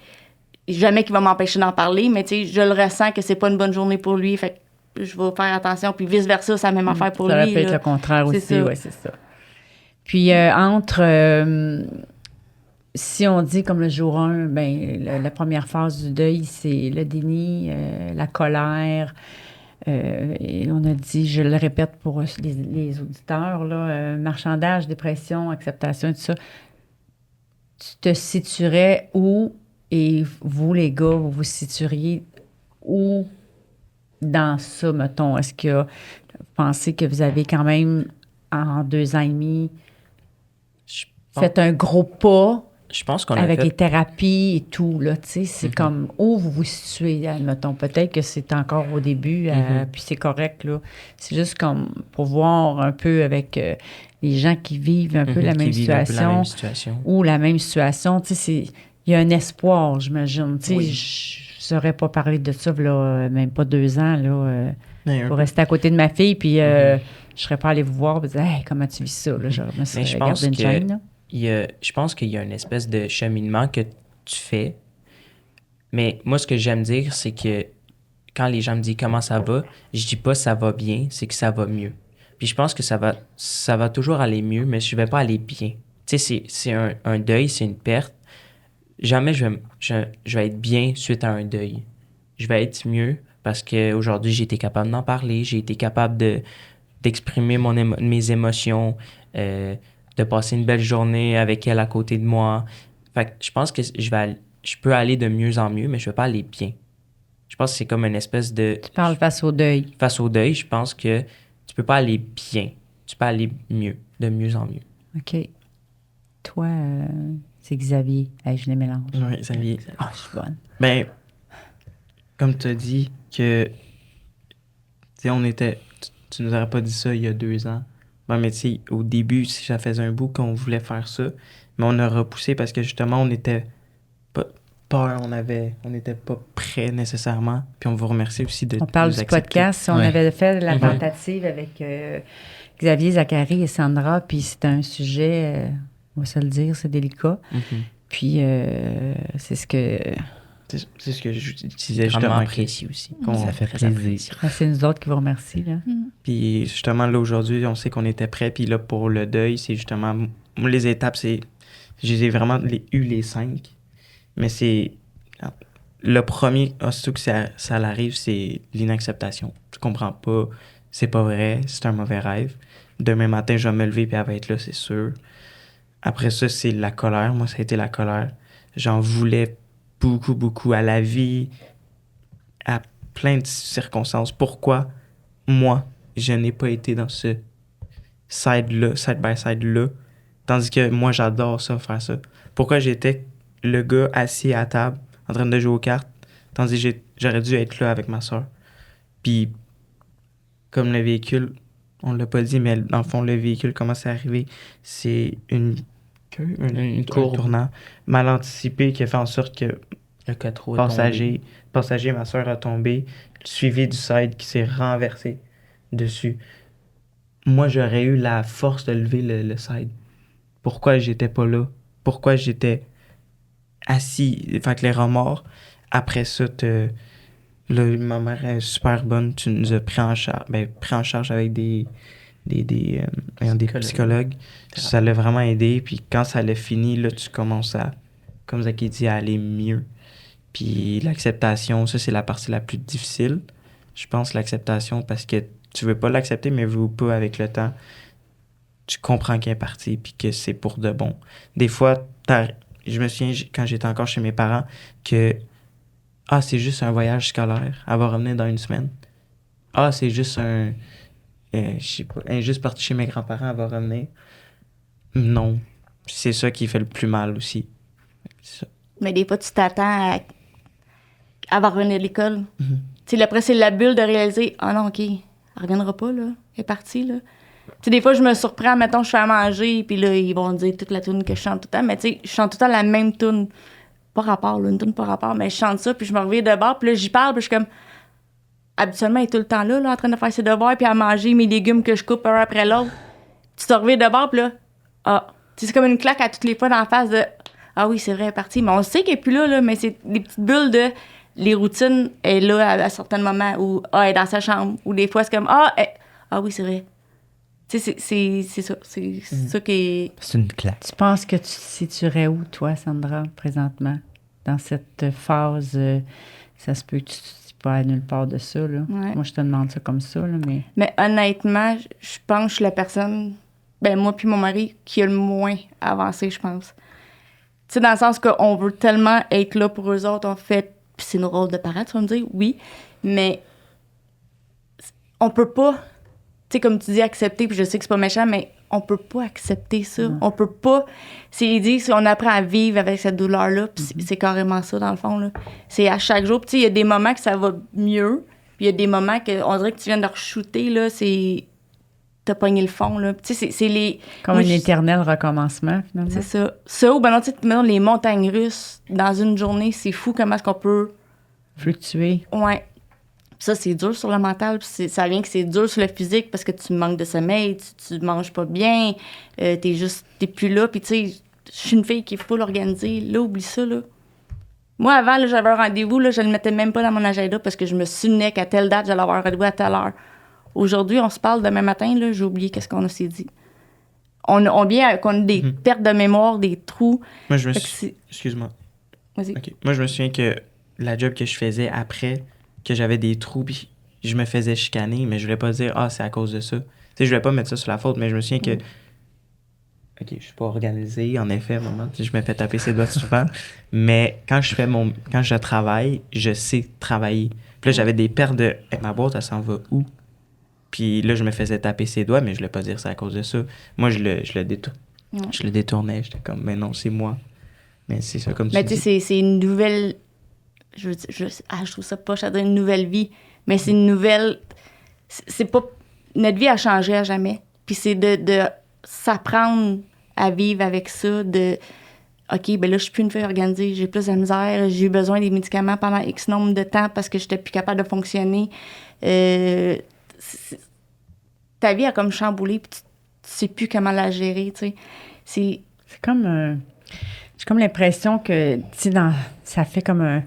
jamais qu'il va m'empêcher d'en parler, mais tu sais, je le ressens que c'est pas une bonne journée pour lui, fait que je vais faire attention, puis vice-versa, c'est la même affaire pour Ça lui. aurait pu être là. le contraire C'est aussi, ça. oui, c'est ça. Puis si on dit comme le jour 1, ben, la première phase du deuil, c'est le déni, la colère. Et on a dit, je le répète pour les auditeurs, là, marchandage, dépression, acceptation, tout ça. Tu te situerais où, et vous, les gars, vous vous situeriez où dans ça, mettons? Est-ce que vous pensez que vous avez quand même, en 2 ans et demi, Je pense, fait un gros pas je pense qu'on a avec fait... les thérapies et tout, là, tu sais, c'est comme où vous vous situez, admettons. Peut-être que c'est encore au début, puis c'est correct, là. C'est juste comme pour voir un peu avec les gens qui vivent un peu la qui même vivent un peu la situation même situation. ou la même situation, tu sais, il y a un espoir, j'imagine. Tu sais, Oui. je ne saurais pas parler de ça, là, même pas 2 ans, là, Mais un pour peu. rester à côté de ma fille, puis je serais pas allée vous voir et dire, hey, comment tu vis ça, là, je me serais je pense gardé une que- chaîne, là. Je pense qu'il y a une espèce de cheminement que tu fais. Mais moi, ce que j'aime dire, c'est que quand les gens me disent comment ça va, je dis pas ça va bien, c'est que ça va mieux. Puis je pense que ça va toujours aller mieux, mais je vais pas aller bien. Tu sais, c'est un deuil, c'est une perte. Jamais je vais être bien suite à un deuil. Je vais être mieux parce qu'aujourd'hui, j'ai été capable d'en parler, j'ai été capable d'exprimer mes émotions, de passer une belle journée avec elle à côté de moi. Fait que je pense que je peux aller de mieux en mieux, mais je vais pas aller bien. Je pense que c'est comme une espèce de... Tu parles face au deuil. Face au deuil, je pense que tu peux pas aller bien. Tu peux aller mieux, de mieux en mieux. OK. Toi, c'est Xavier. Hey, je les mélange. Oui, ça vient. Ah, je suis bonne. Ben, comme tu as dit que, tu sais, on était, tu nous aurais pas dit ça il y a 2 ans. Ben, mais tu sais, au début, si ça faisait un bout qu'on voulait faire ça, mais on a repoussé parce que justement, on était pas, peur, on n'était pas prêts nécessairement. Puis on vous remercie aussi de On parle nous du accepter. podcast. On Ouais. avait fait la Mhm. tentative avec Xavier, Zachary et Sandra, puis c'est un sujet, on va se le dire, c'est délicat. Mhm. Puis c'est ce que... C'est ce que je disais Vraiment justement. apprécié aussi. Ça fait Très plaisir. apprécié. C'est nous autres qui vous remercie, là. Puis justement, là, aujourd'hui, on sait qu'on était prêts. Puis là, pour le deuil, c'est justement... Moi, les étapes, c'est... J'ai vraiment eu les 5. Mais c'est... Le premier, aussitôt que ça arrive, c'est l'inacceptation. Tu comprends pas, c'est pas vrai, c'est un mauvais rêve. Demain matin, je vais me lever puis elle va être là, c'est sûr. Après ça, c'est la colère. Moi, ça a été la colère. J'en voulais beaucoup, beaucoup à la vie, à plein de circonstances. Pourquoi, moi, je n'ai pas été dans ce side-là, side-by-side-là, tandis que moi, j'adore ça, faire ça. Pourquoi j'étais le gars assis à table, en train de jouer aux cartes, tandis que j'aurais dû être là avec ma soeur. Puis, comme le véhicule, on l'a pas dit, mais dans le fond, le véhicule, comment c'est arrivé? C'est une courbe. un tournant mal anticipé qui a fait en sorte que Le 4 roues est passager, ma soeur a tombé, suivi du side qui s'est renversé dessus. Moi, j'aurais eu la force de lever le side. Pourquoi j'étais pas là? Pourquoi j'étais assis? Fait que les remords, après ça, là, ma mère est super bonne. Tu nous as pris en charge avec des psychologues. Ça l'a vraiment aidé. Puis quand ça l'a fini, là, tu commences à, comme Zaki dit, à aller mieux. Puis l'acceptation, ça, c'est la partie la plus difficile. Je pense l'acceptation parce que tu veux pas l'accepter, mais veux pas avec le temps. Tu comprends qu'il est parti puis que c'est pour de bon. Des fois, je me souviens, quand j'étais encore chez mes parents, que c'est juste un voyage scolaire. Elle va revenir dans une semaine. C'est juste je sais pas, elle est juste partie chez mes grands-parents, elle va revenir. Non. C'est ça qui fait le plus mal aussi. C'est ça. Mais des fois, tu t'attends à va revenir de l'école. Mhm. Tu sais, après, c'est la bulle de réaliser, non, OK, elle reviendra pas, là. Elle est partie, là. Tu sais, des fois, je me surprends, mettons, je fais à manger, puis là, ils vont dire toute la tune que je chante tout le temps. Mais tu sais, je chante tout le temps la même tune. Pas rapport, là, une tune pas rapport, mais je chante ça, puis je me reviens de bord, puis là, j'y parle, puis je suis comme... Habituellement, elle est tout le temps là, en train de faire ses devoirs, puis à manger mes légumes que je coupe un après l'autre. Tu te reviens de bord, puis là, tu sais, c'est comme une claque à toutes les fois dans la face de... Ah oui, c'est vrai, elle est partie. Mais on sait qu'elle est plus là, mais c'est des petites bulles de... Les routines, elle est là à certains moments où elle est dans sa chambre. Ou des fois, c'est comme oui, c'est vrai. Tu sais, c'est ça. C'est ça qui est. C'est une claque. Tu penses que tu te situerais où, toi, Sandra, présentement, dans cette phase? Ça se peut que tu ne pas à nulle part de ça, là. Ouais. Moi, je te demande ça comme ça, là, mais... Mais honnêtement, je pense que je suis la personne, moi puis mon mari, qui a le moins avancé, je pense. Tu sais, dans le sens qu'on veut tellement être là pour eux autres, on fait. Puis c'est nos rôles de parents, tu vas me dire, oui, mais on peut pas, tu sais, comme tu dis, accepter, puis je sais que c'est pas méchant, mais on peut pas accepter ça. On peut pas. C'est dit, si on apprend à vivre avec cette douleur-là, puis c'est carrément ça, dans le fond, là. C'est à chaque jour. Puis tu sais, il y a des moments que ça va mieux, puis il y a des moments qu'on dirait que tu viens de re-shooter, là, c'est... T'as pogné le fond, là. Tu sais, c'est les... Comme moi, un éternel recommencement, finalement. c'est ça. Ça, ou ben non, tu sais, mettons, les montagnes russes, dans une journée, c'est fou comment est-ce qu'on peut... Fluctuer. Ouais. Puis ça, c'est dur sur le mental. Puis ça vient que c'est dur sur le physique parce que tu manques de sommeil, tu manges pas bien, t'es plus là. Puis tu sais, je suis une fille qui est full organisée. Là, oublie ça, là. Moi, avant, là, j'avais un rendez-vous, là, je le mettais même pas dans mon agenda parce que je me souvenais qu'à telle date, j'allais avoir un rendez-vous à telle heure. Aujourd'hui, on se parle demain matin, là, j'ai oublié qu'est-ce qu'on s'est dit. On vient qu'on a des pertes de mémoire, des trous. Moi, je me Fait que suis... Excuse-moi. Vas-y. OK. Moi, je me souviens que la job que je faisais après, que j'avais des trous, puis je me faisais chicaner, mais je voulais pas dire « c'est à cause de ça ». Tu sais, je voulais pas mettre ça sur la faute, mais je me souviens que... OK, je suis pas organisé, en effet, maman. Je me fais taper ses doigts souvent. Mais quand je travaille, je sais travailler. Puis là, j'avais des pertes de ma boîte, elle s'en va où? Puis là, je me faisais taper ses doigts, mais je voulais pas dire c'est à cause de ça. Moi, je le détournais. J'étais comme, mais non, c'est moi. Mais c'est ça, comme tu Mais tu dis. sais, c'est une nouvelle. Je trouve ça poche à dire une nouvelle vie. Mais c'est une nouvelle. C'est pas. Notre vie a changé à jamais. Puis c'est de s'apprendre à vivre avec ça. OK, ben là, je suis plus une fille organisée, j'ai plus de misère, j'ai eu besoin des médicaments pendant X nombre de temps parce que j'étais plus capable de fonctionner. Ta vie a comme chamboulé, puis tu sais plus comment la gérer, tu sais. C'est comme... j'ai comme l'impression que, tu sais, ça fait comme un...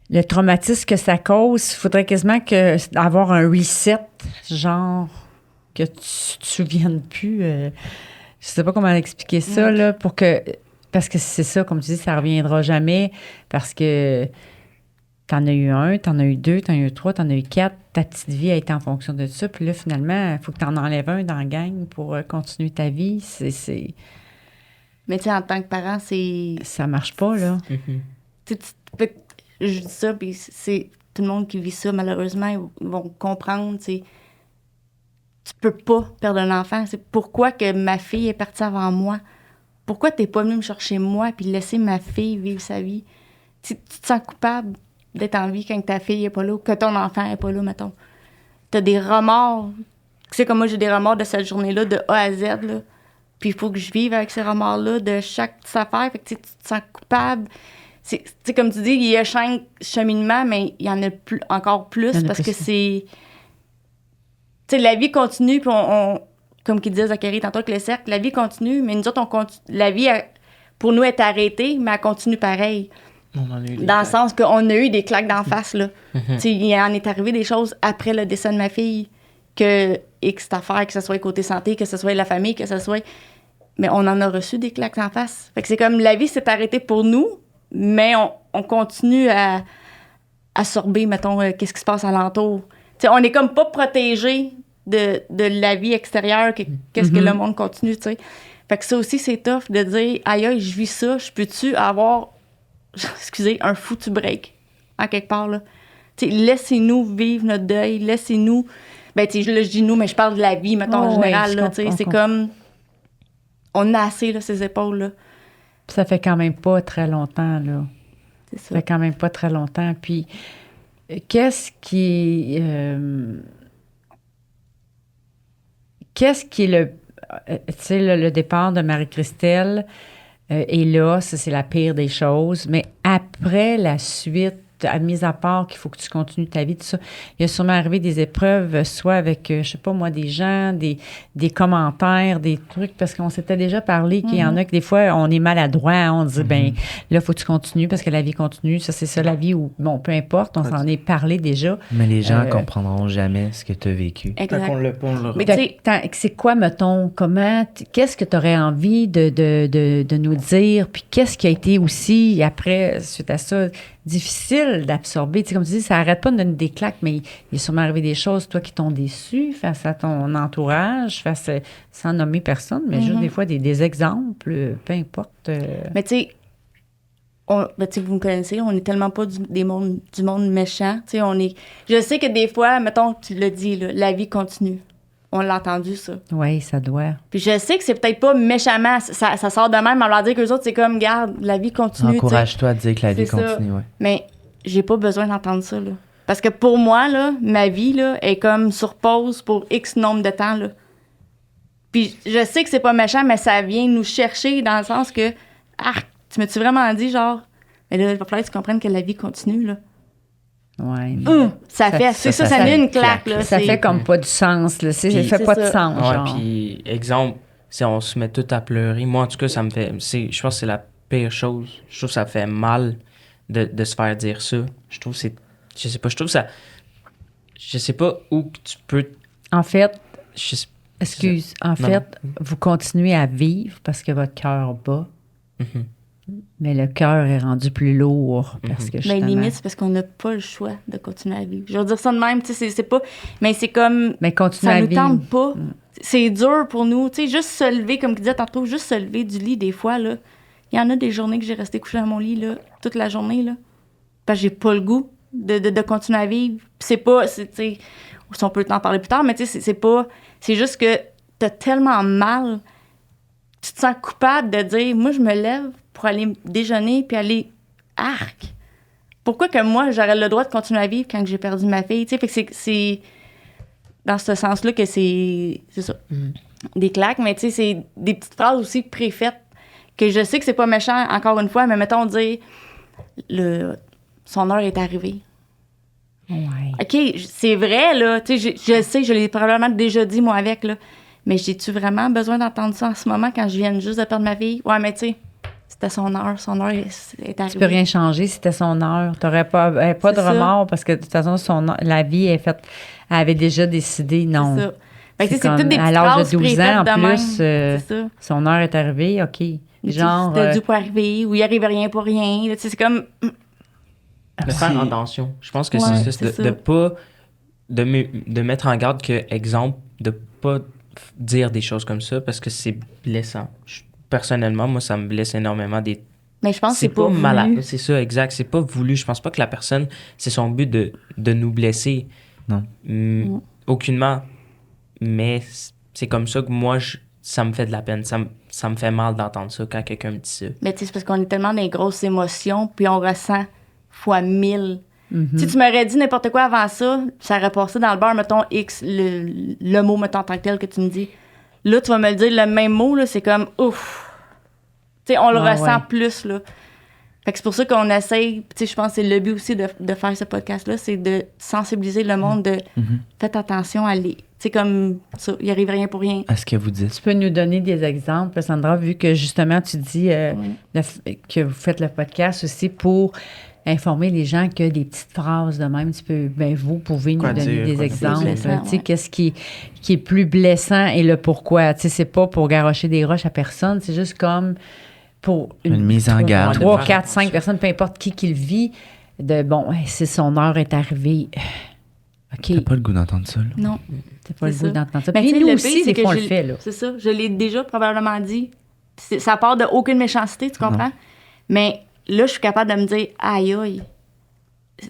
Le traumatisme que ça cause, il faudrait quasiment avoir un reset, genre, que tu te souviennes plus. Je sais pas comment expliquer ça, là, pour que... Parce que c'est ça, comme tu dis, ça reviendra jamais, parce que t'en as eu 1, t'en as eu 2, t'en as eu 3, t'en as eu 4. Ta petite vie a été en fonction de ça. Puis là, finalement, il faut que t'en enlèves un dans la gang pour continuer ta vie. Mais tu sais, en tant que parent, c'est... Ça marche pas, là. Tu sais, je dis ça, puis c'est tout le monde qui vit ça, malheureusement, ils vont comprendre, tu sais. Tu peux pas perdre un enfant. C'est pourquoi que ma fille est partie avant moi. Pourquoi t'es pas venu me chercher moi puis laisser ma fille vivre sa vie? Tu te sens coupable d'être en vie quand ta fille est pas là ou que ton enfant est pas là, mettons. T'as des remords. Tu sais, comme moi, j'ai des remords de cette journée-là, de A à Z, là. Puis il faut que je vive avec ces remords-là de chaque petite affaire. Fait que tu te sens coupable. Tu sais, comme tu dis, il y a 5 cheminements, mais il y en a encore plus parce que c'est... Tu sais, la vie continue, puis comme qu'il disait Zachary tantôt avec le cercle, la vie continue, mais nous autres, la vie, pour nous, est arrêtée, mais elle continue pareil. On en a eu des Dans le claques. sens qu'on a eu des claques d'en face, là. Tu sais, il en est arrivé des choses après le décès de ma fille, que X affaire, que ce soit côté santé, que ce soit la famille, que ce soit... Mais on en a reçu des claques d'en face. Fait que c'est comme la vie s'est arrêtée pour nous, mais on continue à absorber, mettons, qu'est-ce qui se passe alentour. Tu sais, on est comme pas protégé de la vie extérieure, qu'est-ce que le monde continue, tu sais. Fait que ça aussi, c'est tough de dire, aïe, aïe, je vis ça, je peux-tu avoir, excusez, un foutu break, en quelque part, là. Tu sais, laissez-nous vivre notre deuil, laissez-nous, ben, tu sais, là, je dis nous, mais je parle de la vie, mettons, en général, là, tu sais, c'est comme, on a assez, là, ces épaules-là. Ça fait quand même pas très longtemps, là. C'est ça. Ça fait quand même pas très longtemps. Puis, qu'est-ce qui est le... tu sais, le départ de Marie-Christelle est là, ça, c'est la pire des choses. Mais après la suite, mis à part qu'il faut que tu continues ta vie, tout ça, il y a sûrement arrivé des épreuves, soit avec, je sais pas moi, des gens, des commentaires, des trucs, parce qu'on s'était déjà parlé qu'il y en a que des fois, on est maladroit, hein, on dit, ben là, faut que tu continues parce que la vie continue. Ça, c'est ça, la vie, ou bon, peu importe, on s'en est parlé déjà. Mais les gens comprendront jamais ce que tu as vécu. Tant Exact. qu'on l'a pas, on l'aura. Mais tu sais, C'est quoi, mettons, qu'est-ce que tu aurais envie de nous dire, puis qu'est-ce qui a été aussi, après, suite à ça, difficile d'absorber. Tu sais, comme tu dis, ça n'arrête pas de donner des claques, mais il est sûrement arrivé des choses, toi, qui t'ont déçu face à ton entourage, sans nommer personne, mais juste des fois des exemples, peu importe. mais tu sais, ben, tu sais, vous me connaissez, on n'est tellement pas du monde méchant. Tu sais, je sais que des fois, mettons, tu l'as dit, là, la vie continue. On l'a entendu, ça. Oui, ça doit. Puis je sais que c'est peut-être pas méchamment, ça sort de même, à leur dire qu'eux autres, c'est comme, garde, la vie continue. tu sais. Encourage-toi à dire que la vie C'est ça. continue, ouais. Mais j'ai pas besoin d'entendre ça, là. Parce que pour moi, là, ma vie, là, est comme sur pause pour X nombre de temps, là. Puis je sais que c'est pas méchant, mais ça vient nous chercher dans le sens que, tu m'as-tu vraiment dit, genre, mais là, il va falloir que tu comprennes que la vie continue, là. Ouais. Ça fait, c'est ça, ça met une claque, là. Ça c'est- fait comme pas du sens, là. Ça Puis- fait pas c'est de ça. sens, Ouais, genre. puis exemple, si on se met tout à pleurer, moi en tout cas, ça me fait. Je pense que c'est la pire chose. Je trouve que ça fait mal de se faire dire ça. Je trouve que c'est. Je sais pas, je trouve que ça. Je sais pas où que tu peux. En fait, Je sais- excuse, en Non, fait, vous continuez à vivre parce que votre cœur bat, Mhm. mais le cœur est rendu plus lourd parce que Mais justement... limite, c'est parce qu'on n'a pas le choix de continuer à vivre. Je veux dire ça de même, tu sais, c'est pas... Mais c'est comme... Mais continuer Ça à nous vivre. tente pas. C'est dur pour nous. Tu sais, juste se lever, comme tu disais tantôt, juste se lever du lit, des fois, là. Il y en a des journées que j'ai resté couchée dans mon lit, là, toute la journée, là. Parce que j'ai pas le goût de continuer à vivre. Puis c'est pas... Tu sais, si on peut t'en parler plus tard, mais tu sais, c'est pas... C'est juste que t'as tellement mal. Tu te sens coupable de dire, moi, je me lève pour aller déjeuner puis aller... Arc! Pourquoi que moi, j'aurais le droit de continuer à vivre quand j'ai perdu ma fille? Tu sais, fait que c'est dans ce sens-là que c'est ça. Des claques, mais tu sais, c'est des petites phrases aussi préfaites. que je sais que c'est pas méchant, encore une fois, mais mettons dire, son heure est arrivée. Ouais. OK, c'est vrai, là. Tu sais, je sais, je l'ai probablement déjà dit, moi, avec, là. Mais j'ai-tu vraiment besoin d'entendre ça en ce moment quand je viens juste de perdre ma fille? Ouais, mais tu sais, c'était son heure est arrivée. Tu peux rien changer si c'était son heure. Tu n'aurais pas de C'est ça. remords parce que de toute façon, la vie est faite. Elle avait déjà décidé, non. C'est ça. Fait que, tu sais, c'est comme toutes des petites à l'âge phrases de 12 ans, préfaites en de plus, même. C'est ça. son heure est arrivée, OK. Genre, C'était dû pour arriver, ou il arrive rien pour rien. Tu sais, c'est comme... De faire attention. Je pense que Ouais, c'est c'est ça. de pas... De mettre en garde que, exemple, de pas dire des choses comme ça parce que c'est blessant. Personnellement, moi, ça me blesse énormément des... Mais je pense que c'est pas pas voulu. malade. C'est ça, exact. C'est pas voulu. Je pense pas que la personne, c'est son but de nous blesser. Non. Aucunement. Mais c'est comme ça que moi, ça me fait de la peine. Ça me fait mal d'entendre ça quand quelqu'un me dit ça. Mais tu sais, c'est parce qu'on est tellement dans les grosses émotions, puis on ressent fois 1000. Si tu m'aurais dit n'importe quoi avant ça, ça aurait passé dans le bar, mettons, X, le mot, mettons, en tant que tel que tu me dis. Là, tu vas me le dire, le même mot, là, c'est comme ouf. Tu sais, on le ressent plus, là. Fait que c'est pour ça qu'on essaye, tu sais, je pense que c'est le but aussi de faire ce podcast-là, c'est de sensibiliser le monde de faites attention à les. Tu sais, comme ça, il arrive rien pour rien. À ce que vous dites. tu peux nous donner des exemples, Sandra, vu que justement, tu dis que vous faites le podcast aussi pour informer les gens que des petites phrases de même, vous pouvez nous Quoi donner dire, des quoi exemples. blessant, Tu sais, qu'est-ce qui est plus blessant et le pourquoi. Tu sais, c'est pas pour garrocher des roches à personne, c'est juste comme pour Une mise en garde. 3, Faire 4, attention. 5 personnes, peu importe qui le vit, de si son heure est arrivée. OK. T'as pas le goût d'entendre ça, là. Non. T'as pas le C'est goût ça. d'entendre ça. Mais Puis tu sais, nous le aussi, pire, c'est des fois, on que le fait, là. C'est ça. Je l'ai déjà probablement dit. Ça part de aucune méchanceté, tu comprends? Mais là, je suis capable de me dire, aïe, aïe.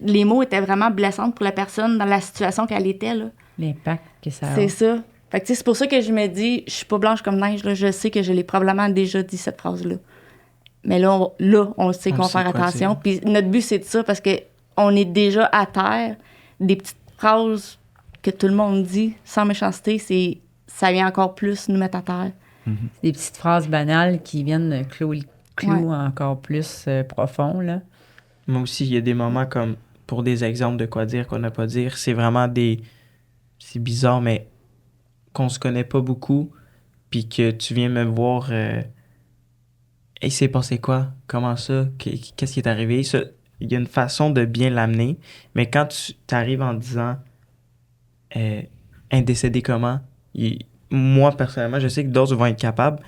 Les mots étaient vraiment blessants pour la personne dans la situation qu'elle était, là. L'impact que ça a. C'est ça. Fait que, tu sais, c'est pour ça que je me dis, je suis pas blanche comme neige, là. Je sais que je l'ai probablement déjà dit, cette phrase-là. Mais là, on sait On qu'on va sait faire quoi attention. dire. Puis notre but, c'est de ça, parce que on est déjà à terre. Des petites phrases que tout le monde dit, sans méchanceté, ça vient encore plus nous mettre à terre. Des petites phrases banales qui viennent clou Ouais. encore plus profond, là. Moi aussi, il y a des moments comme, pour des exemples de quoi dire, quoi ne pas dire, c'est vraiment c'est bizarre, mais qu'on se connaît pas beaucoup, puis que tu viens me voir, hey, il s'est passé quoi? Comment ça? Qu'est-ce qui est arrivé? Ça, il y a une façon de bien l'amener, mais quand tu t'arrives en disant, un décédé comment? Moi, personnellement, je sais que d'autres vont être capables,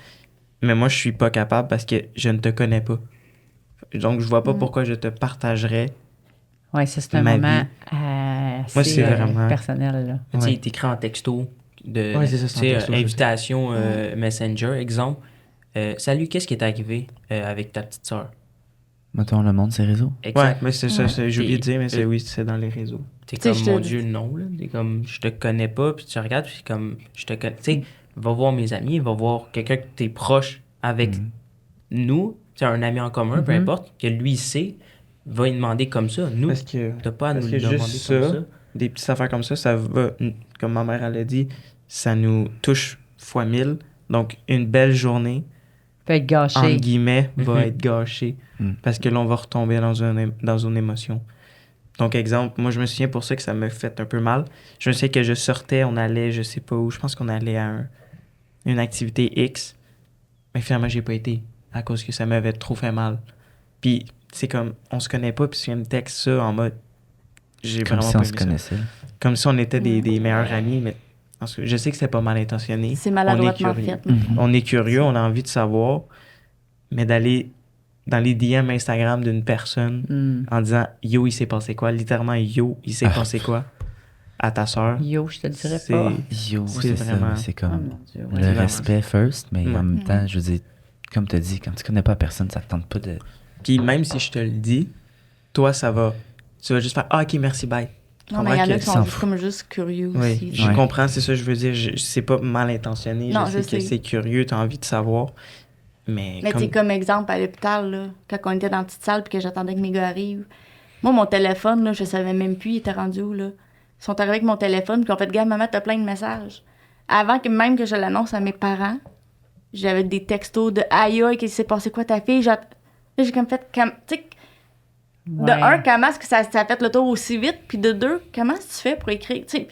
mais moi, je suis pas capable parce que je ne te connais pas. Donc, je vois pas pourquoi je te partagerais. Oui, ça, c'est un Ma moment vie. assez Moi, c'est vraiment- personnel, là. Tu sais, Ouais. il t'écrit en texto de Ouais, c'est ça, c'est en tu sais, texto, je invitation Messenger, exemple. Salut, qu'est-ce qui est arrivé avec ta petite sœur? Mettons, le monde, ses réseaux. Ouais, Exact. mais c'est ça, j'ai oublié de dire, mais T'es- oui, c'est dans les réseaux. T'es Tu sais, comme, je te mon dis- Dieu, non. Là. T'es comme, je te connais pas, puis tu regardes, puis comme, je te connais. Tu sais, va voir mes amis, va voir quelqu'un que t'es proche avec nous, tu sais, un ami en commun, peu importe, que lui il sait, va lui demander comme ça. Nous, Parce que, t'as pas à nous parce le que demander juste comme ça, ça. des petites affaires comme ça va, comme ma mère elle a dit, ça nous touche fois 1000. Donc, une belle journée, Peut être gâché. entre guillemets, va Mhm. être gâchée. Mhm. Parce que là, on va retomber dans une émotion. Donc, exemple, moi, je me souviens pour ça que ça me fait un peu mal. Je me souviens que je sortais, on allait, je sais pas où, je pense qu'on allait à une activité X. Mais finalement, j'ai pas été à cause que ça m'avait trop fait mal. Puis, c'est comme, on se connaît pas, puis tu me textes ça en mode, j'ai Comme vraiment si pas on aimé se ça. connaissait. Comme si on était des meilleurs amis, mais parce que je sais que c'est pas mal intentionné. C'est maladroitement On est curieux. fait. On est curieux, on a envie de savoir, mais d'aller dans les DM Instagram d'une personne Hmm. en disant « Yo, il s'est passé quoi? » Littéralement, « Yo, il s'est passé quoi? » à ta soeur. Yo, je te le dirais C'est- pas. Yo, C'est c'est ça. vraiment- C'est Oh, comme mon Dieu, ouais. le vraiment respect first, mais Ouais. en même temps, je veux dire, comme tu as dit, quand tu connais pas personne, ça te tente pas de. Puis même si je te le dis, toi, ça va. Tu vas juste faire « Ah, ok, merci, bye. » Non, mais il y en a qui s'en sont fout. comme juste curieux Oui, aussi. je Ouais. comprends, c'est ça que je veux dire. C'est pas mal intentionné. Non, je je sais que sais. c'est curieux, tu as envie de savoir. Mais, Mais tu sais, comme exemple, à l'hôpital, là, quand on était dans la petite salle puis que j'attendais que mes gars arrivent, moi, mon téléphone, là, je savais même plus, il était rendu où, là. Ils sont arrivés avec mon téléphone puis ils ont fait « Gars, maman, t'as plein de messages. » Avant que même que je l'annonce à mes parents, j'avais des textos de aïe, qu'est-ce qui s'est passé quoi ta fille? Là, j'ai comme fait, tu sais, de un, comment est-ce que ça a fait le tour aussi vite? Puis de deux, comment est-ce que tu fais pour écrire? Tu sais,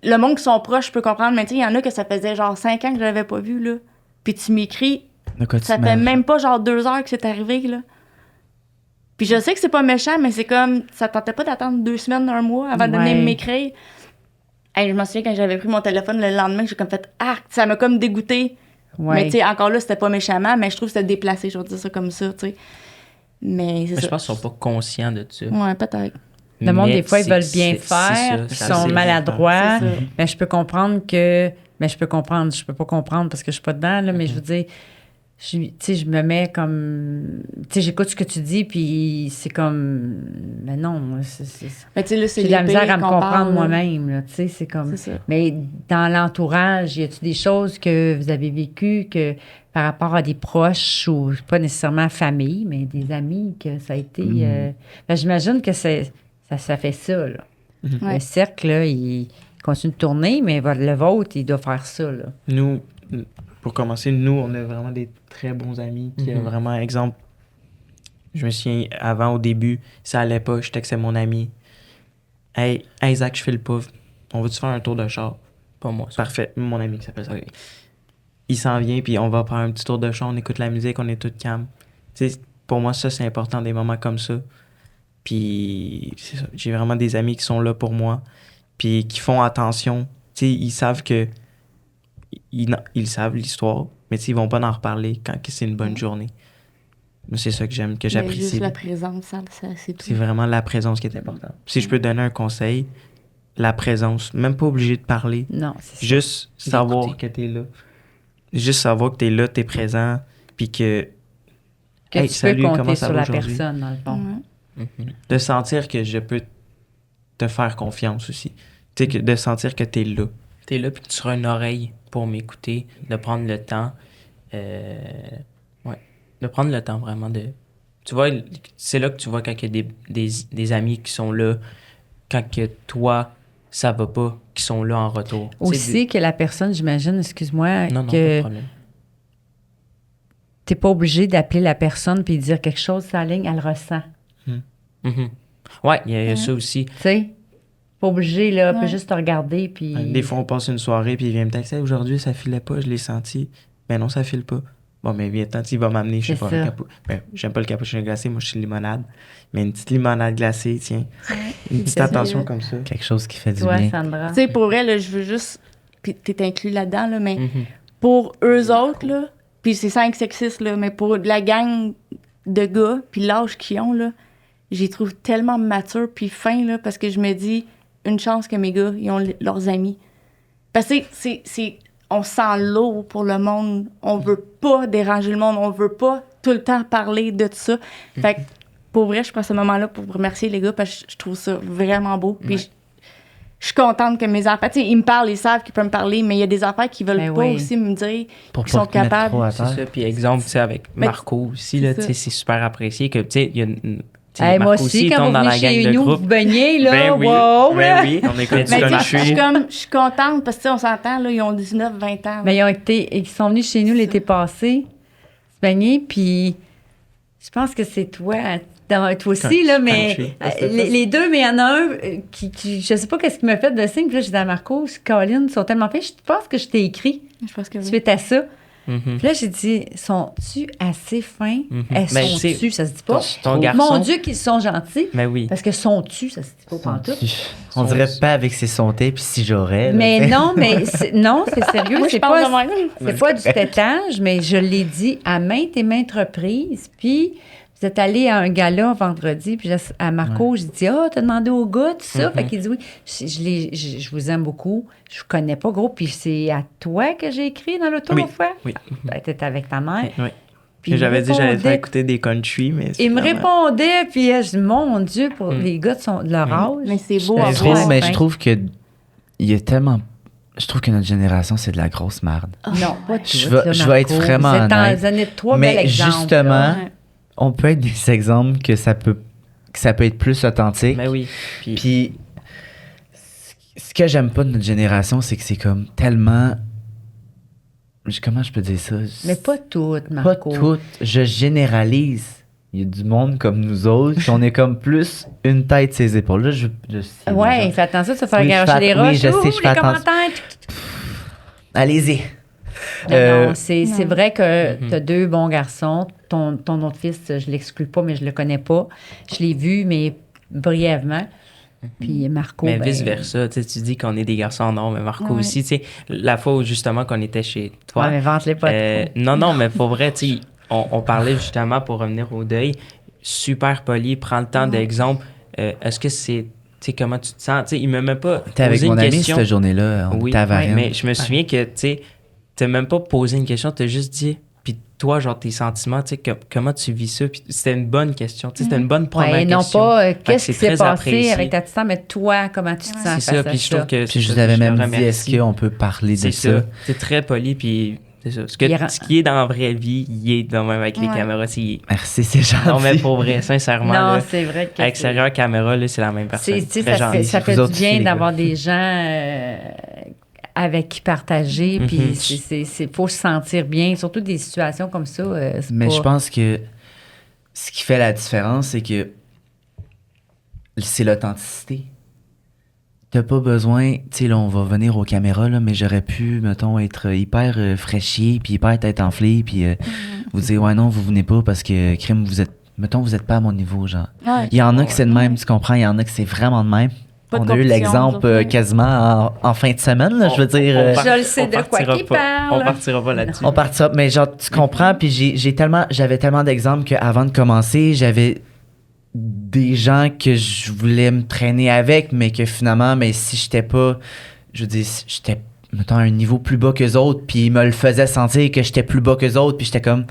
le monde qui sont proches, je peux comprendre, mais tu sais, il y en a que ça faisait genre 5 ans que je l'avais pas vu, là. Puis tu m'écris, ça fait même pas genre 2 heures que c'est arrivé, là. Puis je sais que c'est pas méchant, mais c'est comme, ça tentait pas d'attendre 2 semaines, 1 mois avant de venir m'écrire. Hey, je me souviens quand j'avais pris mon téléphone le lendemain, j'ai comme fait, ça m'a comme dégoûté. Ouais. Mais tu sais, encore là, c'était pas méchamment, mais je trouve que c'était déplacé, je vais dire ça comme ça, tu sais. Mais c'est ça. Je pense qu'ils sont pas conscients de ça. Ouais, peut-être. Le monde, Mais des fois, ils veulent bien c'est faire, ça, ils sont maladroits. C'est ça. Mais je peux comprendre que. Mais je peux pas comprendre parce que je suis pas dedans, là, mais je veux dire, tu sais, je me mets comme. Tu sais, j'écoute ce que tu dis, puis c'est comme. Mais non, Mais tu sais, là, c'est j'ai de la l'épée misère à me qu'on comprendre parle, là. moi-même, là, tu sais, c'est comme. C'est ça. Mais dans l'entourage, y a-tu des choses que vous avez vécues que par rapport à des proches ou pas nécessairement famille, mais des amis, que ça a été. Ben, j'imagine que ça fait ça, là. Ouais. Le cercle, là, il continue de tourner, mais le vôtre, il doit faire ça, là. Nous, pour commencer, nous, on a vraiment des très bons amis qui ont vraiment, exemple, je me souviens, avant, au début, ça allait pas, je textais mon ami. Hey, Zach, je file pas. On va-tu faire un tour de char? Pas moi, ça. Parfait, mon ami qui s'appelle Zach. Il s'en vient, puis on va faire un petit tour de char, on écoute la musique, on est tout calme. Tu sais, pour moi, ça, c'est important, des moments comme ça. Puis, c'est ça, j'ai vraiment des amis qui sont là pour moi, puis qui font attention. Tu sais, ils savent que. Ils savent l'histoire, mais tu sais, ils vont pas en reparler quand que c'est une bonne journée. Moi, c'est ça que j'aime, que Mais j'apprécie. juste la présence, ça c'est tout. C'est vraiment la présence qui est importante. Si je peux donner un conseil, la présence, même pas obligé de parler, Non, c'est ça. juste savoir D'écouter. que t'es là. Juste savoir que t'es là, t'es présent, puis que Que Hey, tu salut, peux comment compter ça sur va la aujourd'hui? personne, dans le fond. Ouais. de sentir que je peux te faire confiance aussi. Tu sais, de sentir que t'es là. T'es là, puis que tu seras une oreille pour m'écouter, de prendre le temps. De prendre le temps vraiment de. Tu vois, c'est là que tu vois quand il y a des amis qui sont là, quand que toi, ça va pas, qui sont là en retour. Tu sais, Aussi que la personne, j'imagine, excuse-moi, Non, pas de que problème. t'es pas obligé d'appeler la personne puis dire quelque chose, sa ligne, elle ressent. Mhm. Ouais, il y a ça aussi. Tu sais? Pas obligé, là, elle peut Ouais. juste te regarder puis... Des fois, on passe une soirée, puis il vient me texter, aujourd'hui, ça filait pas, je l'ai senti. Ben non, ça file pas. Bon, mais viens, tant il va m'amener, je sais C'est pas, ça. un Ben, j'aime pas le cappuccino glacé, moi, je suis limonade. Mais une petite limonade glacée, tiens. Une petite C'est attention ça. comme ça. Quelque chose qui fait du Toi, bien. Sandra. Tu sais, pour elle, là, je veux juste. Puis t'es inclus là-dedans, là, mais Mhm. pour eux autres, là, puis c'est sans être sexiste, là, mais pour la gang de gars, puis l'âge qu'ils ont, là, j'y trouve tellement mature puis fin, là, parce que je me dis, une chance que mes gars, ils ont leurs amis. Parce que on se sent lourd pour le monde. On veut pas déranger le monde. On veut pas tout le temps parler de tout ça. Fait que, pour vrai, je prends ce moment-là pour remercier les gars parce que je trouve ça vraiment beau. Puis je suis contente que mes enfants, tu sais, ils me parlent, ils savent qu'ils peuvent me parler, mais il y a des affaires qu'ils veulent Ben pas oui. aussi me dire, Pour qu'ils sont pas te mettre capables. trop à C'est terre. ça. Puis exemple, tu sais, avec Mais Marco aussi, c'est là, ça. tu sais, c'est super apprécié que, tu sais, il y a une. tu sais, Hey, moi Marco aussi, il quand tombe vous dans venez la gang chez de nous, groupe. vous baignez, là, Ben oui, wow! ben oui. On écoute Mais du tu sais, Mais tu sais, country. je suis contente parce que, tu sais, on s'entend, là, ils ont 19, 20 ans. là. Mais ils sont venus chez nous l'été passé, se baigner, puis je pense que c'est toi, toi aussi, là, mais Country. les deux, mais il y en a un qui je sais pas qu'est-ce qui m'a fait de signe, puis là, j'ai dit à Marco, Colin, ils sont tellement fins, je pense que je t'ai écrit Je pense que oui. suite à ça. Mhm. Puis là, j'ai dit, sont-tu assez fins? Mhm. Elles Mais sont-tu, c'est- ça se dit pas. ton garçon. Mon Dieu, qu'ils sont gentils. Mais oui. Parce que sont-tu, ça se dit pas pantoute. On dirait pas avec ses sontés, puis si j'aurais. là, Mais tu sais. non, mais c'est sérieux, Moi, je c'est parle pas, de même. c'est pas du tétage, mais je l'ai dit à maintes et maintes reprises. Puis, vous êtes allé à un gala vendredi, puis à Marco, j'ai dit, t'as demandé au gars, tout ça. Fait qu'il dit, oui, je vous aime beaucoup. Je vous connais pas, gros. Puis c'est à toi que j'ai écrit dans l'auto Oui. l'autre fois. Oui. Ben, t'étais avec ta mère. Oui. Puis il J'avais dit que j'allais te faire répondait- écouter des country, mais Il me finalement- répondait, puis je dis, mon Dieu, pour les gars de leur âge. Mais c'est beau je à Je trouve trouve, voir. mais fin. je trouve que il y a tellement. Je trouve que notre génération, c'est de la grosse merde. Non, pas tout. Je vais être vraiment Vous êtes dans honnête. les années de trois Mais bel exemples, justement, là. Ouais. On peut être des exemples que ça peut être plus authentique. Mais oui. Puis, Puis, ce que j'aime pas de notre génération, c'est que c'est comme tellement Comment je peux dire ça? Mais pas toutes, Pas Marco. toutes. Je généralise. Il y a du monde comme nous autres, puis on est comme plus une tête ses épaules. Là, je sais Ouais, déjà. fais attention, tu vas faire Oui, je garocher fais les att- oui, roches. je sais, Ouh, je les fais attention. commentaires. Allez-y. Non, c'est vrai que Mhm. tu as deux bons garçons. Ton autre fils, je l'exclus pas, mais je le connais pas. Je l'ai vu, mais brièvement. Puis Marco, Mais ben, vice-versa, tu sais, tu dis qu'on est des garçons en or, mais Marco Ouais. aussi, tu sais, la fois où justement qu'on était chez toi. Ouais, mais vente-les pas trop. Non, mais pour vrai, tu sais, on parlait justement pour revenir au deuil, super poli, prends le temps d'exemple. Est-ce que c'est, tu sais, comment tu te sens? Tu sais, il m'a même pas T'es avec posé mon une ami question. cette journée-là. On Oui, était à Varennes. mais je me souviens que, tu sais, t'as même pas posé une question, t'as juste dit, puis toi, genre, tes sentiments, tu sais, comment tu vis ça? Puis c'était une bonne question, tu sais, c'était une bonne première Ouais, non question. pas que qu'est-ce c'est qui s'est très passé apprécié. avec ta petite sœur, mais toi, comment tu te sens C'est face ça, à puis je trouve que Puis je c'est vous ça, avais je te même dit, remercie. est-ce qu'on peut parler de C'est ça? C'est très poli, puis c'est ça. Ce Il qui est dans la vraie vie, il est dans même avec les Ouais. caméras. C'est... Merci, c'est gentil. Non, mais pour vrai, sincèrement, Non, là, c'est vrai que à extérieur caméra, là, c'est la même personne. tu sais, Très ça fait, gentil. ça Vous fait autres du bien aussi, les d'avoir gars. des gens avec qui partager, puis Mhm. c'est faut se sentir bien, surtout des situations comme ça. C'est Mais pas- je pense que ce qui fait la différence, c'est que c'est l'authenticité. T'as pas besoin, tu sais, là, on va venir aux caméras, là, mais j'aurais pu, mettons, être hyper fraîchier, puis hyper tête enflée, puis vous dire, ouais, non, vous venez pas parce que, crime, vous êtes pas à mon niveau, genre. Ouais. Il y en a que c'est de même, tu comprends, il y en a que c'est vraiment de même. Pas de On a eu compétition, l'exemple nous autres, ouais. quasiment en fin de semaine, là, je veux dire. Je le sais de quoi qu'il parle. On partira pas là-dessus. On partira, mais genre, tu comprends, puis j'avais tellement d'exemples qu'avant de commencer, j'avais des gens que je voulais me traîner avec, mais que finalement, mais si j'étais pas, je veux dire, si j'étais, mettons, à un niveau plus bas qu'eux autres, puis ils me le faisaient sentir que j'étais plus bas qu'eux autres, puis j'étais comme...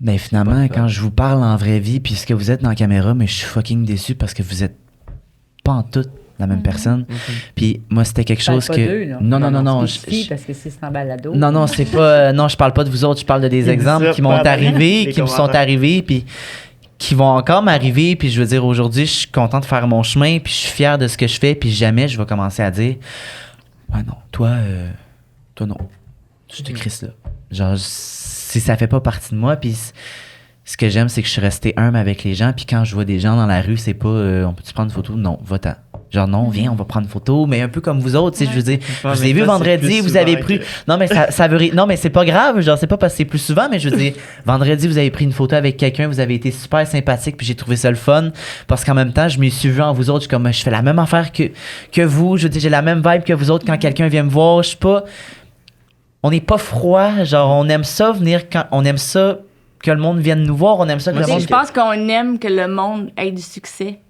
Mais finalement, quand je vous parle en vraie vie, puis ce que vous êtes dans la caméra, mais je suis fucking déçu parce que vous êtes pas en tout la même personne. Puis moi, c'était quelque chose Pas que... d'eux, là. Non, Spécifie, parce que c'est en balado. non, c'est pas. Non, je parle pas de vous autres, je parle de des Il dit exemples ça, qui m'ont pas dans arrivé, les qui me sont commentaires. arrivés, puis qui vont encore m'arriver. Puis je veux dire, aujourd'hui, je suis content de faire mon chemin, puis je suis fier de ce que je fais, puis jamais je vais commencer à dire, ouais, non, toi non. Je te crisse là. Genre, si ça fait pas partie de moi, puis ce que j'aime, c'est que je suis resté humble avec les gens, puis quand je vois des gens dans la rue, c'est pas, on peut-tu prendre une photo? Non, va-t'en. Genre, non, viens, on va prendre une photo, mais un peu comme vous autres, tu sais, je veux dire, Ouais, je vous mais ai vu toi, c'est vendredi, plus vous avez souvent pris... que- Non, mais ça veut rien... Non, mais c'est pas grave, genre, c'est pas parce que c'est plus souvent, mais je veux dire, vendredi, vous avez pris une photo avec quelqu'un, vous avez été super sympathique, puis j'ai trouvé ça le fun, parce qu'en même temps, je m'y suis vu en vous autres, je fais la même affaire que vous, je veux dire, j'ai la même vibe que vous autres quand quelqu'un vient me voir, je suis pas... On n'est pas froid, genre, on aime ça venir quand... On aime ça que le monde vienne nous voir, on aime ça que Moi, le c'est monde... Je pense qu'on aime que le monde ait du succès.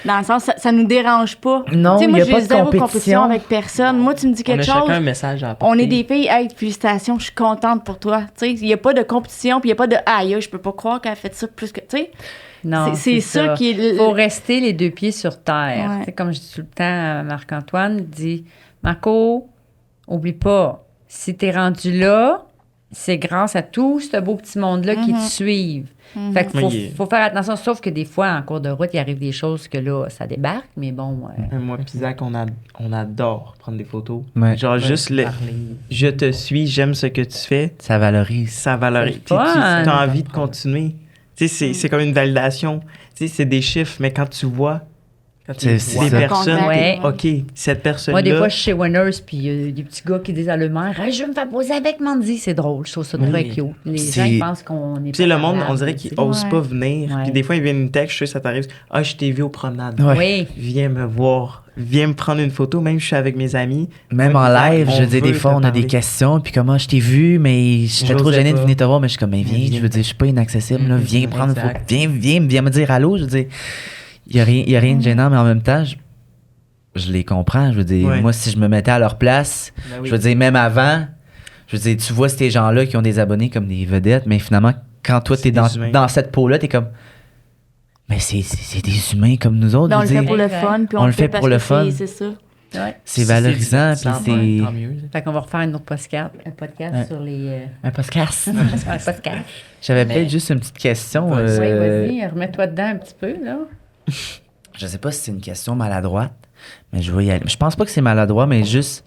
Dans le sens, ça nous dérange pas. Non, Tu sais, il moi, y a j'ai pas de zéro compétition. avec personne. Moi, tu me dis On a quelque chacun chose. un message à apporter. On est des filles, hey, félicitations, je suis contente pour toi. Tu sais, il n'y a pas de compétition, puis il n'y a pas de aïe, je peux pas croire qu'elle a fait ça plus que. Tu sais, Non, c'est ça qui est. Il faut rester les deux pieds sur terre. Ouais. Tu sais, comme je dis tout le temps à Marc-Antoine, il dit Marco, oublie pas, si t'es rendu là, c'est grâce à tout ce beau petit monde-là qui te suivent. Fait qu'il Oui. faut faire attention, sauf que des fois, en cours de route, il arrive des choses que là, ça débarque, mais bon. Moi pis Zach, on adore prendre des photos. Ouais. Genre, juste le... Je te suis, j'aime ce que tu fais. Ça valorise. Ça valorise. C'est Tu fun. as envie de continuer. Tu sais, c'est comme une validation. Tu sais, c'est des chiffres, mais quand tu vois C'est des ça. personnes, Ouais. OK, cette personne-là... Moi, des fois, je suis chez Winners, puis il y a des petits gars qui disent à l'eux-mêmes Hey, je vais me faire poser avec Mandy. C'est drôle, je trouve ça très Oui. cute. Les C'est- gens, ils pensent qu'on est. Tu sais, le pas monde, capable, on dirait tu qu'ils sais. osent Ouais. pas venir. Ouais. Puis des fois, ils viennent une texte, je sais, ça t'arrive. Ah, je t'ai vu aux promenades. Ouais. Oui. Viens me voir. Viens me prendre une photo. Même je suis avec mes amis. Même Ouais, en Zach, live, je on veux dire, des veut fois, te on a des parler. questions, puis comment je t'ai vu, mais j'étais trop J'osais gêné de pas. venir te voir, mais je suis comme, mais viens, Viens. je veux dire, je suis pas inaccessible, là, viens prendre une photo, Exact. viens me dire allô, je veux dire, il y a rien de gênant, mais en même temps, je les comprends, je veux dire, Ouais. moi, si je me mettais à leur place, Ben oui. je veux dire, même avant, je veux dire, tu vois ces gens-là qui ont des abonnés comme des vedettes, mais finalement, quand toi, C'est t'es des humains. dans cette peau-là, t'es comme, mais c'est des humains comme nous autres, on le je veux fait dire. pour le Exact. fun, puis On on le le fait fait parce pour le que fun. c'est ça. Ouais. C'est valorisant, puis divertissant, c'est tant mieux. Fait qu'on va refaire un autre podcast, Ouais. sur les. un podcast. un podcast. J'avais Mais- peut-être juste une petite question. Oui, vas-y, remets-toi dedans un petit peu, là. Je sais pas si c'est une question maladroite, mais je vais y aller. Je pense pas que c'est maladroit, mais juste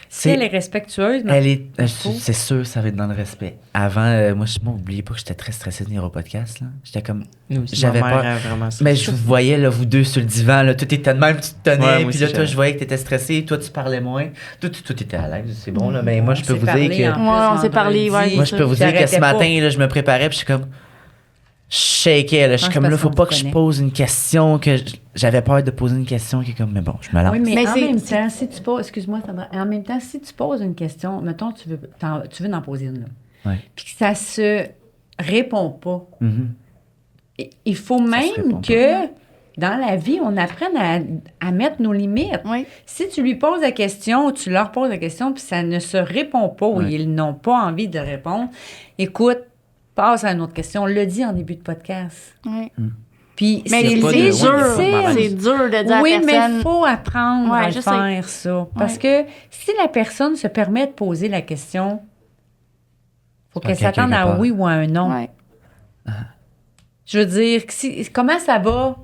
Si elle est respectueuse, mais Elle est, faut. c'est sûr, ça va être dans le respect. Avant, moi, oubliez pas que j'étais très stressé de venir au podcast. Là. J'étais comme, Nous aussi, J'avais ma mère peur. a vraiment ça. mais je vous voyais, là, vous deux sur le divan, là, tout était de même, tu te tenais, Ouais, moi puis là, aussi, toi, j'avais. je voyais que t'étais stressé, toi, tu parlais moins. Toi, tu étais à l'aise, c'est bon, là, mais moi, je peux On vous s'est dire parlé que... en plus Ouais, on s'est parlé, vendredi. ouais. Moi, je peux vous dire que ce T'arrêtais pas. matin, là, je me préparais, puis je suis comme... Je shakeais, là. Je suis pense comme, parce là, faut qu'on pas se que je connaît. pose une question, que j'avais peur de poser une question qui est comme, mais bon, je me lance. Oui, mais Mais en c'est- même temps, si tu poses, excuse-moi, Sandra, en même temps, si tu poses une question, mettons, tu veux en poser une, là, Ouais. puis que ça se répond pas, Mhm. il faut se même répond que dans la vie, on apprenne à mettre nos limites. Oui. Si tu lui poses la question, tu leur poses la question, puis ça ne se répond pas, ou Ouais. ils n'ont pas envie de répondre, écoute, passe à une autre question. On l'a dit en début de podcast. Oui. Puis Mais c'est pas de- c'est ouais, dur. ouais, C'est dur de dire oui, à mais personne. il faut apprendre Ouais, à je sais. faire ça. Parce que si la personne se permet de poser la question, faut C'est qu'elle pas quelqu'un s'attende qui a à peur. oui ou à un non. Ouais. Je veux dire, comment ça va?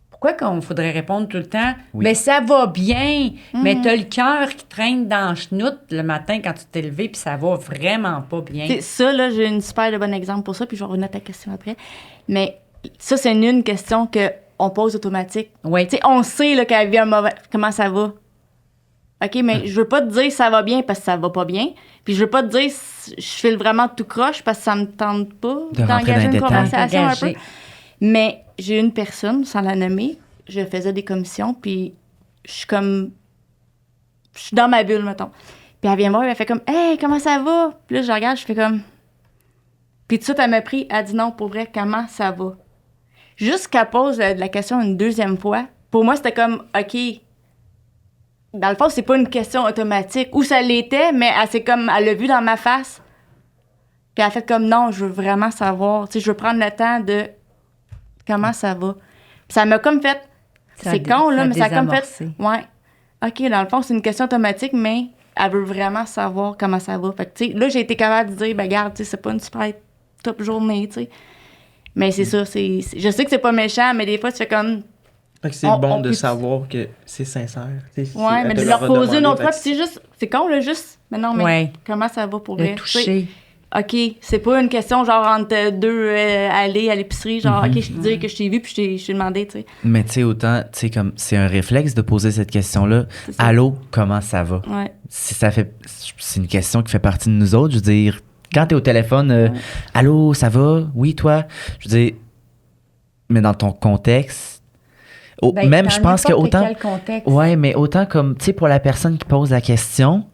Pourquoi qu'on faudrait répondre tout le temps? Oui. Mais ça va bien, mais Mhm. t'as le cœur qui traîne dans le chenoute le matin quand tu t'es levé, puis ça va vraiment pas bien. C'est ça, là, j'ai une super de bon exemple pour ça, puis je vais revenir à ta question après. Mais ça, c'est une question qu'on pose automatique. Oui. Tu sais, on sait là, qu'elle vit un mauvais... Comment ça va? OK, mais je veux pas te dire ça va bien parce que ça va pas bien. Puis je veux pas te dire je file vraiment tout croche parce que ça me tente pas De rentrer dans d'engager les une détails. conversation un peu. Engager. Mais j'ai une personne, sans la nommer, je faisais des commissions, puis je suis comme... Je suis dans ma bulle, mettons. Puis elle vient me voir, elle fait comme « Hey, comment ça va? » Puis là, je regarde, je fais comme... Puis tout de suite, elle m'a pris, elle dit « Non, pour vrai, comment ça va? » Jusqu'à pose la question une deuxième fois, pour moi, c'était comme « OK. » Dans le fond, c'est pas une question automatique. Ou ça l'était, mais elle l'a vu dans ma face. Puis elle a fait comme « Non, je veux vraiment savoir. Tu sais, je veux prendre le temps de... Comment ça va? » Puis ça m'a comme fait... C'est con, là, mais ça a comme fait... Ouais. OK, dans le fond, c'est une question automatique, mais elle veut vraiment savoir comment ça va. Fait que, tu sais, là, j'ai été capable de dire, ben, regarde, tu sais, c'est pas une super top journée, tu sais. Mais c'est ça, je sais que c'est pas méchant, mais des fois, tu fais comme... Fait que c'est On bon de peut- savoir que c'est sincère. Tu sais, si Ouais, elle mais te de le leur poser redemander, une autre fait fois, que puis c'est juste... C'est con, là, juste... Mais non, mais Ouais. comment ça va pour Le vrai? Tu sais, toucher. OK, c'est pas une question genre entre deux allées à l'épicerie, genre, OK, je te dis que je t'ai vu, puis je t'ai demandé, tu sais. Mais tu sais, autant, tu sais, comme, c'est un réflexe de poser cette question-là. C'est ça. Allô, comment ça va? Ouais. Si ça fait, c'est une question qui fait partie de nous autres. Je veux dire, quand t'es au téléphone, allô, ça va? Oui, toi? Je veux dire, mais dans ton contexte, Ben, même, dans je pense que n'importe autant. quel contexte. Ouais, mais autant comme, tu sais, pour la personne qui pose la question,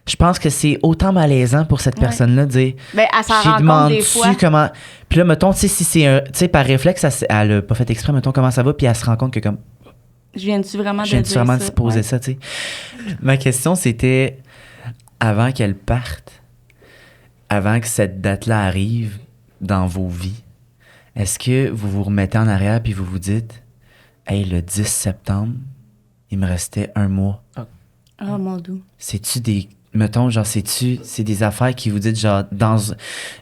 je pense que c'est autant malaisant pour cette Ouais. personne-là de dire. Ben, elle s'en J'ai rend compte demandé des fois. comment. Puis là, mettons, tu sais, si c'est un. Tu sais, par réflexe, elle a pas fait exprès, mettons, comment ça va, puis elle se rend compte que, comme, Je viens-tu vraiment de je viens dire vraiment de ça? se poser Ouais. ça, tu sais. Ma question, c'était, avant qu'elle parte, avant que cette date-là arrive dans vos vies, est-ce que vous vous remettez en arrière puis vous vous dites, hey, le 10 septembre, il me restait un mois. Oh, mon doux. C'est-tu des. Mettons, genre, c'est des affaires qui vous dites, genre,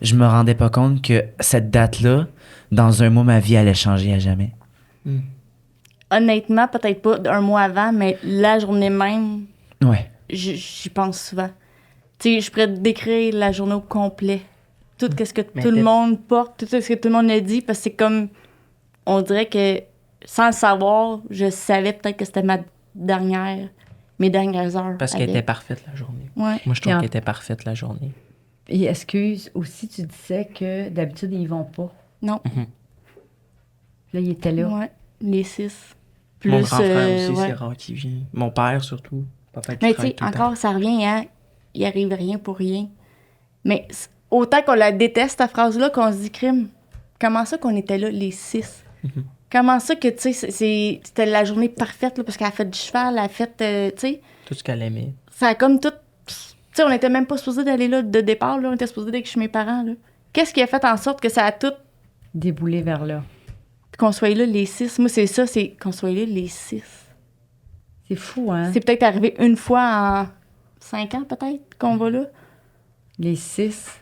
je me rendais pas compte que cette date-là, dans un mois, ma vie allait changer à jamais. Honnêtement, peut-être pas un mois avant, mais la journée même, Ouais. j'y pense souvent. Tu sais, je pourrais te décrire la journée au complet. Tout ce que Mais tout le monde porte, tout ce que tout le monde a dit, parce que c'est comme... On dirait que, sans le savoir, je savais peut-être que c'était mes dernières heures. Parce qu'elle avec. était parfaite la journée. Ouais. Moi, je trouve Puis en- qu'elle était parfaite la journée. Et excuse, aussi, tu disais que d'habitude, ils vont pas. Non. Là, il était là. Ouais. Les 6. Plus, Mon grand frère aussi, ouais. c'est rare qu'il vient. Mon père, surtout. Papa qui Mais tu travaille sais, tout le temps. encore, ça revient, hein. Il arrive rien pour rien. Mais autant qu'on la déteste, cette phrase-là, qu'on se dit crime. Comment ça qu'on était là, les 6? Comment ça que, tu sais, c'était la journée parfaite, là, parce qu'elle a fait du cheval, elle a fait, tu sais, Tout ce qu'elle aimait. ça a comme tout... Tu sais, on n'était même pas supposé d'aller là de départ, là. On était supposé d'aller chez mes parents, là. Qu'est-ce qui a fait en sorte que ça a tout... Déboulé vers là. Qu'on soit là, les 6. Moi, c'est ça, c'est qu'on soit là, les 6. C'est fou, hein? C'est peut-être arrivé une fois en 5 ans, peut-être, qu'on va là. Les 6.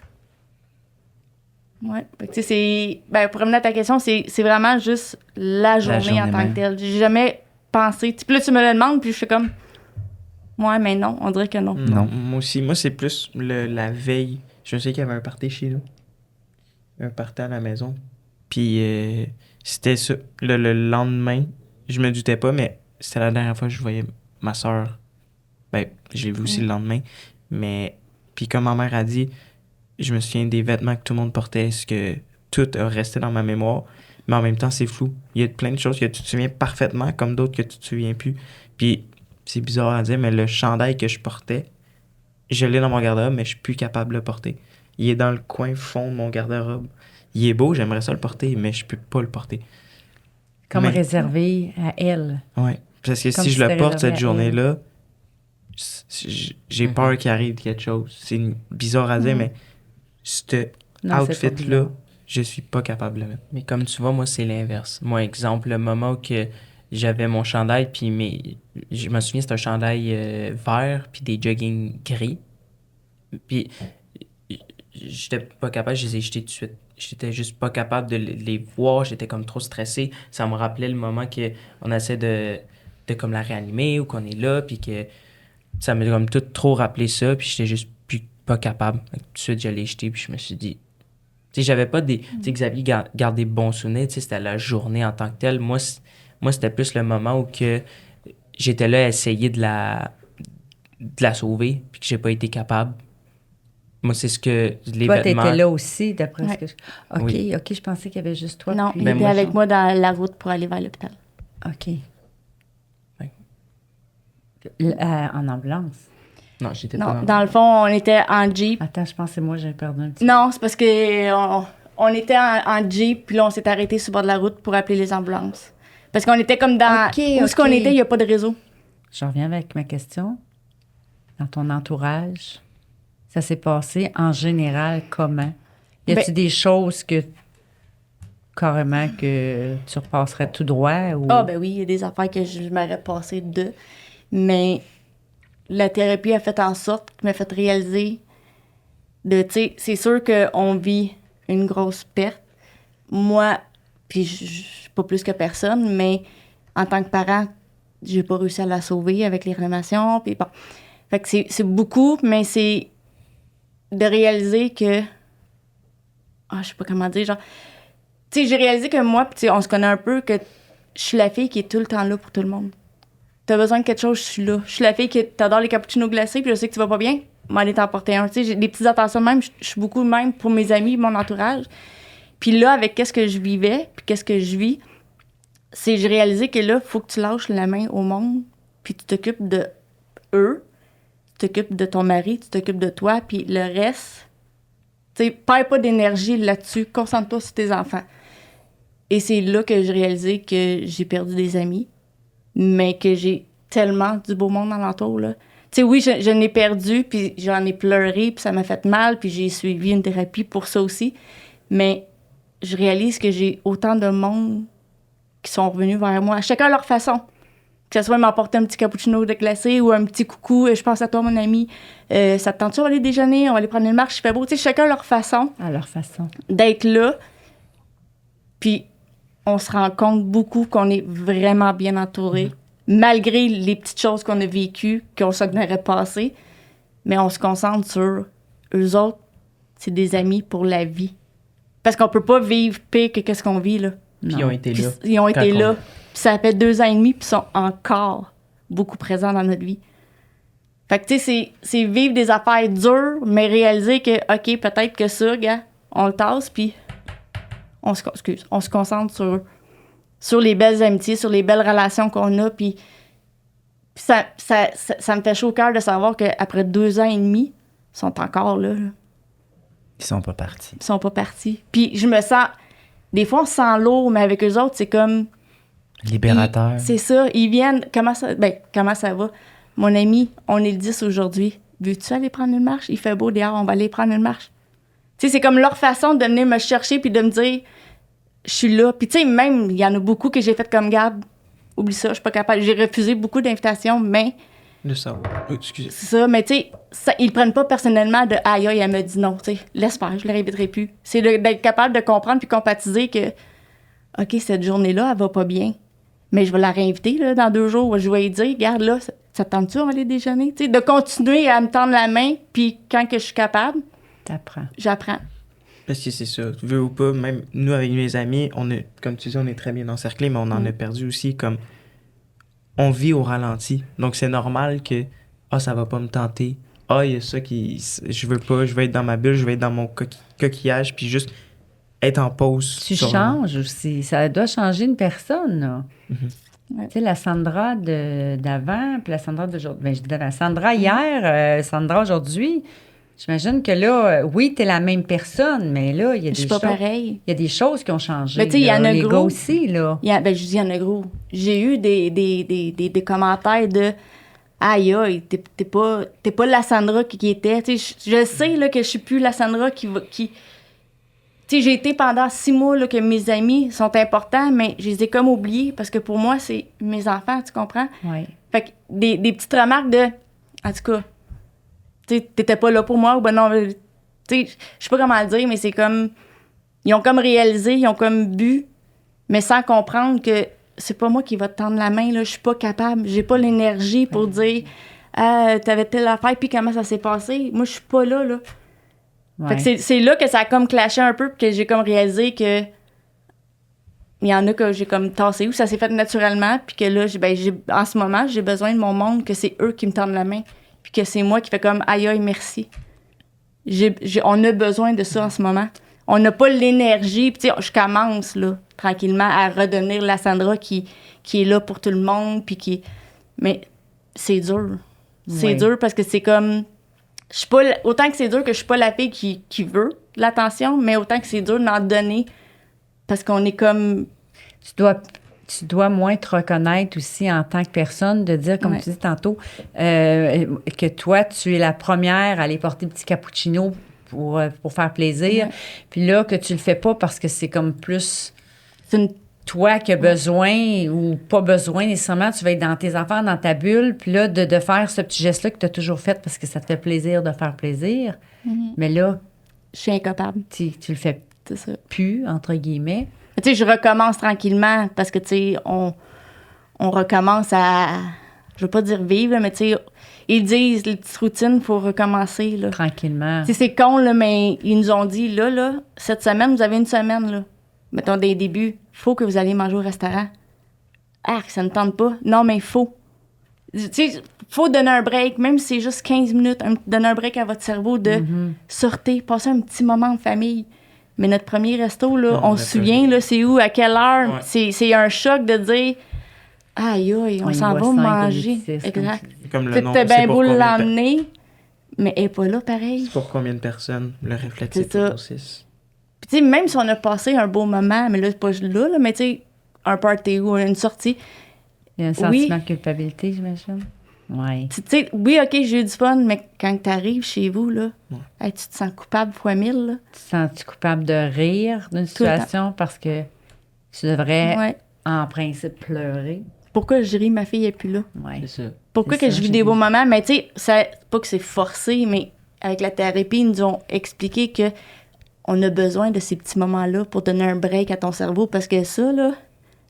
Ouais. Fait que, tu sais, c'est. Ben, pour revenir à ta question, c'est vraiment juste la journée en journée tant même. que telle. J'ai jamais pensé. Puis là, tu me le demandes, puis je fais comme. Ouais, mais non, on dirait que non. Non. Moi aussi. Moi, c'est plus la veille. Je sais qu'il y avait un party chez nous. Un party à la maison. Puis c'était ça. Le lendemain, je me doutais pas, mais c'était la dernière fois que je voyais ma soeur. Ben, je l'ai vu aussi le lendemain. Mais, puis comme ma mère a dit, je me souviens des vêtements que tout le monde portait, ce que tout a resté dans ma mémoire. Mais en même temps, c'est flou. Il y a plein de choses que tu te souviens parfaitement, comme d'autres que tu te souviens plus. Puis, c'est bizarre à dire, mais le chandail que je portais, je l'ai dans mon garde-robe, mais je suis plus capable de le porter. Il est dans le coin fond de mon garde-robe. Il est beau, j'aimerais ça le porter, mais je peux pas le porter. Comme Mais- réservé à elle. Ouais. Parce que Comme si si je le c'était porte réservé cette à journée-là, j'ai peur qu'il arrive quelque chose. C'est bizarre à dire, mais ce Non, c'est pas outfit-là, bizarre. je suis pas capable de le mettre. Mais comme tu vois, moi, c'est l'inverse. Moi, exemple, le moment où que j'avais mon chandail, puis je me souviens, c'était un chandail vert, puis des jogging gris. Puis j'étais pas capable, je les ai jetés tout de suite. J'étais juste pas capable de les voir, j'étais comme trop stressé. Ça me rappelait le moment qu'on essaie de comme la réanimer ou qu'on est là, puis que ça m'a comme tout trop rappelé ça, puis j'étais juste plus pas capable. Fait que tout de suite, je l'ai jeté, puis je me suis dit... Tu sais, j'avais pas des... Tu sais, Xavier garde des bons souvenirs, tu sais, c'était la journée en tant que telle. Moi, c'était plus le moment où que j'étais là à essayer de la sauver, puis que j'ai pas été capable. Moi, c'est ce que les Toi, vêtements... t'étais là aussi, d'après Ouais. ce que je... OK, Oui. OK, je pensais qu'il y avait juste toi. Non, puis- il Ben, était moi, avec moi dans la route pour aller vers l'hôpital. OK. Ouais. En ambulance. Non, j'étais Non, pas dans le fond, on était en Jeep. Attends, je pense que c'est moi, j'ai perdu un petit Non, c'est parce que on était en Jeep, puis là, on s'est arrêté sur le bord de la route pour appeler les ambulances. Parce qu'on était comme dans... Ok, où est-ce qu'on ok. était, il n'y a pas de réseau. Je reviens avec ma question. Dans ton entourage, ça s'est passé en général comment? Y a-tu des choses que carrément que tu repasserais tout droit? Ou... Ah, ben oui, il y a des affaires que je m'aurais passé de. Mais la thérapie a fait en sorte qu'il m'a fait réaliser de, tu sais, c'est sûr qu'on vit une grosse perte. Moi, puis je suis pas plus que personne, mais en tant que parent, j'ai pas réussi à la sauver avec les réanimations. Puis bon. Fait que c'est beaucoup, mais c'est de réaliser que. Ah, je sais pas comment dire, genre. Tu sais, j'ai réalisé que moi, puis on se connaît un peu, que je suis la fille qui est tout le temps là pour tout le monde. T'as besoin de quelque chose, je suis là. Je suis la fille qui t'adore les cappuccinos glacés, puis je sais que tu vas pas bien, m'aller t'emporter un. Tu sais, j'ai des petites attentions de même. Je suis beaucoup même pour mes amis, mon entourage. Puis là, avec qu'est-ce que je vivais, puis qu'est-ce que je vis, c'est j'ai réalisé que là, faut que tu lâches la main au monde, puis tu t'occupes de eux, tu t'occupes de ton mari, tu t'occupes de toi, puis le reste, tu sais, perds pas d'énergie là-dessus, concentre-toi sur tes enfants. Et c'est là que j'ai réalisé que j'ai perdu des amis, mais que j'ai tellement du beau monde alentour, là. Tu sais, oui, je l'ai perdu, puis j'en ai pleuré, puis ça m'a fait mal, puis j'ai suivi une thérapie pour ça aussi. Mais je réalise que j'ai autant de monde qui sont revenus vers moi, chacun à leur façon. Que ce soit m'apporter un petit cappuccino de glacé ou un petit coucou, je pense à toi, mon ami, ça te tente-tu, on va aller déjeuner, on va aller prendre une marche, il fait beau. Tu sais, chacun à leur façon À leur façon. d'être là. Puis on se rend compte beaucoup qu'on est vraiment bien entouré, malgré les petites choses qu'on a vécues, qu'on s'ignorait passer. Mais on se concentre sur eux autres, c'est des amis pour la vie. Parce qu'on peut pas vivre pire que qu'est-ce qu'on vit, là. Puis ils ont été Puis là. ils ont été Quand là. Puis ça fait 2 ans et demi, puis ils sont encore beaucoup présents dans notre vie. Fait que, tu sais, c'est vivre des affaires dures, mais réaliser que, OK, peut-être que ça, gars, on le tasse, puis on se concentre sur les belles amitiés, sur les belles relations qu'on a, puis ça me fait chaud au cœur de savoir qu'après 2 ans et demi, ils sont encore là. Ils sont pas partis. Ils sont pas partis. Puis je me sens... Des fois, on se sent lourd, mais avec eux autres, c'est comme... Libérateur. C'est ça. Ils viennent... Comment ça va? Mon ami, on est le 10 aujourd'hui. Veux-tu aller prendre une marche? Il fait beau dehors, on va aller prendre une marche. Tu sais, c'est comme leur façon de venir me chercher puis de me dire, je suis là. Puis tu sais, même, il y en a beaucoup que j'ai fait comme Gab. Oublie ça, je suis pas capable. J'ai refusé beaucoup d'invitations, mais... De savoir. Excusez. C'est ça, mais tu sais, ils le prennent pas personnellement de aïe, aïe, elle me dit non, tu sais. Laisse faire, je le réinviterai plus. C'est d'être capable de comprendre puis compatiser que, OK, cette journée-là, elle va pas bien. Mais je vais la réinviter là, dans 2 jours. Je vais lui dire, regarde là, ça te tente-tu, on va aller déjeuner? Tu sais, de continuer à me tendre la main, puis quand que je suis capable, T'apprends. j'apprends. Parce que c'est ça, veux ou pas, même nous avec mes amis, comme tu dis, on est très bien encerclés, mais on en a perdu aussi, comme on vit au ralenti. Donc c'est normal que, ça va pas me tenter. Il y a ça je veux pas, je vais être dans ma bulle, je vais être dans mon coquillage, puis juste être en pause. Tu sur- changes aussi. Ça doit changer une personne, là. Ouais. Tu sais, la Sandra d'avant, puis la Sandra d'aujourd'hui. Ben, je dis d'avant. Sandra hier, Sandra aujourd'hui. J'imagine que là, oui, t'es la même personne, mais là, il y a Je des suis pas choses. pareil. Il y a des choses qui ont changé. Mais tu sais, il y en a les gros. gars aussi, là. Ben, je dis, il y en a gros. J'ai eu des commentaires de aïe, aïe, t'es pas la Sandra qui était. Tu sais, je sais là, que je suis plus la Sandra qui. Tu sais, j'ai été pendant 6 mois là, que mes amis sont importants, mais je les ai comme oubliés parce que pour moi, c'est mes enfants, tu comprends? Oui. Fait que des petites remarques de. En tout cas, tu sais, t'étais pas là pour moi ou ben non. Tu sais, je sais pas comment le dire, mais c'est comme. Ils ont comme réalisé, ils ont comme bu, mais sans comprendre que c'est pas moi qui va te tendre la main, là. Je suis pas capable. J'ai pas l'énergie pour dire t'avais telle affaire, puis comment ça s'est passé. Moi, je suis pas là, là. Ouais. Fait que c'est là que ça a comme clashé un peu, puis que j'ai comme réalisé que il y en a que j'ai comme tassé ou ça s'est fait naturellement, puis que là, en ce moment, j'ai besoin de mon monde, que c'est eux qui me tendent la main, puis que c'est moi qui fais comme aïe aïe, merci. On a besoin de ça en ce moment. On n'a pas l'énergie, puis tu sais, je commence, là, tranquillement, à redevenir la Sandra qui est là pour tout le monde, puis qui... Mais c'est dur. C'est Oui. dur parce que c'est comme... Je suis pas... Autant que c'est dur que je suis pas la fille qui veut l'attention, mais autant que c'est dur d'en donner parce qu'on est comme... Tu dois moins te reconnaître aussi en tant que personne, de dire, comme Ouais. tu dis tantôt, que toi, tu es la première à aller porter le petit cappuccino pour faire plaisir. Ouais. Puis là, que tu le fais pas parce que c'est comme plus C'est une... toi qui as besoin ou pas besoin nécessairement. Tu vas être dans tes affaires, dans ta bulle. Puis là, de faire ce petit geste-là que tu as toujours fait parce que ça te fait plaisir de faire plaisir. Mais là, Je suis incapable, tu le fais c'est ça. plus, entre guillemets. Tu sais, je recommence tranquillement parce que, tu sais, on recommence à... Je veux pas dire vivre, là, mais tu sais, ils disent, les petites routines, il faut recommencer, là. Tranquillement. Tu sais, c'est con, là, mais ils nous ont dit, là, cette semaine, vous avez une semaine, là. Mettons, des débuts, faut que vous alliez manger au restaurant. Ah, ça ne tente pas. Non, mais il faut. Tu sais, faut donner un break, même si c'est juste 15 minutes, donner un break à votre cerveau de sortir, passer un petit moment en famille. Mais notre premier resto, là, Non, on on se a souvient, pas- là, c'est où, à quelle heure. Ouais. C'est un choc de dire, aïe, aïe, on Ouais, s'en il va boit cinq manger. au lieu de six, comme Exact. Comme le Tu nom, t'as c'est bien pour beau combien de l'emmener, mais elle n'est pas là pareil. C'est pour combien de personnes? Le réflexe, C'est c'est ça. pour 6. Puis, tu sais, même si on a passé un beau moment, mais là, c'est pas là, mais tu sais, un party ou une sortie, Il y a un Oui. sentiment de culpabilité, j'imagine. Oui. tu sais, oui, OK, j'ai eu du fun, mais quand tu arrives chez vous, là, Ouais. hey, tu te sens coupable fois 1000, là. Tu te sens-tu coupable de rire d'une le situation parce que tu devrais, Ouais. en principe, pleurer? Pourquoi je ris, ma fille n'est plus là? Oui. C'est ça. Pourquoi C'est que ça, je vis j'ai des vu. beaux moments? Mais tu sais, pas que c'est forcé, mais avec la thérapie, ils nous ont expliqué que on a besoin de ces petits moments-là pour donner un break à ton cerveau parce que ça, là,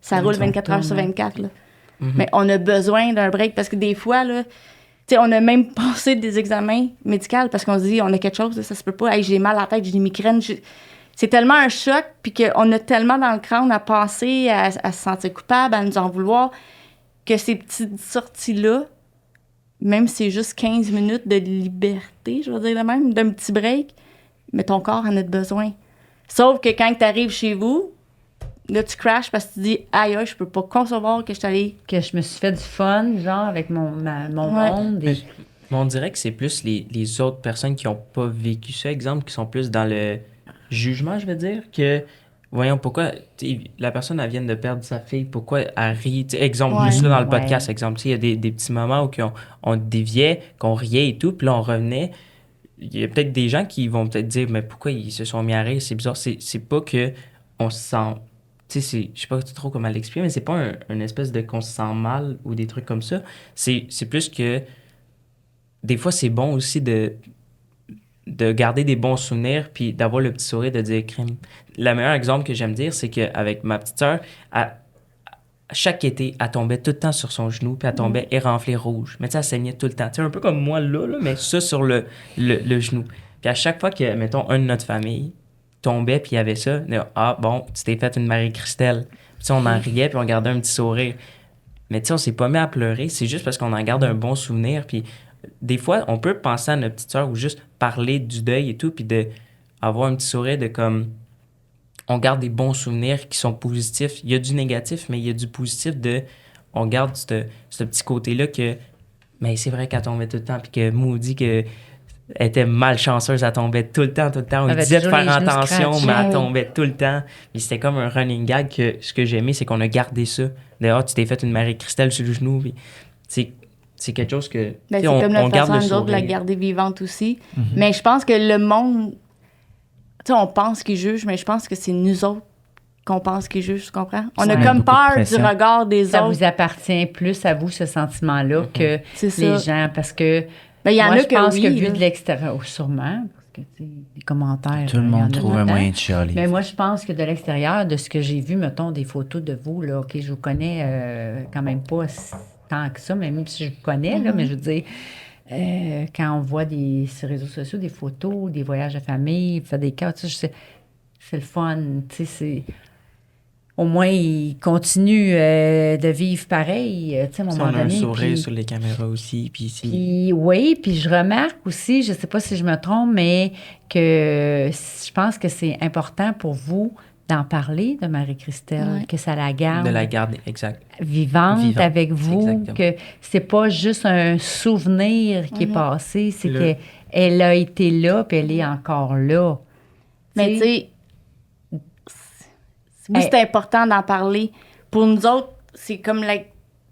ça roule ça 24 heures sur tourne, hein. 24, là. Mais on a besoin d'un break parce que des fois, là, tu sais, on a même passé des examens médicaux parce qu'on se dit, on a quelque chose, là, ça se peut pas. Hey, j'ai mal à la tête, j'ai des migraines. C'est tellement un choc, puis qu'on a tellement dans le crâne à penser, à se sentir coupable, à nous en vouloir, que ces petites sorties-là, même si c'est juste 15 minutes de liberté, je veux dire le même, d'un petit break, mais ton corps en a besoin. Sauf que quand tu arrives chez vous, là, tu crashes parce que tu dis, aïe, aïe, je peux pas concevoir que je suis allée. Que je me suis fait du fun, genre, avec mon Ouais. monde. Et... Mais on dirait que c'est plus les autres personnes qui n'ont pas vécu ça, exemple, qui sont plus dans le jugement, je veux dire, que, voyons, pourquoi la personne, elle vient de perdre sa fille, pourquoi elle rit, tu sais, exemple, Ouais. juste là dans le Ouais. podcast, exemple, tu sais, il y a des petits moments où on déviait, qu'on riait et tout, puis là, on revenait. Il y a peut-être des gens qui vont peut-être dire, mais pourquoi ils se sont mis à rire, c'est bizarre, c'est pas que on se sent... Tu sais, je sais pas trop comment l'expliquer, mais c'est pas une espèce de qu'on se sent mal ou des trucs comme ça. C'est plus que des fois, c'est bon aussi de garder des bons souvenirs puis d'avoir le petit sourire de dire crime. Le meilleur exemple que j'aime dire, c'est qu'avec ma petite sœur, chaque été, elle tombait tout le temps sur son genou, puis elle tombait érenflée rouge. Mais tu sais, elle saignait tout le temps. Tu sais, un peu comme moi là, mais ça sur le genou. Puis à chaque fois que, mettons, un de notre famille tombait, puis il y avait ça, on dit, ah bon, tu t'es fait une Marie-Christelle. Puis tu sais, on en riait, puis on gardait un petit sourire. Mais tu sais, on s'est pas mis à pleurer, c'est juste parce qu'on en garde un bon souvenir. Puis des fois, on peut penser à notre petite sœur ou juste parler du deuil et tout, puis avoir un petit sourire de comme... On garde des bons souvenirs qui sont positifs. Il y a du négatif, mais il y a du positif de... On garde ce petit côté-là que... Mais c'est vrai qu'elle tombait tout le temps, puis que maudit que... Elle était malchanceuse, elle tombait tout le temps. On lui avait disait de toujours faire les genoux attention, mais scratchés. elle tombait tout le temps. Mais c'était comme un running gag que ce que j'aimais, c'est qu'on a gardé ça. D'ailleurs, tu t'es fait une Marie-Christelle sur le genou. Puis c'est quelque chose que... Ben, tu sais, c'est comme notre garde façon, le nous autres, de la sourire. garder vivante aussi. Mais je pense que le monde, tu sais, on pense qu'ils jugent, mais je pense que c'est nous autres qu'on pense qu'ils jugent, tu comprends? On Ça a met comme beaucoup de peur du pression. regard des Ça autres. vous appartient plus à vous, ce sentiment-là, que C'est ça. les gens. Parce que Ben, il y en moi, a je que pense oui, que vu là. de l'extérieur, sûrement, parce que, tu sais, les commentaires... Tout le il y en monde a trouve un là-dedans. moyen de chialer. Mais moi, je pense que de l'extérieur, de ce que j'ai vu, mettons, des photos de vous, là, OK, je vous connais quand même pas tant que ça, même si je vous connais, là, mais je veux dire, quand on voit sur les réseaux sociaux des photos, des voyages de famille, faire des cas, tu sais, c'est le fun, tu sais, c'est... Au moins, ils continuent de vivre pareil, tu sais, à un Ça, moment on a un donné. sourire puis- sur les caméras aussi. Puis puis oui, puis je remarque aussi, je ne sais pas si je me trompe, mais que je pense que c'est important pour vous d'en parler de Marie-Christelle, Ouais. que ça la garde De la garder, exact. vivante Vivante, avec vous, exactement. que c'est pas juste un souvenir qui est passé, c'est Le- qu'elle a été là, puis elle est encore là. Mais tu sais, oui, Hey. c'est important d'en parler. Pour nous autres, c'est comme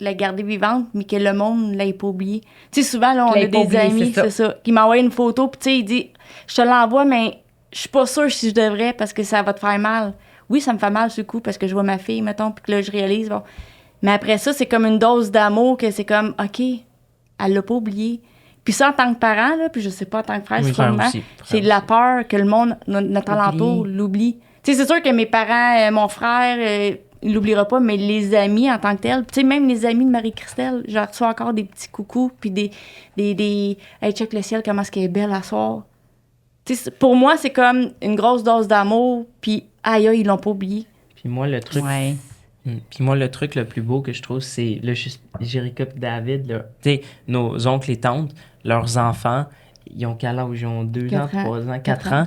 la garder vivante, mais que le monde ne l'ait pas oublié. Tu sais, souvent, là, on L'ait a pas des oublié, amis, c'est ça. c'est ça, qui m'envoient une photo, puis tu sais, il dit, je te l'envoie, mais je suis pas sûre si je devrais parce que ça va te faire mal. Oui, ça me fait mal, ce coup, parce que je vois ma fille, mettons, puis que là, je réalise, bon. Mais après ça, c'est comme une dose d'amour que c'est comme, OK, elle l'a pas oublié. Puis ça, en tant que parent, là, puis je sais pas, en tant que frère, Oui, frère sûrement, aussi, frère c'est de la aussi. peur que le monde, notre alentour, l'oublie. Tu sais, c'est sûr que mes parents, mon frère, il l'oubliera pas, mais les amis en tant que tels, tu sais, même les amis de Marie-Christelle, je reçois encore des petits coucous, puis des hey, check le ciel, comment est-ce qu'elle est belle à soir. Tu sais, pour moi, c'est comme une grosse dose d'amour, puis aïe, aïe, ils l'ont pas oublié. Puis moi, le truc... Ouais. Puis moi, le truc le plus beau que je trouve, c'est le Jérica et David. Là. Tu sais, nos oncles et tantes, leurs enfants, ils ont quel âge? Ils ont 2 ans, 4 ans. 3 ans, 4 4 ans.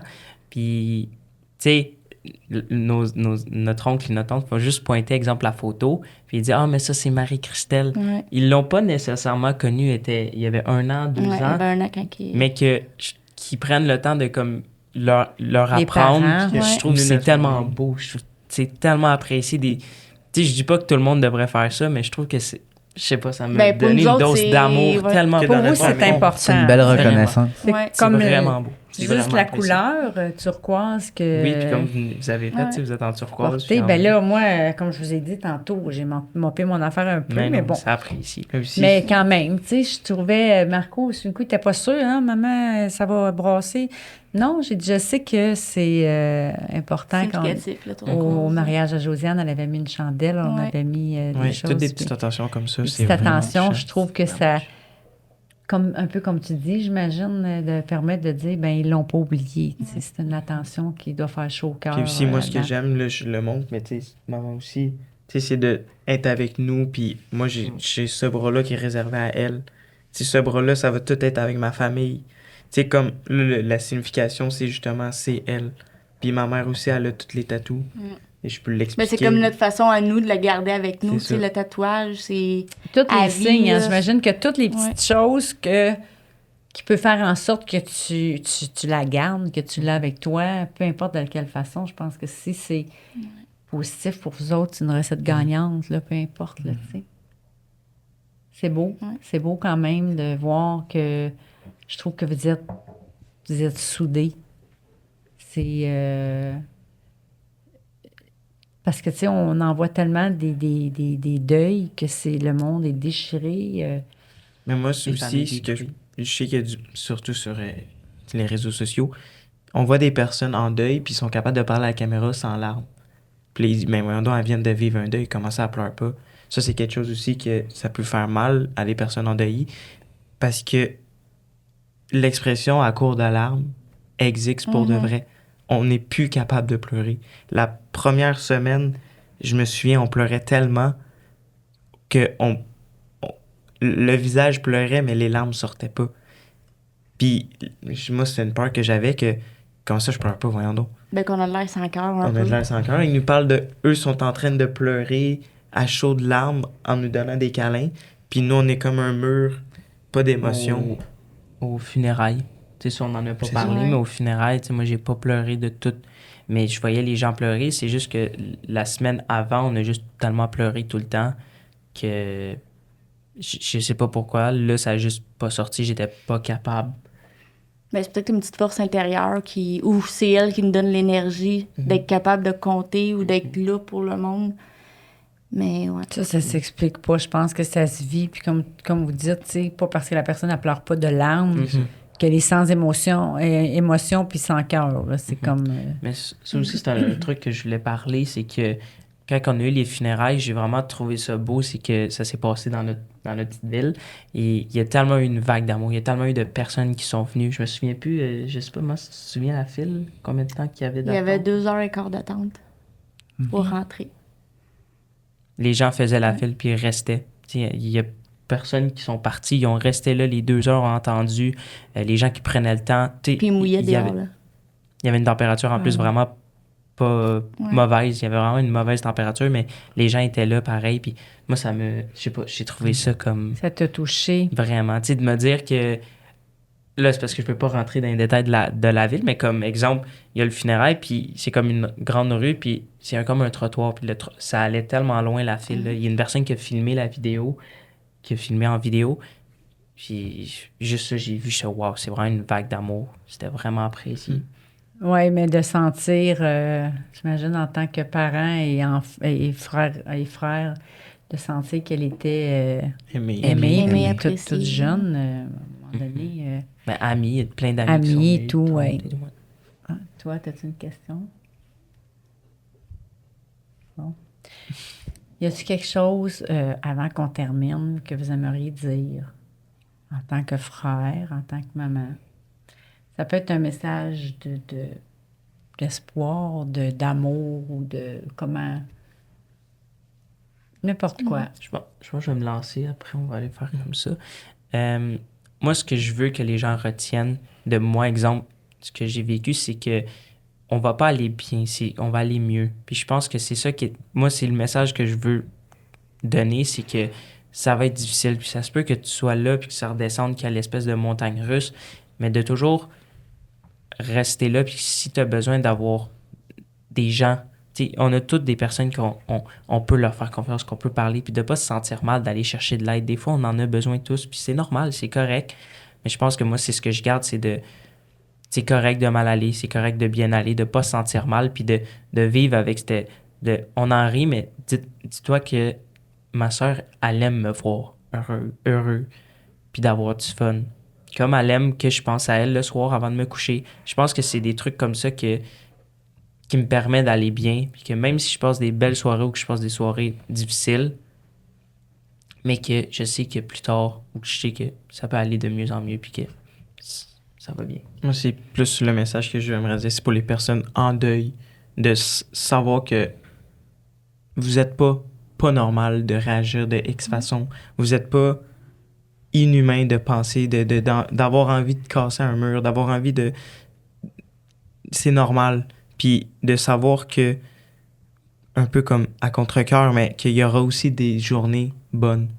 Puis, tu sais, notre oncle et notre tante vont juste pointer, exemple, la photo, puis ils disent « Ah, mais ça, c'est Marie-Christelle. Ouais. Ils l'ont pas nécessairement connue, il y avait 1 an, 2 Ouais, ans, ben, un an quand il... mais qu'ils prennent le temps de comme leur Les apprendre. parents, Puis ouais. Je trouve que Nous, c'est notre tellement famille. beau. Je trouve que c'est tellement apprécié. Tu sais, je dis pas que tout le monde devrait faire ça, mais je trouve que c'est... Je sais pas, ça me Ben, pour donne nous une autres, dose c'est- d'amour ouais. tellement Que Pour dans vous, notre c'est famille. important. C'est une belle Vraiment. reconnaissance. C'est Ouais. C'est comme vraiment beau. C'est juste vraiment la apprécié. couleur turquoise que... Oui, puis comme vous avez fait, Ouais. tu sais, vous êtes en turquoise. portée. puis en- Ben là, moi, comme je vous ai dit tantôt, j'ai mopé mon affaire un peu, mais non, bon. c'est apprécié. aussi, Mais quand même, tu sais, je trouvais, Marco, sur le coup, t'es pas sûr, hein, maman, ça va brasser. Non, j'ai dit, je sais que c'est important quand significatif, là, au mariage de Josiane, elle avait mis une chandelle, on Ouais. avait mis des Ouais, choses. toutes des puis petites attentions comme ça, des c'est petites vraiment attentions, touchant. je trouve que ça, comme un peu comme tu dis, j'imagine, de permettre de dire, ben ils l'ont pas oublié. Tu sais, c'est une attention qui doit faire chaud au cœur. Puis aussi, moi, ce que là-dedans. j'aime, là, je le montre, mais tu sais, maman aussi, tu sais, c'est d'être avec nous, puis moi, j'ai ce bras-là qui est réservé à elle. Tu sais, ce bras-là, ça va tout être avec ma famille. Tu sais, comme la signification, c'est justement, c'est elle. Puis ma mère aussi, elle a toutes les tatous. Et je peux Ben, l'expliquer. c'est comme notre façon à nous de la garder avec nous. Tu C'est sais, ça. le tatouage, c'est... Tous à les vie, signes, hein, là. j'imagine que toutes les petites choses qui peuvent faire en sorte que tu la gardes, que tu l'as avec toi, peu importe de quelle façon, je pense que si c'est positif pour vous autres, c'est une recette gagnante, là, peu importe, là, tu sais. C'est beau. Ouais. C'est beau quand même de voir que je trouve que vous êtes soudés. C'est... parce que, tu sais, on en voit tellement des deuils que le monde est déchiré. Mais moi, c'est Les familles aussi, ce que détruites. je sais qu'il y a surtout sur les réseaux sociaux, on voit des personnes en deuil, puis ils sont capables de parler à la caméra sans larmes. Puis là, ils disent, mais voyons donc, elles viennent de vivre un deuil, comment ça, elle pleure pas? Ça, c'est quelque chose aussi que ça peut faire mal à des personnes endeuillées parce que l'expression à court de larmes existe pour de vrai. On n'est plus capable de pleurer. La première semaine, je me souviens, on pleurait tellement que le visage pleurait, mais les larmes sortaient pas. Puis, moi, c'était une peur que j'avais que, comment ça, je pleure pas, voyons donc. Ben, qu'on a de l'air sans cœur un On a peu. de l'air sans cœur. Ils nous parlent de, eux sont en train de pleurer à chaudes larmes en nous donnant des câlins. Puis nous, on est comme un mur, pas d'émotion. Aux funérailles. Tu sais, ça, on n'en a pas C'est parlé, ça. mais aux funérailles, tu sais, moi, j'ai pas pleuré de tout. Mais je voyais les gens pleurer. C'est juste que la semaine avant, on a juste tellement pleuré tout le temps que je sais pas pourquoi. Là, ça a juste pas sorti. J'étais pas capable. Ben, c'est peut-être une petite force intérieure ou c'est elle qui nous donne l'énergie d'être capable de compter ou d'être là pour le monde. Mais ouais. Ça s'explique pas. Je pense que ça se vit. Puis comme vous dites, tu sais, pas parce que la personne ne pleure pas de larmes qu'elle est sans émotion puis sans cœur. Là. C'est comme... Mais ça aussi, c'est un truc que je voulais parler, c'est que quand on a eu les funérailles, j'ai vraiment trouvé ça beau, c'est que ça s'est passé dans notre petite ville. Et il y a tellement eu une vague d'amour, il y a tellement eu de personnes qui sont venues. Je me souviens plus, je sais pas, moi, si tu te souviens la file, combien de temps qu'il y avait Il y d'attente? avait 2h15 d'attente pour rentrer. Les gens faisaient la file puis ils restaient. Tu sais, il y a personnes qui sont parties, ils ont resté là les 2 heures, ont entendu. Les gens qui prenaient le temps. Tu sais, Puis il mouillait il y dehors, avait, là. il y avait une température en plus vraiment pas mauvaise. Il y avait vraiment une mauvaise température, mais les gens étaient là pareil. Puis moi, je sais pas, j'ai trouvé ça comme Ça t'a touché. vraiment. Tu sais, de me dire que là, c'est parce que je peux pas rentrer dans les détails de la ville, mais comme exemple, il y a le funérail, puis c'est comme une grande rue, puis c'est comme un trottoir, puis ça allait tellement loin la file. Là. Il y a une personne qui a filmé la vidéo, qui a filmé en vidéo, puis juste ça, j'ai vu, je suis wow, c'est vraiment une vague d'amour. C'était vraiment apprécié. Oui, mais de sentir, j'imagine, en tant que parent et frère, de sentir qu'elle était Aimée, toute appréciée. jeune, à un moment donné. Ben, amis, il y a plein d'amis. Amis qui sont et venus, tout, tout le ouais. monde, ouais. Ah, toi, as-tu une question? Bon. Y a-t-il quelque chose, avant qu'on termine, que vous aimeriez dire en tant que frère, en tant que maman? Ça peut être un message d'espoir, d'amour ou de comment... N'importe quoi. Je pense que je vais me lancer, après on va aller faire comme ça. Moi, ce que je veux que les gens retiennent de moi, exemple, ce que j'ai vécu, c'est que on va pas aller bien, on va aller mieux. Puis je pense que c'est ça moi, c'est le message que je veux donner, c'est que ça va être difficile, puis ça se peut que tu sois là, puis que ça redescende, qu'il y a l'espèce de montagne russe, mais de toujours rester là, puis si tu as besoin d'avoir des gens, t'sais, on a toutes des personnes qu'on peut leur faire confiance, qu'on peut parler, puis de pas se sentir mal d'aller chercher de l'aide. Des fois, on en a besoin tous, puis c'est normal, c'est correct. Mais je pense que moi, c'est ce que je garde, c'est correct de mal aller, c'est correct de bien aller, de pas se sentir mal, puis de vivre avec on en rit, mais dis-toi que ma soeur, elle aime me voir heureux, puis d'avoir du fun. Comme elle aime que je pense à elle le soir avant de me coucher. Je pense que c'est des trucs comme ça qui me permet d'aller bien, puis que même si je passe des belles soirées ou que je passe des soirées difficiles, mais que je sais que plus tard, ou que je sais que ça peut aller de mieux en mieux, puis que ça va bien. Moi, c'est plus le message que je aimerais dire, c'est pour les personnes en deuil, de savoir que vous n'êtes pas normal de réagir de X façon. Vous n'êtes pas inhumain de penser, d'avoir envie de casser un mur, d'avoir envie de... C'est normal. Puis de savoir que, un peu comme à contre-cœur, mais qu'il y aura aussi des journées bonnes.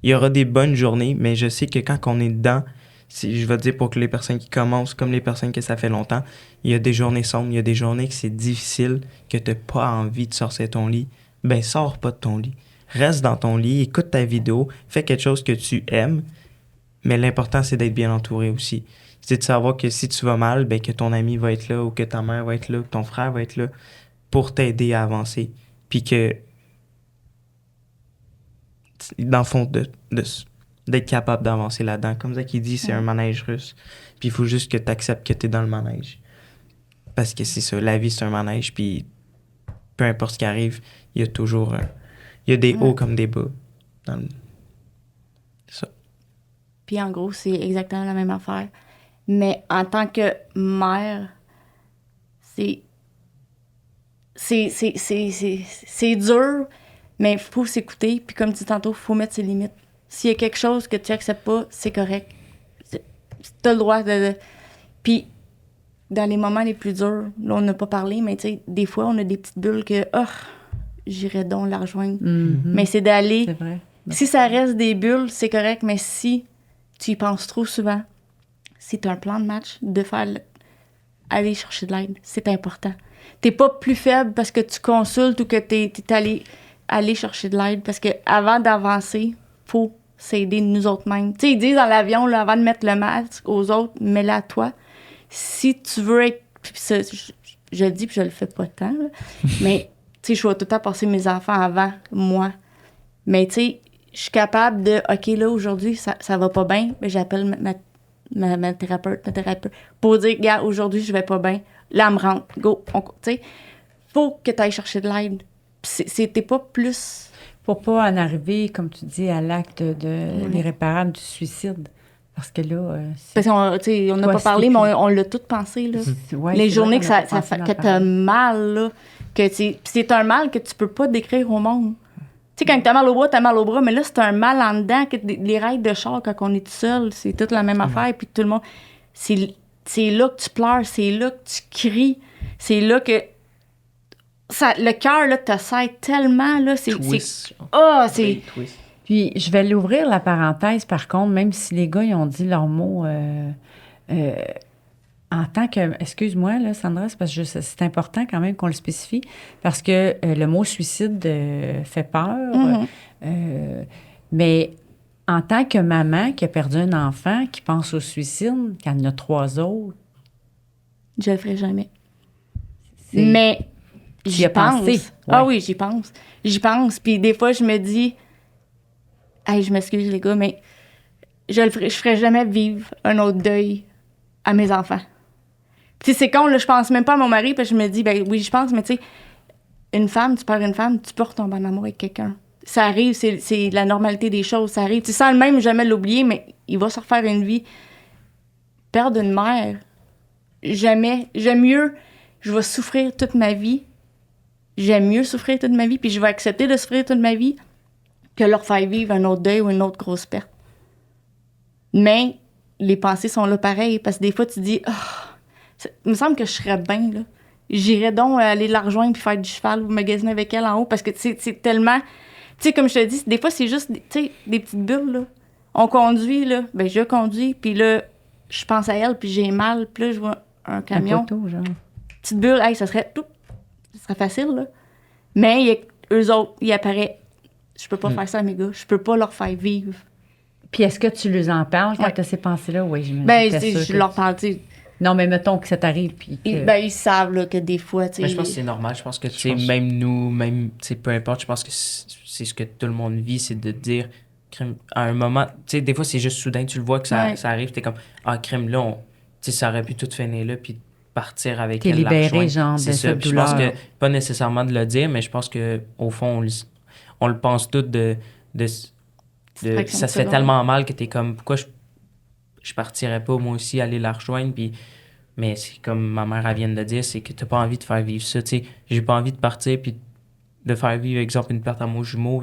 Il y aura des bonnes journées, mais je sais que quand on est dedans, je vais dire pour que les personnes qui commencent, comme les personnes que ça fait longtemps, il y a des journées sombres, il y a des journées que c'est difficile, que tu n'as pas envie de sortir de ton lit. Ben, sors pas de ton lit. Reste dans ton lit, écoute ta vidéo, fais quelque chose que tu aimes, mais l'important, c'est d'être bien entouré aussi. C'est de savoir que si tu vas mal, ben, que ton ami va être là, ou que ta mère va être là, que ton frère va être là, pour t'aider à avancer. Puis que, dans le fond, d'être capable d'avancer là-dedans. Comme ça qu'il dit, c'est un manège russe. Puis il faut juste que tu acceptes que tu es dans le manège. Parce que c'est ça, la vie, c'est un manège, puis peu importe ce qui arrive, il y a toujours Il y a des hauts comme des bas. C'est ça. Puis en gros, c'est exactement la même affaire. Mais en tant que mère, c'est dur, mais il faut s'écouter. Puis comme tu dis tantôt, il faut mettre ses limites. S'il y a quelque chose que tu n'acceptes pas, c'est correct. Tu as le droit de... Puis dans les moments les plus durs, là, on n'a pas parlé, mais tu sais, des fois, on a des petites bulles que, j'irais donc la rejoindre. Mais c'est d'aller... C'est vrai. Si ça reste des bulles, c'est correct, mais si tu y penses trop souvent, si tu as un plan de match, de faire aller chercher de l'aide, c'est important. T'es pas plus faible parce que tu consultes ou que t'es allé aller chercher de l'aide, parce que avant d'avancer, faut s'aider nous autres mêmes. Tu sais, ils disent dans l'avion, là, avant de mettre le masque aux autres, mets-le à toi. Si tu veux être... Je le dis, puis je le fais pas tant, là, mais tu sais, je vais tout le temps passer mes enfants avant moi. Mais tu sais, je suis capable de, OK, là, aujourd'hui, ça va pas bien, mais j'appelle ma thérapeute, pour dire, gars, aujourd'hui, je vais pas bien. Là, elle me rentre. Go. Tu sais, faut que tu ailles chercher de l'aide. T'es pas plus... Pour pas en arriver, comme tu dis, à l'acte de l'irréparable du suicide. Parce que là... Parce qu'on n'a pas parlé, mais on l'a tout pensé, là. Les journées que que t'as mal, là, que c'est un mal que tu peux pas décrire au monde. Tu sais, quand t'as mal au bras, mais là, c'est un mal en dedans, que les rails de char, quand on est tout seul, c'est toute la même affaire, puis tout le monde... C'est là que tu pleures, c'est là que tu cries, c'est là que... le cœur, là, te serre tellement, là, c'est... Puis, je vais l'ouvrir, la parenthèse, par contre, même si les gars, ils ont dit leurs mots... en tant que... Excuse-moi, là, Sandra, c'est parce que c'est important quand même qu'on le spécifie, parce que le mot suicide fait peur. Mais en tant que maman qui a perdu un enfant, qui pense au suicide, qui en a 3 autres... Je le ferai jamais. Mais j'y pense. Pensé. Ah oui, j'y pense. J'y pense. Puis des fois, je me dis... Hey, je m'excuse, les gars, mais je ferai jamais vivre un autre deuil à mes enfants. Puis c'est con, là, je pense même pas à mon mari, parce que je me dis, ben oui, je pense, mais tu sais, une femme, tu perds une femme, tu peux retomber en amour avec quelqu'un. Ça arrive, c'est la normalité des choses, ça arrive. Tu sens le même jamais l'oublier, mais il va se refaire une vie. Perdre une mère, jamais. J'aime mieux, je vais souffrir toute ma vie. J'aime mieux souffrir toute ma vie, puis je vais accepter de souffrir toute ma vie que leur faire vivre un autre deuil ou une autre grosse perte. Mais les pensées sont là pareil, parce que des fois, tu dis, il me semble que je serais bien, là. J'irais donc aller la rejoindre puis faire du cheval ou magasiner avec elle en haut, parce que c'est tellement... Tu sais, comme je te dis, des fois, c'est juste, des petites bulles, là. On conduit, là. Ben, je conduis, puis là, je pense à elle, puis j'ai mal, puis là, je vois un camion. Un poteau, genre. Petite bulle, hey, ça serait facile, là. Mais eux autres, ils apparaissent. Je peux pas faire ça à mes gars. Je peux pas leur faire vivre. Puis est-ce que tu leur en parles quand tu as ces pensées-là? Oui, je leur parle, tu sais. Non, mais mettons que ça t'arrive. Puis que... ils savent là, que des fois, tu sais. Mais je pense que c'est normal. Je pense que, tu sais, même nous, même, tu sais, peu importe, je pense que c'est ce que tout le monde vit, c'est de dire, crime, à un moment, tu sais, des fois, c'est juste soudain, tu le vois que ça arrive, t'es comme, crime, là, tu sais, ça aurait pu tout finir là, puis partir avec t'es elle. Libéré, genre, c'est de ça. cette Puis douleur. je pense que, pas nécessairement de le dire, mais je pense qu'au fond, on le pense tout ça se fait tellement mal que t'es comme, pourquoi je partirais pas moi aussi aller la rejoindre, puis mais c'est comme ma mère elle vient de dire, c'est que t'as pas envie de faire vivre ça, tu sais, j'ai pas envie de partir puis de faire vivre, exemple, une perte à mon jumeau,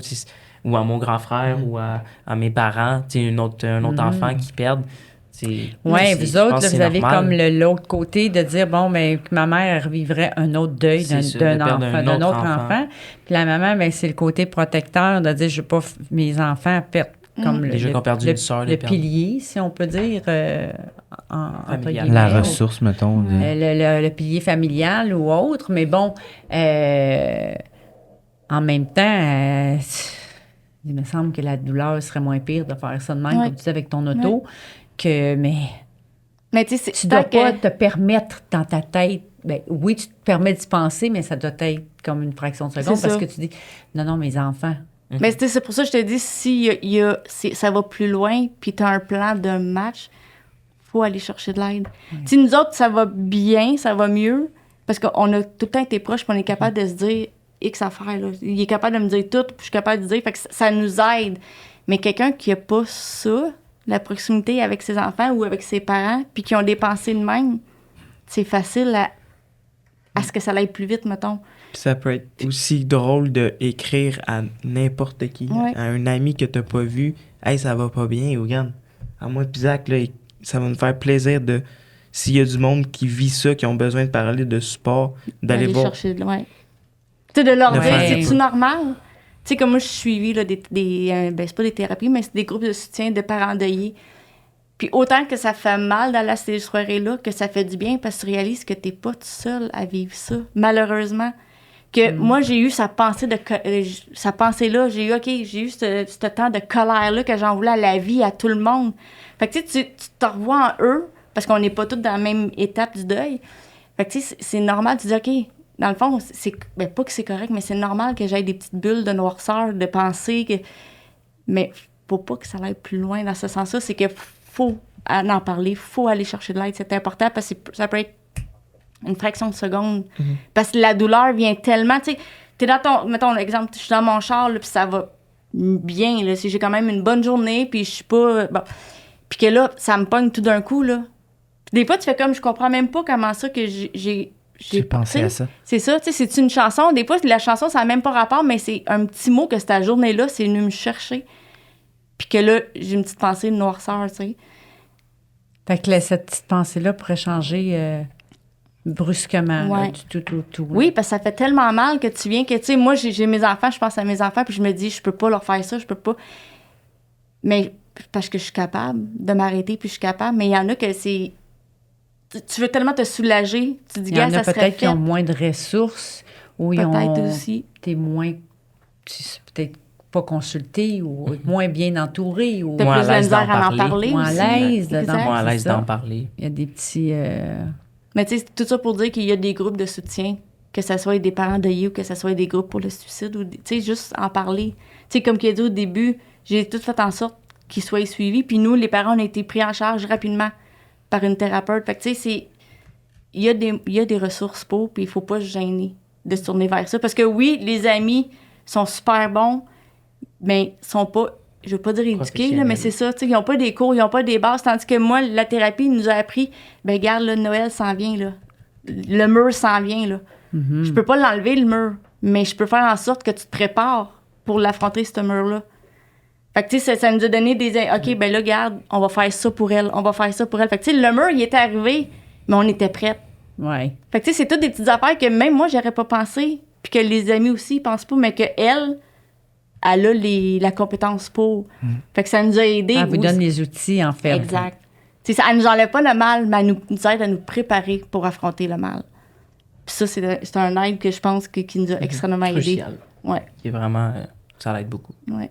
ou à mon grand frère, ou à mes parents, tu sais, un autre enfant qui perdent. Oui, vous autres, là, vous avez comme l'autre côté de dire, bon, mais que ma mère revivrait un autre deuil d'un autre enfant. Puis la maman, ben, c'est le côté protecteur de dire, je veux pas mes enfants perdre comme le pilier, si on peut dire, entre guillemets. La ressource, mettons. Le pilier familial ou autre. Mais bon, en même temps, il me semble que la douleur serait moins pire de faire ça de même, comme tu dis, avec ton auto. Mais tu sais, tu dois pas te permettre dans ta tête. Ben, oui, tu te permets d'y penser, mais ça doit être comme une fraction de seconde parce que tu dis non, mes enfants. Mais c'est pour ça que je te dis, si ça va plus loin, puis tu as un plan de match, faut aller chercher de l'aide. Si nous autres, ça va bien, ça va mieux, parce qu'on a tout le temps été proches, puis on est capable de se dire, X affaires. Là. Il est capable de me dire tout, puis je suis capable de dire. Fait que ça nous aide. Mais quelqu'un qui n'a pas ça, la proximité avec ses enfants ou avec ses parents, puis qui ont des pensées de même, c'est facile à ce que ça aille plus vite, mettons. Puis ça peut être aussi drôle d'écrire à n'importe qui, Ouais. à un ami que t'as pas vu. Hey, ça va pas bien, regarde. À moi, pis Zach, là, ça va me faire plaisir de. S'il y a du monde qui vit ça, qui ont besoin de parler de sport, d'aller voir. Chercher de loin. Tu sais, de leur De dire, faire c'est-tu ça. normal? Tu sais, comme moi, je suis suivie, là, ben, c'est pas des thérapies, mais c'est des groupes de soutien de parents endeuillés. Puis autant que ça fait mal dans ces soirées-là, que ça fait du bien, parce que tu réalises que t'es pas tout seul à vivre ça, malheureusement. Que moi, j'ai eu sa pensée-là, j'ai eu ce temps de colère-là que j'en voulais à la vie, à tout le monde. Fait que tu sais, tu te revois en eux, parce qu'on n'est pas tous dans la même étape du deuil. Fait que tu sais, c'est normal, tu dis, OK, dans le fond, ben, pas que c'est correct, mais c'est normal que j'aie des petites bulles de noirceur, de pensée, mais faut pas que ça aille plus loin dans ce sens-là, c'est que faut en parler, faut aller chercher de l'aide, c'est important, parce que ça peut être une fraction de seconde. Parce que la douleur vient tellement, tu sais, t'es dans ton, mettons l'exemple, je suis dans mon char, là, puis ça va bien, là, si j'ai quand même une bonne journée, puis je suis pas, bon, puis que là, ça me pogne tout d'un coup, là. Puis des fois, tu fais comme, je comprends même pas comment ça que j'ai pensé à ça. C'est ça, tu sais, c'est une chanson, des fois, la chanson, ça n'a même pas rapport, mais c'est un petit mot que cette journée-là, c'est venu me chercher. Puis que là, j'ai une petite pensée de noirceur, tu sais. Fait que cette petite pensée-là pourrait changer brusquement, là, Ouais. du tout. Oui, parce que ça fait tellement mal que tu viens que, tu sais, moi, j'ai mes enfants, je pense à mes enfants, puis je me dis, je peux pas leur faire ça, je peux pas. Mais parce que je suis capable de m'arrêter, puis je suis capable. Mais il y en a que c'est. Tu veux tellement te soulager, tu te dis, Il y en gars, a ça serait peut-être qui fait. ont moins de ressources ou ils Peut-être ont aussi. t'es moins peut-être pas consulté ou moins bien entouré ou T'as Moins à plus de l'aise misère d'en à en parler. parler. moins à aussi. l'aise Exact. dedans. Moi, à c'est l'aise ça. d'en parler. Il y a des petits Mais tu sais, tout ça pour dire qu'il y a des groupes de soutien, que ce soit des parents endeuillés ou que ce soit des groupes pour le suicide, ou tu sais, juste en parler. Tu sais, comme qu'il a dit au début, j'ai tout fait en sorte qu'ils soient suivis, puis nous, les parents, on a été pris en charge rapidement par une thérapeute. Fait que tu sais, il y a des ressources pour, puis il faut pas se gêner de se tourner vers ça. Parce que oui, les amis sont super bons, mais sont pas, je veux pas dire éduqués, là, mais c'est ça, tu sais, ils ont pas des cours, ils ont pas des bases, tandis que moi, la thérapie nous a appris, ben regarde, là, Noël s'en vient, là. Le mur s'en vient, là. Je peux pas l'enlever, le mur, mais je peux faire en sorte que tu te prépares pour l'affronter, ce mur-là. Fait que, tu sais, ça nous a donné des... OK, ben là, regarde, on va faire ça pour elle, on va faire ça pour elle. Fait que, tu sais, le mur, il était arrivé, mais on était prêts. ouais. Fait que, tu sais, c'est toutes des petites affaires que même moi, j'aurais pas pensé, puis que les amis aussi, ils pensent pas, mais qu'elle a la compétence pour. Fait que ça nous a aidés. Elle vous donne les outils, en fait. Exact. Tu sais, ça nous enlève pas le mal, mais elle nous aide à nous préparer pour affronter le mal. Puis ça, c'est un aide que je pense qui nous a extrêmement aidés. Crucial. Ouais, Qui est vraiment... ça l'aide beaucoup. ouais.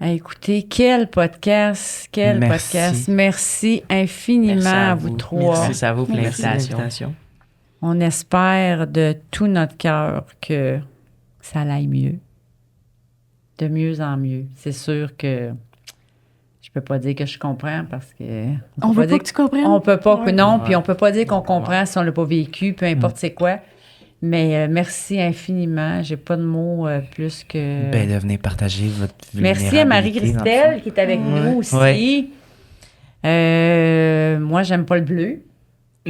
Écoutez, quel podcast, Merci. Merci infiniment Merci à vous trois. Merci à vous pour Merci. l'invitation. On espère de tout notre cœur que ça aille mieux. De mieux en mieux. C'est sûr que je peux pas dire que je comprends parce que... On peut veut pas dire que tu comprennes. On peut pas que Ouais. non, Ouais. puis on peut pas dire qu'on comprend si on l'a pas vécu, peu importe c'est quoi. Mais merci infiniment. J'ai pas de mots plus que... Ben, de venir partager votre Merci à vulnérabilité, dans le Marie-Christelle qui est avec nous aussi. Moi, j'aime pas le bleu.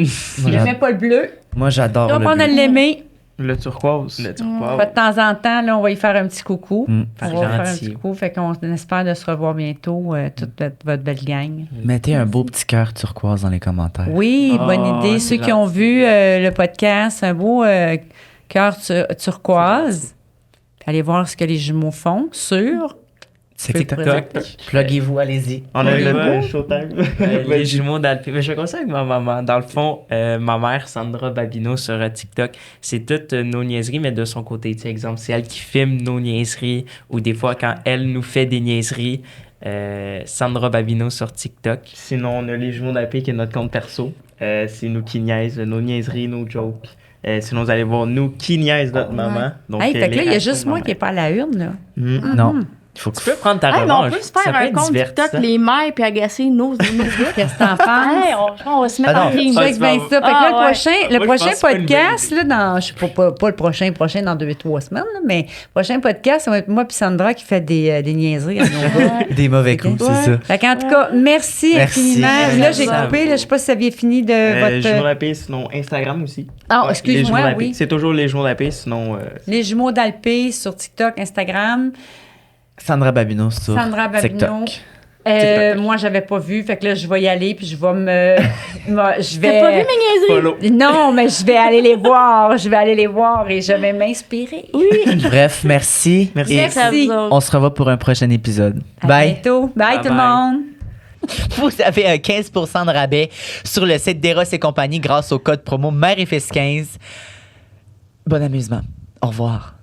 fond. Moi, J'aimais pas le bleu. Moi, j'adore Donc, le on a bleu. l'aimer. Le turquoise. Le turquoise. De temps en temps, là, on va y faire un petit coucou. Mm. On C'est va faire un gentil. petit coucou. Fait qu'on espère de se revoir bientôt, toute votre belle gang. Mettez un beau petit cœur turquoise dans les commentaires. Oui, Ah, bonne idée. c'est Ceux qui ont gentil. vu le podcast, un beau cœur turquoise. Allez voir ce que les jumeaux font sur... C'est peux TikTok. présenter. Pluguez-vous, allez-y. On a Oui, le ouais. showtime. Les jumeaux d'Alpé. Mais je fais comme ça avec ma maman. Dans le fond, ma mère, Sandra Babineau, sur TikTok, c'est toutes nos niaiseries, mais de son côté. Tu sais, exemple, c'est elle qui filme nos niaiseries ou des fois, quand elle nous fait des niaiseries, Sandra Babineau sur TikTok. Sinon, on a les jumeaux d'Alpé qui est notre compte perso. C'est nous qui niaisent, nos niaiseries, nos jokes. Sinon, vous allez voir nous qui niaise notre maman. Donc, Hey, fait que les là, il y a réactions juste de moi ma qui n'est pas à la une, là. mère. Non. Il faut que Tu peux prendre ta Hey, mais on revanche. peut se Ça faire peut un être compte divertissant. TikTok, les mères, puis agacer nos Qu'est-ce que t'en penses? Hey, on va se mettre Ah non, en team. ça, Check bien ça. Fait que Ah, là, le ouais. prochain, Moi, je pense que c'est pas une podcast, là, dans, je sais pas le prochain dans 2-3 semaines, là, mais le prochain podcast, ça va être moi puis Sandra qui fait des niaiseries à nos gars. des mauvais coups, Ouais. c'est ça. Fait qu'en tout cas, merci infiniment. Merci. Là, j'ai Merci. coupé. Là, je sais pas si ça avait fini de Les jumeaux votre... d'Alpé, sinon Instagram aussi. Ah, Ouais, excuse-moi, les jumeaux d'Alpé. oui. C'est toujours les jumeaux d'Alpé, sinon. Les jumeaux d'Alpé sur TikTok, Instagram. Sandra Babineau sur Sandra Babineau. TikTok. Moi, j'avais pas vu. Fait que là, je vais y aller puis je vais me... je vais... T'as pas vu mes niaiseries? Follow. Non, mais je vais aller les voir. Je vais aller les voir et je vais m'inspirer. Oui. Bref, merci. Merci. Et Merci. À vous autres. on se revoit pour un prochain épisode. À Bye. bientôt. Bye, Bye tout le bye. monde. Vous avez un 15% de rabais sur le site d'Eros et compagnie grâce au code promo Mère et Fils 15. Bon amusement. Au revoir.